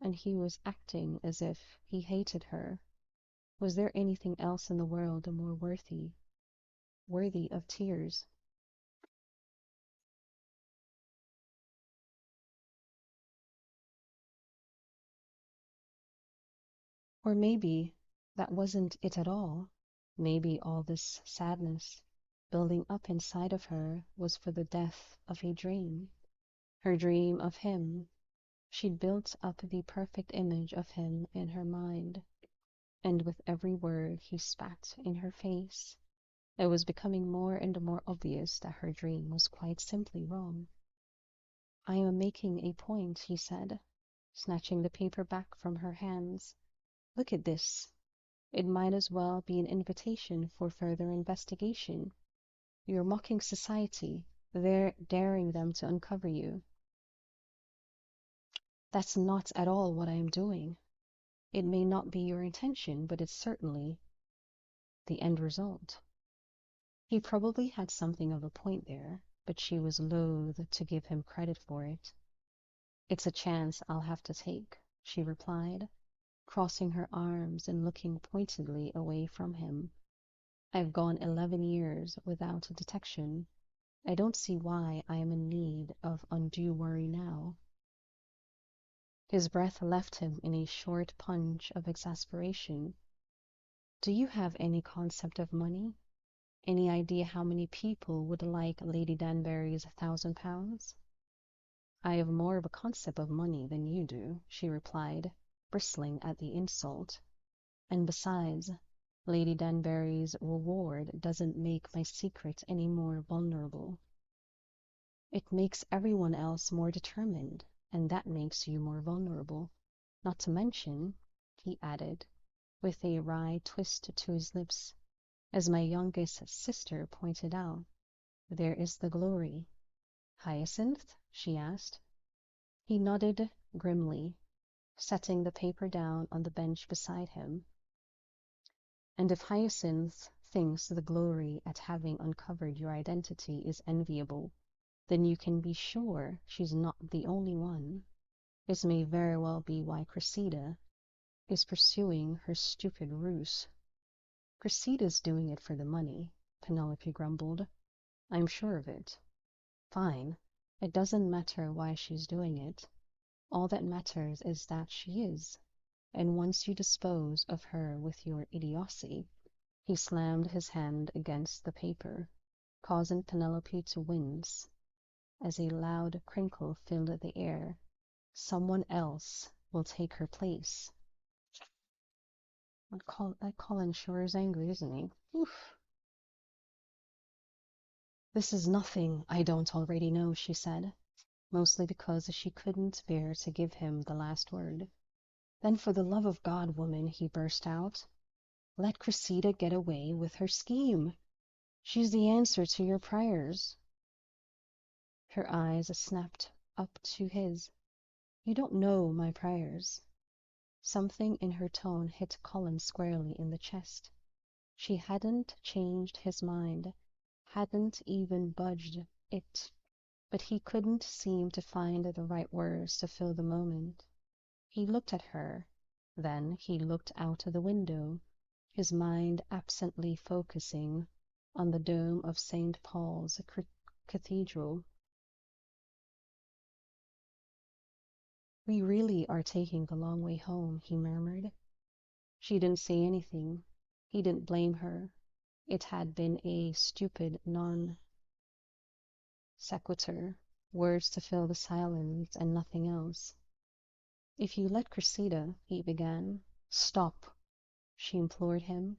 and he was acting as if he hated her. Was there anything else in the world more worthy of tears? Or maybe that wasn't it at all. Maybe all this sadness building up inside of her was for the death of a dream. Her dream of him. She'd built up the perfect image of him in her mind, and with every word he spat in her face, it was becoming more and more obvious that her dream was quite simply wrong. I am making a point, he said, snatching the paper back from her hands. Look at this. It might as well be an invitation for further investigation. You're mocking society, they're daring them to uncover you. That's not at all what I am doing. It may not be your intention, but it's certainly the end result. He probably had something of a point there, but she was loath to give him credit for it. It's a chance I'll have to take, she replied, crossing her arms and looking pointedly away from him. I've gone 11 years without detection. I don't see why I am in need of undue worry now. His breath left him in a short punch of exasperation. Do you have any concept of money? Any idea how many people would like Lady Danbury's £1,000? I have more of a concept of money than you do, she replied, bristling at the insult. And besides, Lady Danbury's reward doesn't make my secret any more vulnerable. It makes everyone else more determined, and that makes you more vulnerable. Not to mention, he added, with a wry twist to his lips, as my youngest sister pointed out, there is the glory. Hyacinth? She asked. He nodded grimly, setting the paper down on the bench beside him. And if Hyacinth thinks the glory at having uncovered your identity is enviable, then you can be sure she's not the only one. This may very well be why Cressida is pursuing her stupid ruse. Cressida's doing it for the money, Penelope grumbled. I'm sure of it. Fine. It doesn't matter why she's doing it. All that matters is that she is. And once you dispose of her with your idiocy, he slammed his hand against the paper, causing Penelope to wince as a loud crinkle filled the air. Someone else will take her place. That Colin sure is angry, isn't he? Oof. This is nothing I don't already know, she said, mostly because she couldn't bear to give him the last word. Then for the love of God, woman, he burst out, let Cressida get away with her scheme. She's the answer to your prayers. Her eyes snapped up to his. You don't know my prayers. Something in her tone hit Colin squarely in the chest. She hadn't changed his mind, hadn't even budged it, but he couldn't seem to find the right words to fill the moment. He looked at her, then he looked out of the window, his mind absently focusing on the dome of St. Paul's Cathedral. We really are taking the long way home, he murmured. She didn't say anything. He didn't blame her. It had been a stupid non sequitur, words to fill the silence and nothing else. If you let Cressida, he began. Stop, she implored him.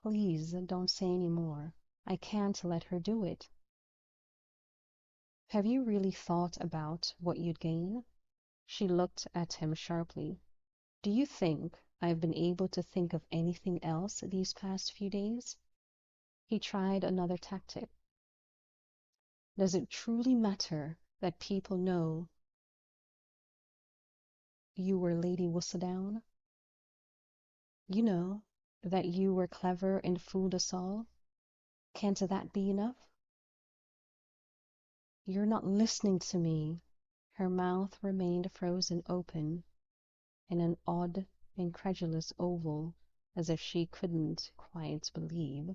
Please don't say any more. I can't let her do it. Have you really thought about what you'd gain? She looked at him sharply. Do you think I've been able to think of anything else these past few days? He tried another tactic. Does it truly matter that people know you were Lady Whistledown? You know, that you were clever and fooled us all? Can't that be enough? You're not listening to me. Her mouth remained frozen open in an odd, incredulous oval, as if she couldn't quite believe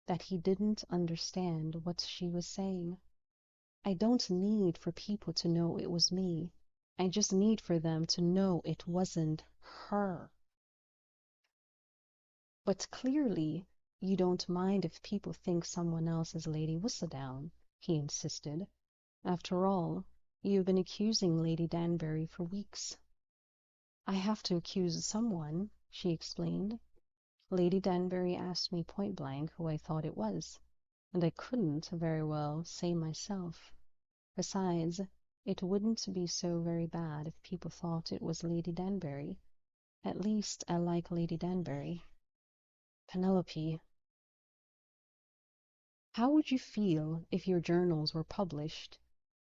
that he didn't understand what she was saying. I don't need for people to know it was me. I just need for them to know it wasn't her. But clearly, you don't mind if people think someone else is Lady Whistledown, he insisted. After all, you've been accusing Lady Danbury for weeks. I have to accuse someone, she explained. Lady Danbury asked me point blank who I thought it was, and I couldn't very well say myself. Besides, it wouldn't be so very bad if people thought it was Lady Danbury. At least I like Lady Danbury. Penelope, how would you feel if your journals were published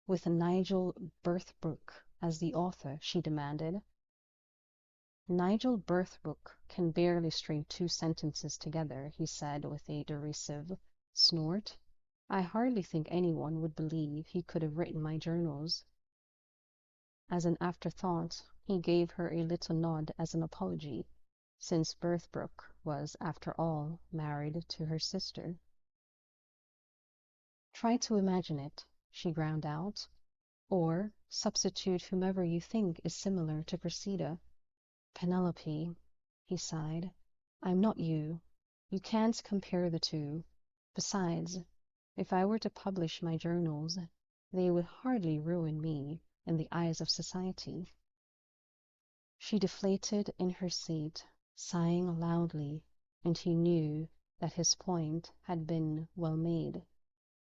with Nigel Birthbrook as the author? She demanded. Nigel Birthbrook can barely string two sentences together, he said with a derisive snort. I hardly think anyone would believe he could have written my journals. As an afterthought, he gave her a little nod as an apology, since Birthbrook was, after all, married to her sister. Try to imagine it, she ground out, or substitute whomever you think is similar to Cressida. Penelope, he sighed, I'm not you. You can't compare the two. Besides, if I were to publish my journals, they would hardly ruin me in the eyes of society. She deflated in her seat, sighing loudly, and he knew that his point had been well made.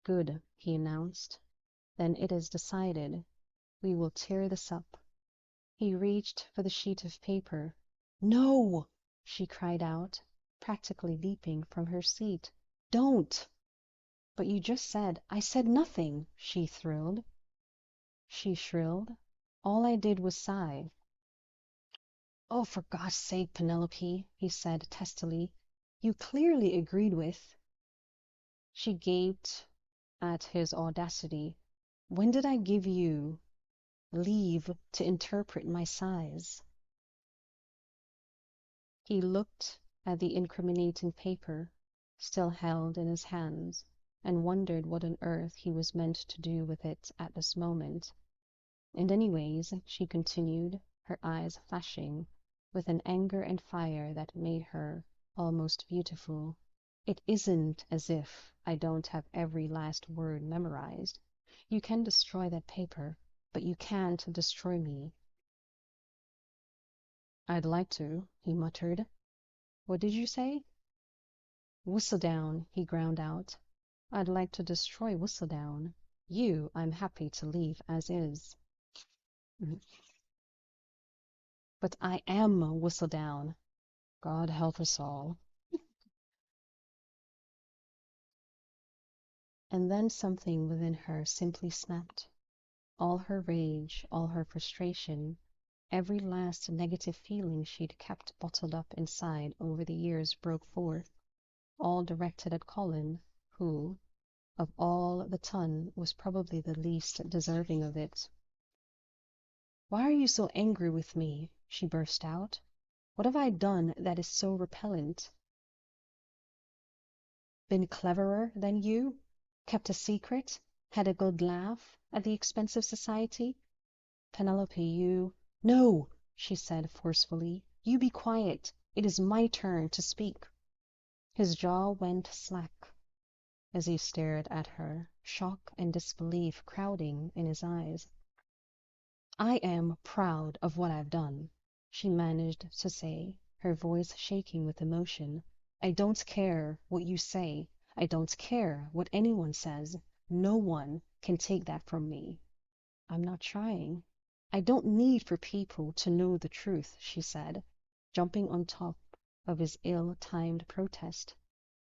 Good, he announced. Then it is decided. We will tear this up. He reached for the sheet of paper. No! She cried out, practically leaping from her seat. Don't! But you just said, I said nothing, she thrilled. She shrilled. All I did was sigh. Oh, for God's sake, Penelope, he said testily. You clearly agreed with. She gaped at his audacity. When did I give you leave to interpret my sighs? He looked at the incriminating paper, still held in his hands, and wondered what on earth he was meant to do with it at this moment. And anyways, she continued, her eyes flashing with an anger and fire that made her almost beautiful, it isn't as if I don't have every last word memorized. You can destroy that paper, but you can't destroy me. I'd like to, he muttered. What did you say? Whistledown, he ground out. I'd like to destroy Whistledown. You, I'm happy to leave as is. But I am Whistledown. God help us all. And then something within her simply snapped. All her rage, all her frustration, every last negative feeling she'd kept bottled up inside over the years broke forth, all directed at Colin, who, of all the ton, was probably the least deserving of it. Why are you so angry with me? She burst out. What have I done that is so repellent? Been cleverer than you? Kept a secret? Had a good laugh at the expense of society? Penelope, you... No, she said forcefully. You be quiet. It is my turn to speak. His jaw went slack as he stared at her, shock and disbelief crowding in his eyes. I am proud of what I've done, she managed to say, her voice shaking with emotion. I don't care what you say. I don't care what anyone says. No one can take that from me. I'm not trying. I don't need for people to know the truth, she said, jumping on top of his ill-timed protest.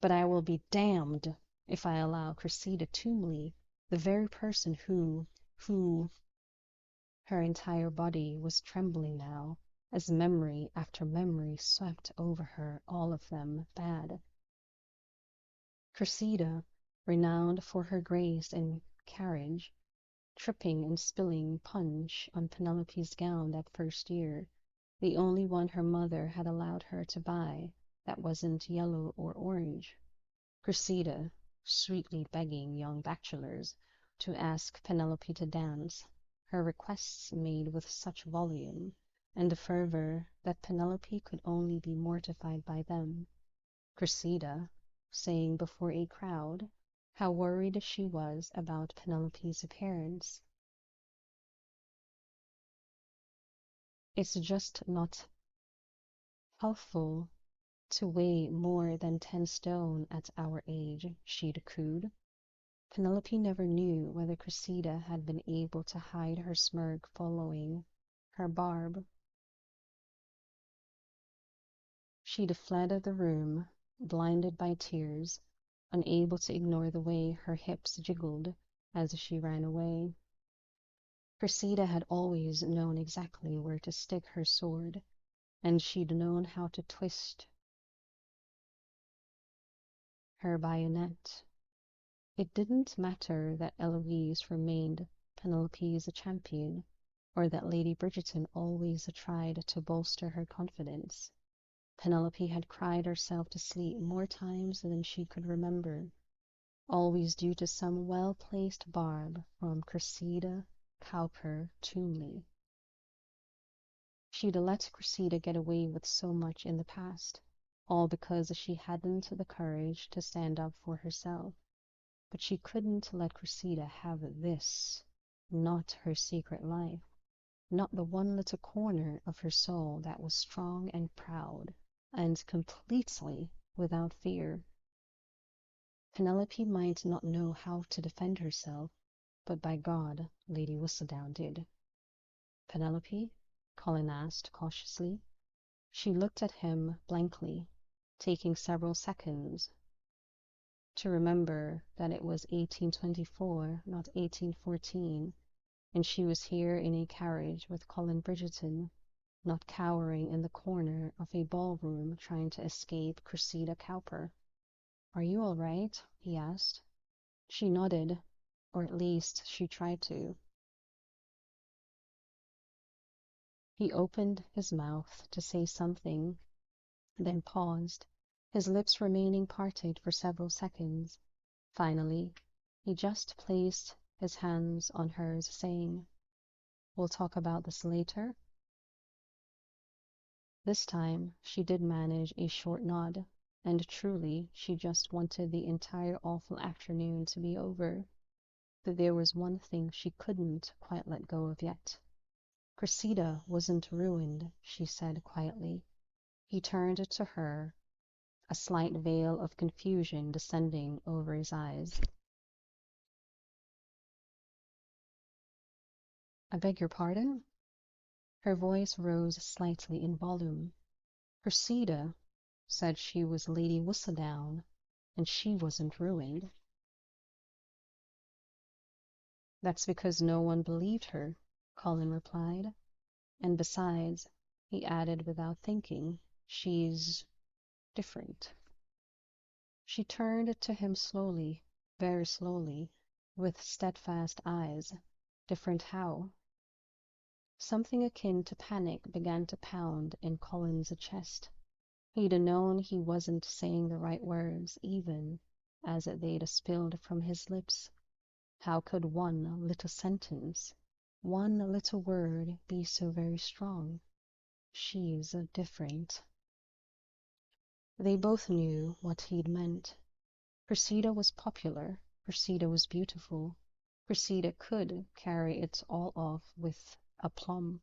But I will be damned if I allow Cressida Toomley, the very person who... Her entire body was trembling now, as memory after memory swept over her, all of them bad. Cressida, renowned for her grace and carriage, tripping and spilling punch on Penelope's gown that first year, the only one her mother had allowed her to buy that wasn't yellow or orange. Cressida, sweetly begging young bachelors to ask Penelope to dance, her requests made with such volume and fervor that Penelope could only be mortified by them. Cressida, saying before a crowd how worried she was about Penelope's appearance. It's just not healthful to weigh more than 10 stone at our age, she'd cooed. Penelope never knew whether Cressida had been able to hide her smirk following her barb. She'd fled the room, blinded by tears, unable to ignore the way her hips jiggled as she ran away. Cressida had always known exactly where to stick her sword, and she'd known how to twist her bayonet. It didn't matter that Eloise remained Penelope's champion, or that Lady Bridgerton always tried to bolster her confidence. Penelope had cried herself to sleep more times than she could remember, always due to some well-placed barb from Cressida Cowper Toomley. She'd let Cressida get away with so much in the past, all because she hadn't the courage to stand up for herself. But she couldn't let Cressida have this, not her secret life, not the one little corner of her soul that was strong and proud, and completely without fear. Penelope might not know how to defend herself, but by God, Lady Whistledown did. Penelope? Colin asked cautiously. She looked at him blankly, taking several seconds to remember that it was 1824, not 1814, and she was here in a carriage with Colin Bridgerton, not cowering in the corner of a ballroom trying to escape Cressida Cowper. "Are you all right?" he asked. She nodded, or at least she tried to. He opened his mouth to say something, then paused, his lips remaining parted for several seconds. Finally, he just placed his hands on hers, saying, "We'll talk about this later." This time she did manage a short nod, and truly she just wanted the entire awful afternoon to be over. But there was one thing she couldn't quite let go of yet. Cressida wasn't ruined, she said quietly. He turned to her, a slight veil of confusion descending over his eyes. "I beg your pardon?" Her voice rose slightly in volume. "Cressida said she was Lady Whistledown, and she wasn't ruined." "That's because no one believed her," Colin replied. "And besides," he added without thinking, "she's different." She turned to him slowly, very slowly, with steadfast eyes. Different how? Something akin to panic began to pound in Colin's chest. He'd known he wasn't saying the right words, even as they'd spilled from his lips. How could one little sentence, one little word be so very strong? "She's different." They both knew what he'd meant. Cressida was popular, Cressida was beautiful, Cressida could carry it all off with aplomb.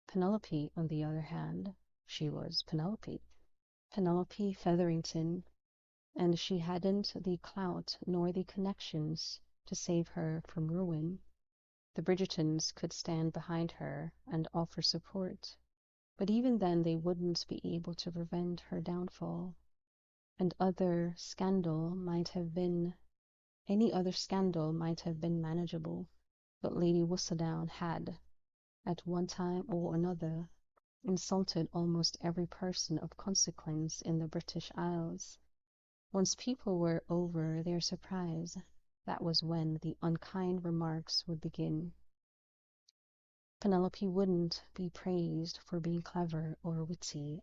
Penelope, on the other hand, she was Penelope. Penelope Featherington, and she hadn't the clout nor the connections to save her from ruin. The Bridgertons could stand behind her and offer support, but even then they wouldn't be able to prevent her downfall. And any other scandal might have been manageable, but Lady Whistledown had, at one time or another, insulted almost every person of consequence in the British Isles. Once people were over their surprise, that was when the unkind remarks would begin. Penelope wouldn't be praised for being clever or witty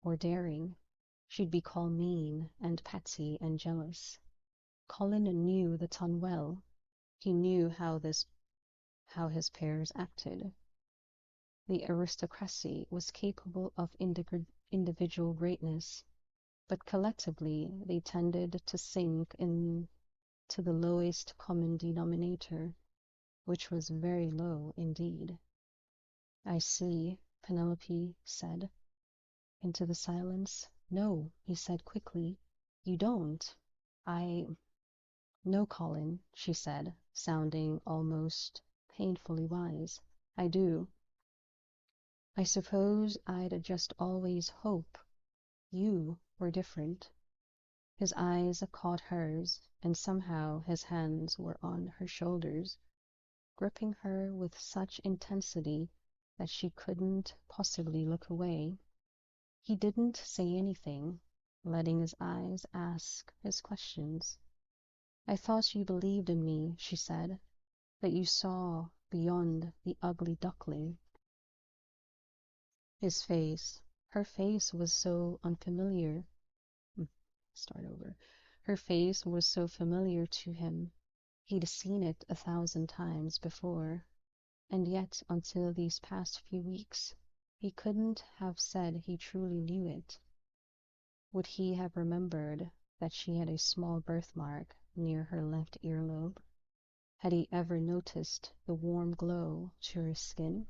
or daring. She'd be called mean and petty and jealous. Colin knew the ton well. He knew how his peers acted. The aristocracy was capable of individual greatness, but collectively they tended to sink into the lowest common denominator, which was very low indeed. "I see," Penelope said into the silence. "No," he said quickly, "you don't." "No, Colin," she said, sounding almost painfully wise. "I do. I suppose I'd just always hope you were different." His eyes caught hers, and somehow his hands were on her shoulders, gripping her with such intensity that she couldn't possibly look away. He didn't say anything, letting his eyes ask his questions. "I thought you believed in me," she said, "that you saw beyond the ugly duckling." Her face was so unfamiliar. Start over. Her face was so familiar to him. He'd seen it 1,000 times before, and yet until these past few weeks he couldn't have said he truly knew it. Would he have remembered that she had a small birthmark near her left earlobe? Had he ever noticed the warm glow to her skin,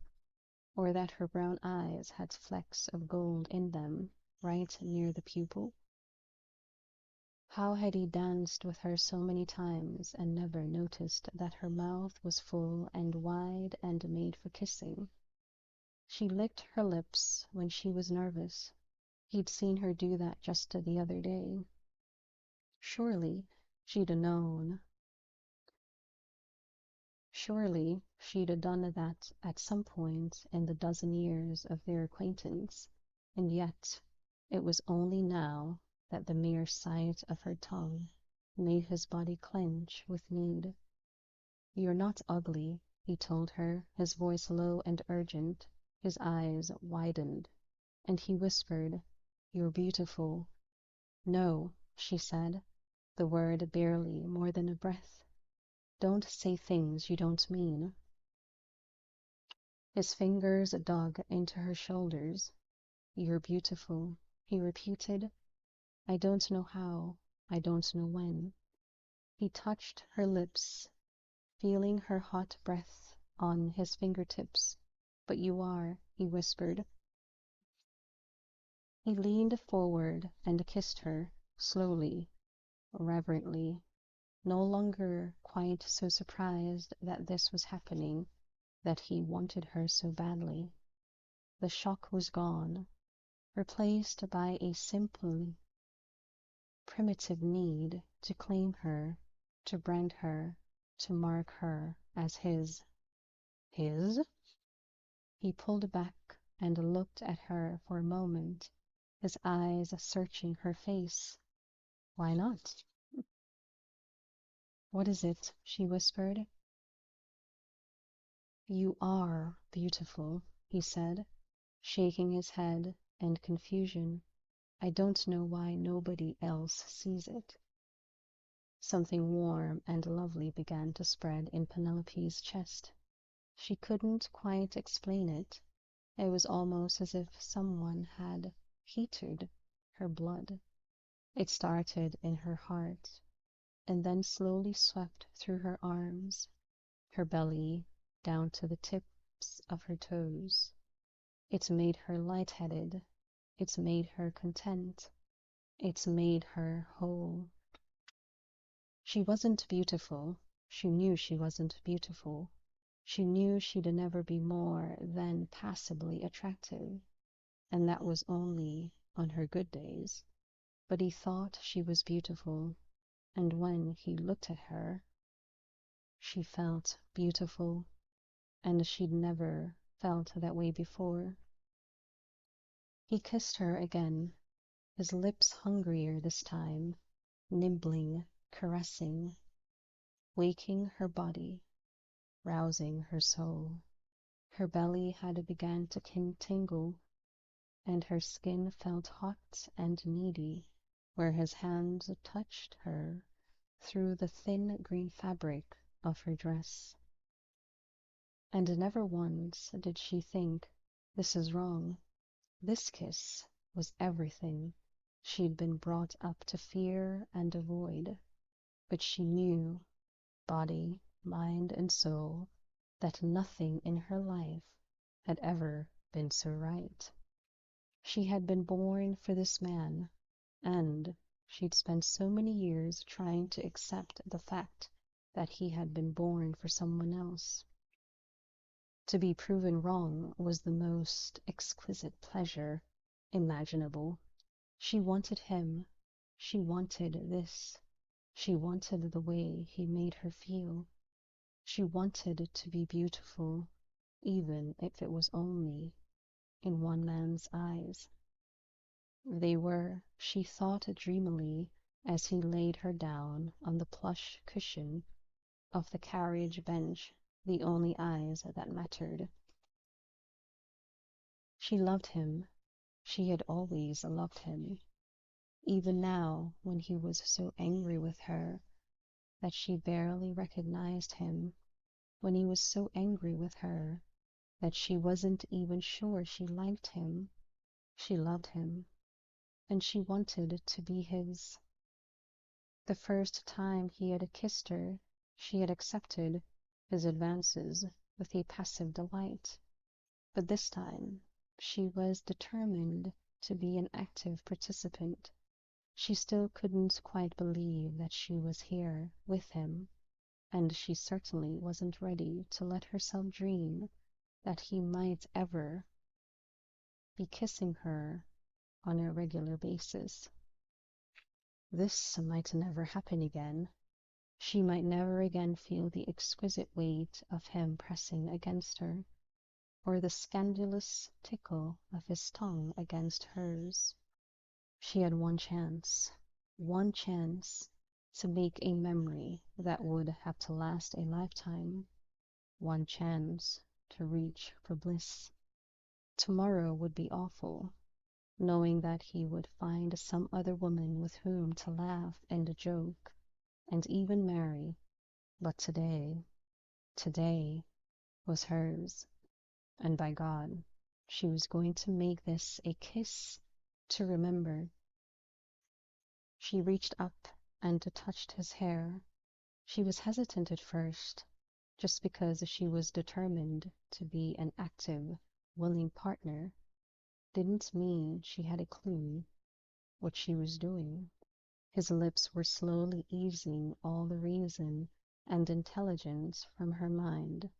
or that her brown eyes had flecks of gold in them? right near the pupil. How had he danced with her so many times and never noticed that her mouth was full and wide and made for kissing? She licked her lips when she was nervous. He'd seen her do that just the other day. Surely she'd a known. Surely she'd a done that at some point in the dozen years of their acquaintance, and yet it was only now that the mere sight of her tongue made his body clench with need. "You're not ugly," he told her, his voice low and urgent, his eyes widened, and he whispered, "You're beautiful." "No," she said, the word barely more than a breath. "Don't say things you don't mean." His fingers dug into her shoulders. "You're beautiful," he repeated. "I don't know how, I don't know when." He touched her lips, feeling her hot breath on his fingertips. "But you are," he whispered. He leaned forward and kissed her, slowly, reverently, no longer quite so surprised that this was happening, that he wanted her so badly. The shock was gone, replaced by a simple, primitive need to claim her, to brand her, to mark her as his. His? He pulled back and looked at her for a moment, his eyes searching her face. "Why not?" "What is it?" she whispered. "You are beautiful," he said, shaking his head in confusion. "I don't know why nobody else sees it." Something warm and lovely began to spread in Penelope's chest. She couldn't quite explain it. It was almost as if someone had heated her blood. It started in her heart, and then slowly swept through her arms, her belly, down to the tips of her toes. It's made her lightheaded. It's made her content. It's made her whole. She wasn't beautiful. She knew she wasn't beautiful. She knew she'd never be more than passably attractive, and that was only on her good days. But he thought she was beautiful, and when he looked at her, she felt beautiful, and she'd never felt that way before. He kissed her again, his lips hungrier this time, nibbling, caressing, waking her body, rousing her soul. Her belly had begun to tingle, and her skin felt hot and needy where his hands touched her through the thin green fabric of her dress. And never once did she think, "This is wrong." This kiss was everything she'd been brought up to fear and avoid. But she knew, body, mind, and soul, that nothing in her life had ever been so right. She had been born for this man, and she'd spent so many years trying to accept the fact that he had been born for someone else. To be proven wrong was the most exquisite pleasure imaginable. She wanted him. She wanted this. She wanted the way he made her feel. She wanted to be beautiful, even if it was only in one man's eyes. They were, she thought dreamily, as he laid her down on the plush cushion of the carriage bench, the only eyes that mattered. She loved him. She had always loved him. Even now, when he was so angry with her that she barely recognized him, when he was so angry with her that she wasn't even sure she liked him, she loved him, and she wanted to be his. The first time he had kissed her, she had accepted his advances with a passive delight. But this time she was determined to be an active participant. She still couldn't quite believe that she was here with him, and she certainly wasn't ready to let herself dream that he might ever be kissing her on a regular basis. This might never happen again. She might never again feel the exquisite weight of him pressing against her, or the scandalous tickle of his tongue against hers. She had one chance to make a memory that would have to last a lifetime, one chance to reach for bliss. Tomorrow would be awful, knowing that he would find some other woman with whom to laugh and joke, and even marry. But today was hers, and by God, she was going to make this a kiss to remember. She reached up and touched his hair. She was hesitant at first, just because she was determined to be an active, willing partner didn't mean she had a clue what she was doing. His lips were slowly easing all the reason and intelligence from her mind,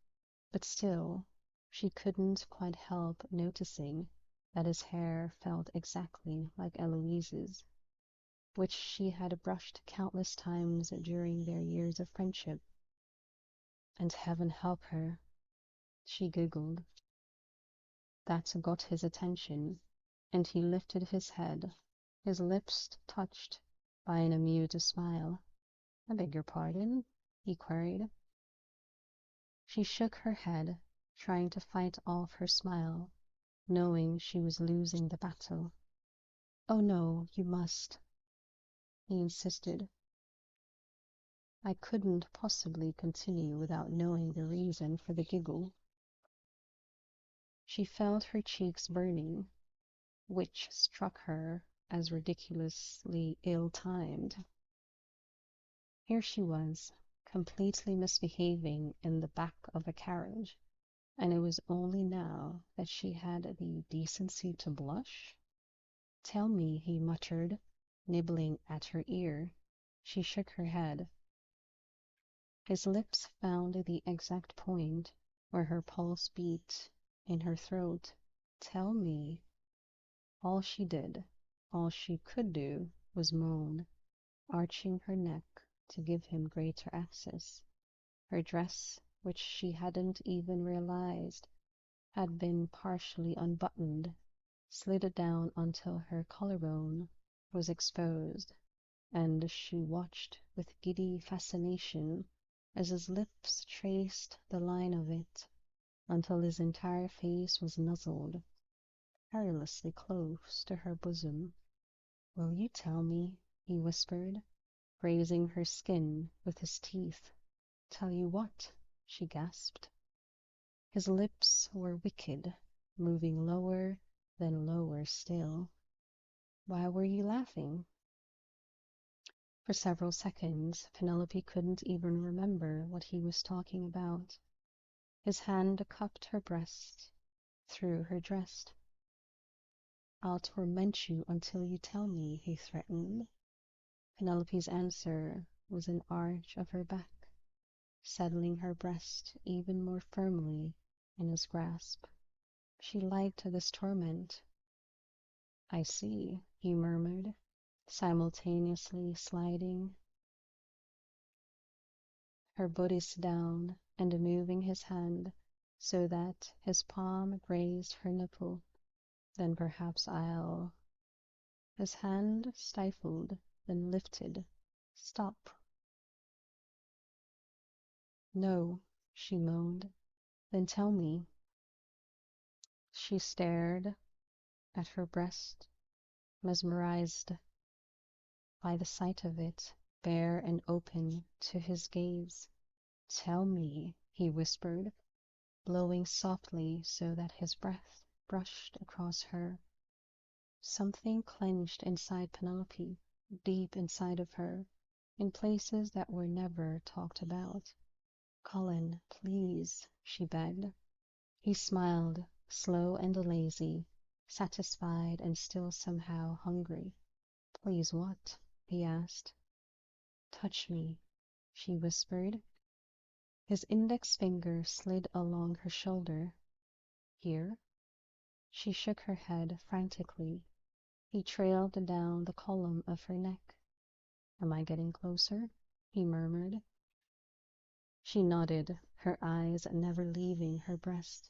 but still she couldn't quite help noticing that his hair felt exactly like Eloise's, which she had brushed countless times during their years of friendship. And heaven help her, she giggled. That got his attention, and he lifted his head, his lips touched by an amused smile. I beg your pardon? He queried. She shook her head, trying to fight off her smile, knowing she was losing the battle. Oh no, you must, he insisted. I couldn't possibly continue without knowing the reason for the giggle. She felt her cheeks burning, which struck her as ridiculously ill-timed. Here she was, completely misbehaving in the back of a carriage, and it was only now that she had the decency to blush. Tell me, he muttered, nibbling at her ear. She shook her head. His lips found the exact point where her pulse beat in her throat. Tell me. All she did, all she could do, was moan, arching her neck to give him greater access. Her dress, which she hadn't even realized had been partially unbuttoned, slid down until her collarbone was exposed, and she watched with giddy fascination as his lips traced the line of it until his entire face was nuzzled perilously close to her bosom. Will you tell me? He whispered, grazing her skin with his teeth. Tell you what? She gasped. His lips were wicked, moving lower, then lower still. Why were you laughing? For several seconds, Penelope couldn't even remember what he was talking about. His hand cupped her breast, through her dress. I'll torment you until you tell me, he threatened. Penelope's answer was an arch of her back, settling her breast even more firmly in his grasp. She liked this torment. I see, he murmured, simultaneously sliding her bodice down and moving his hand so that his palm grazed her nipple. Then perhaps I'll... His hand stifled, then lifted. Stop. No, she moaned. Then tell me. She stared at her breast, mesmerized by the sight of it, bare and open to his gaze. Tell me, he whispered, blowing softly so that his breath brushed across her. Something clenched inside Penelope, deep inside of her, in places that were never talked about. Colin, please, she begged. He smiled, slow and lazy, satisfied and still somehow hungry. Please what? He asked. Touch me, she whispered. His index finger slid along her shoulder. Here? She shook her head frantically. He trailed down the column of her neck. Am I getting closer? He murmured. She nodded, her eyes never leaving her breast.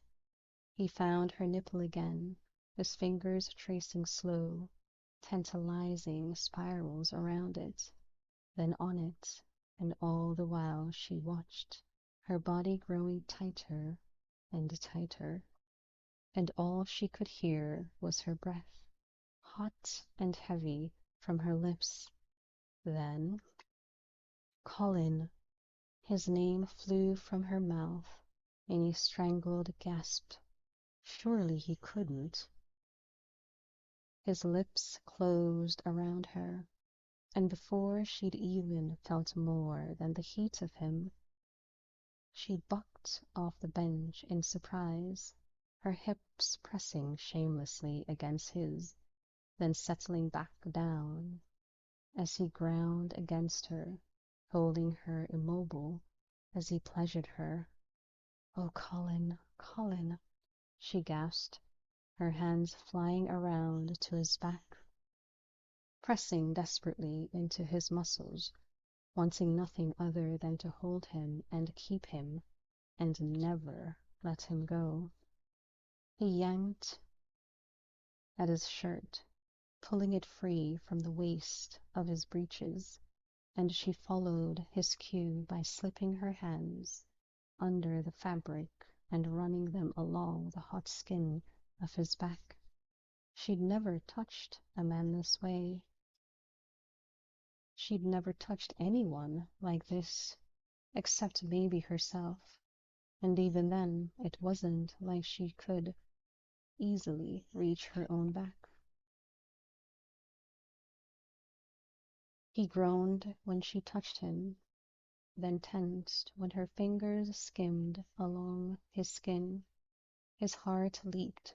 He found her nipple again, his fingers tracing slow, tantalizing spirals around it, then on it, and all the while she watched, her body growing tighter and tighter, and all she could hear was her breath, hot and heavy from her lips. Then, Colin, his name flew from her mouth in a strangled gasp. Surely he couldn't. His lips closed around her, and before she'd even felt more than the heat of him, she bucked off the bench in surprise, her hips pressing shamelessly against his, then settling back down as he ground against her, holding her immobile as he pleasured her. Oh, Colin, Colin, she gasped, her hands flying around to his back, pressing desperately into his muscles, wanting nothing other than to hold him and keep him and never let him go. He yanked at his shirt, pulling it free from the waist of his breeches, and she followed his cue by slipping her hands under the fabric and running them along the hot skin of his back. She'd never touched a man this way. She'd never touched anyone like this, except maybe herself, and even then it wasn't like she could easily reach her own back. He groaned when she touched him, then tensed when her fingers skimmed along his skin. His heart leaped.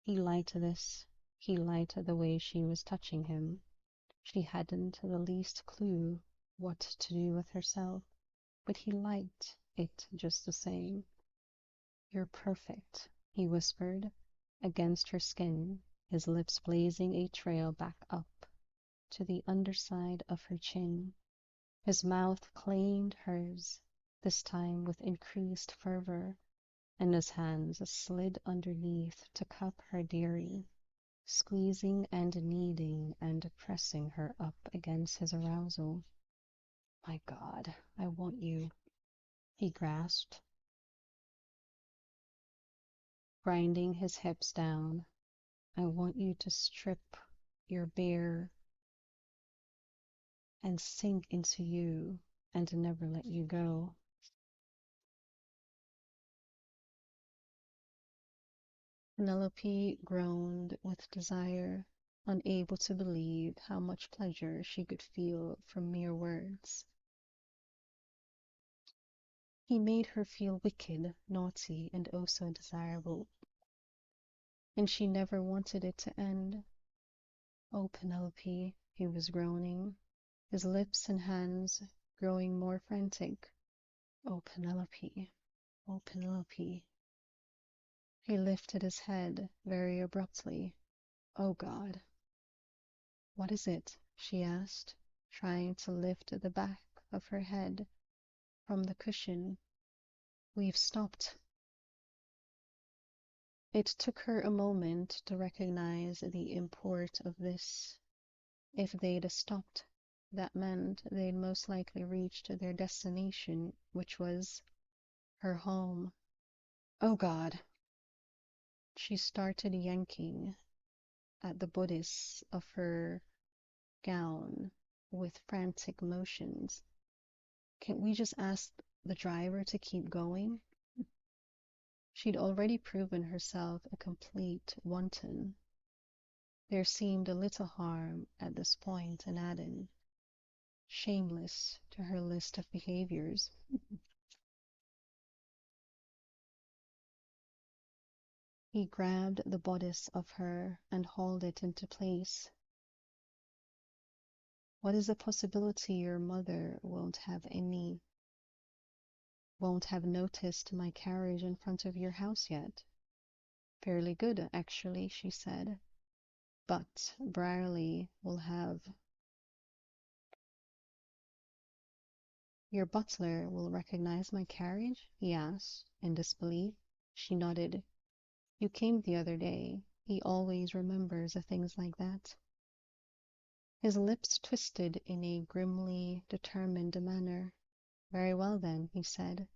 He liked this. He liked the way she was touching him. She hadn't the least clue what to do with herself, but he liked it just the same. You're perfect, he whispered, against her skin, his lips blazing a trail back up to the underside of her chin. His mouth claimed hers, this time with increased fervor, and his hands slid underneath to cup her dearly, squeezing and kneading and pressing her up against his arousal. My God, I want you, he grasped, grinding his hips down. I want you to strip your bare and sink into you and never let you go. Penelope groaned with desire, unable to believe how much pleasure she could feel from mere words. He made her feel wicked, naughty, and oh so desirable, and she never wanted it to end. Oh, Penelope, he was groaning, his lips and hands growing more frantic. Oh, Penelope, oh, Penelope. He lifted his head very abruptly. Oh, God. What is it? She asked, trying to lift the back of her head from the cushion. We've stopped. It took her a moment to recognize the import of this. If they'd stopped, that meant they'd most likely reached their destination, which was her home. Oh, God. She started yanking at the bodice of her gown with frantic motions. Can't we just ask the driver to keep going? She'd already proven herself a complete wanton. There seemed a little harm at this point in adding shameless to her list of behaviors. He grabbed the bodice of her and hauled it into place. What is the possibility your mother won't have noticed my carriage in front of your house yet? Fairly good, actually, she said. But Brierly will have. Your butler will recognize my carriage? He asked, in disbelief. She nodded. You came the other day. He always remembers things like that. His lips twisted in a grimly determined manner. Very well, then, he said.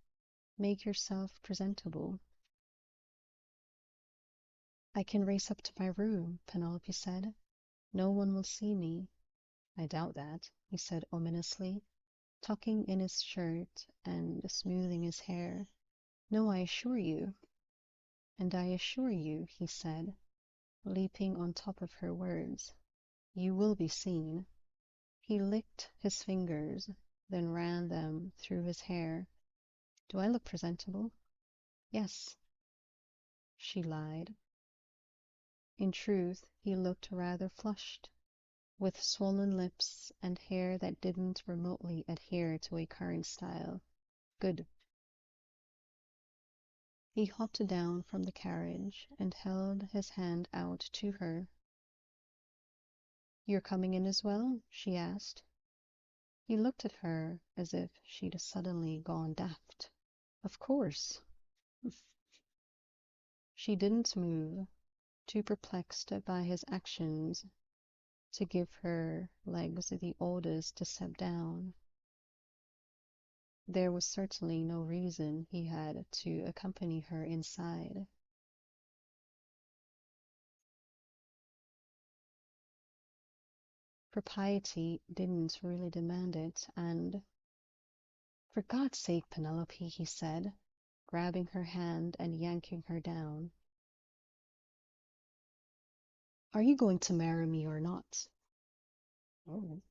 Make yourself presentable. I can race up to my room, Penelope said. No one will see me. I doubt that, he said ominously, tucking in his shirt and smoothing his hair. No, I assure you. And I assure you, he said, leaping on top of her words, you will be seen. He licked his fingers, then ran them through his hair. Do I look presentable? Yes, she lied. In truth, he looked rather flushed, with swollen lips and hair that didn't remotely adhere to a current style. Good. He hopped down from the carriage and held his hand out to her. You're coming in as well? She asked. He looked at her as if she'd suddenly gone daft. Of course. She didn't move, too perplexed by his actions to give her legs the orders to step down. There was certainly no reason he had to accompany her inside. Propriety didn't really demand it, and for God's sake, Penelope, he said, grabbing her hand and yanking her down. Are you going to marry me or not? Oh.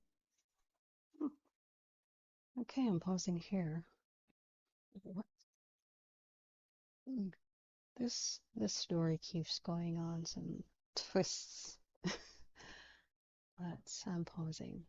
Okay, I'm pausing here. What? This story keeps going on, some twists. But I'm pausing.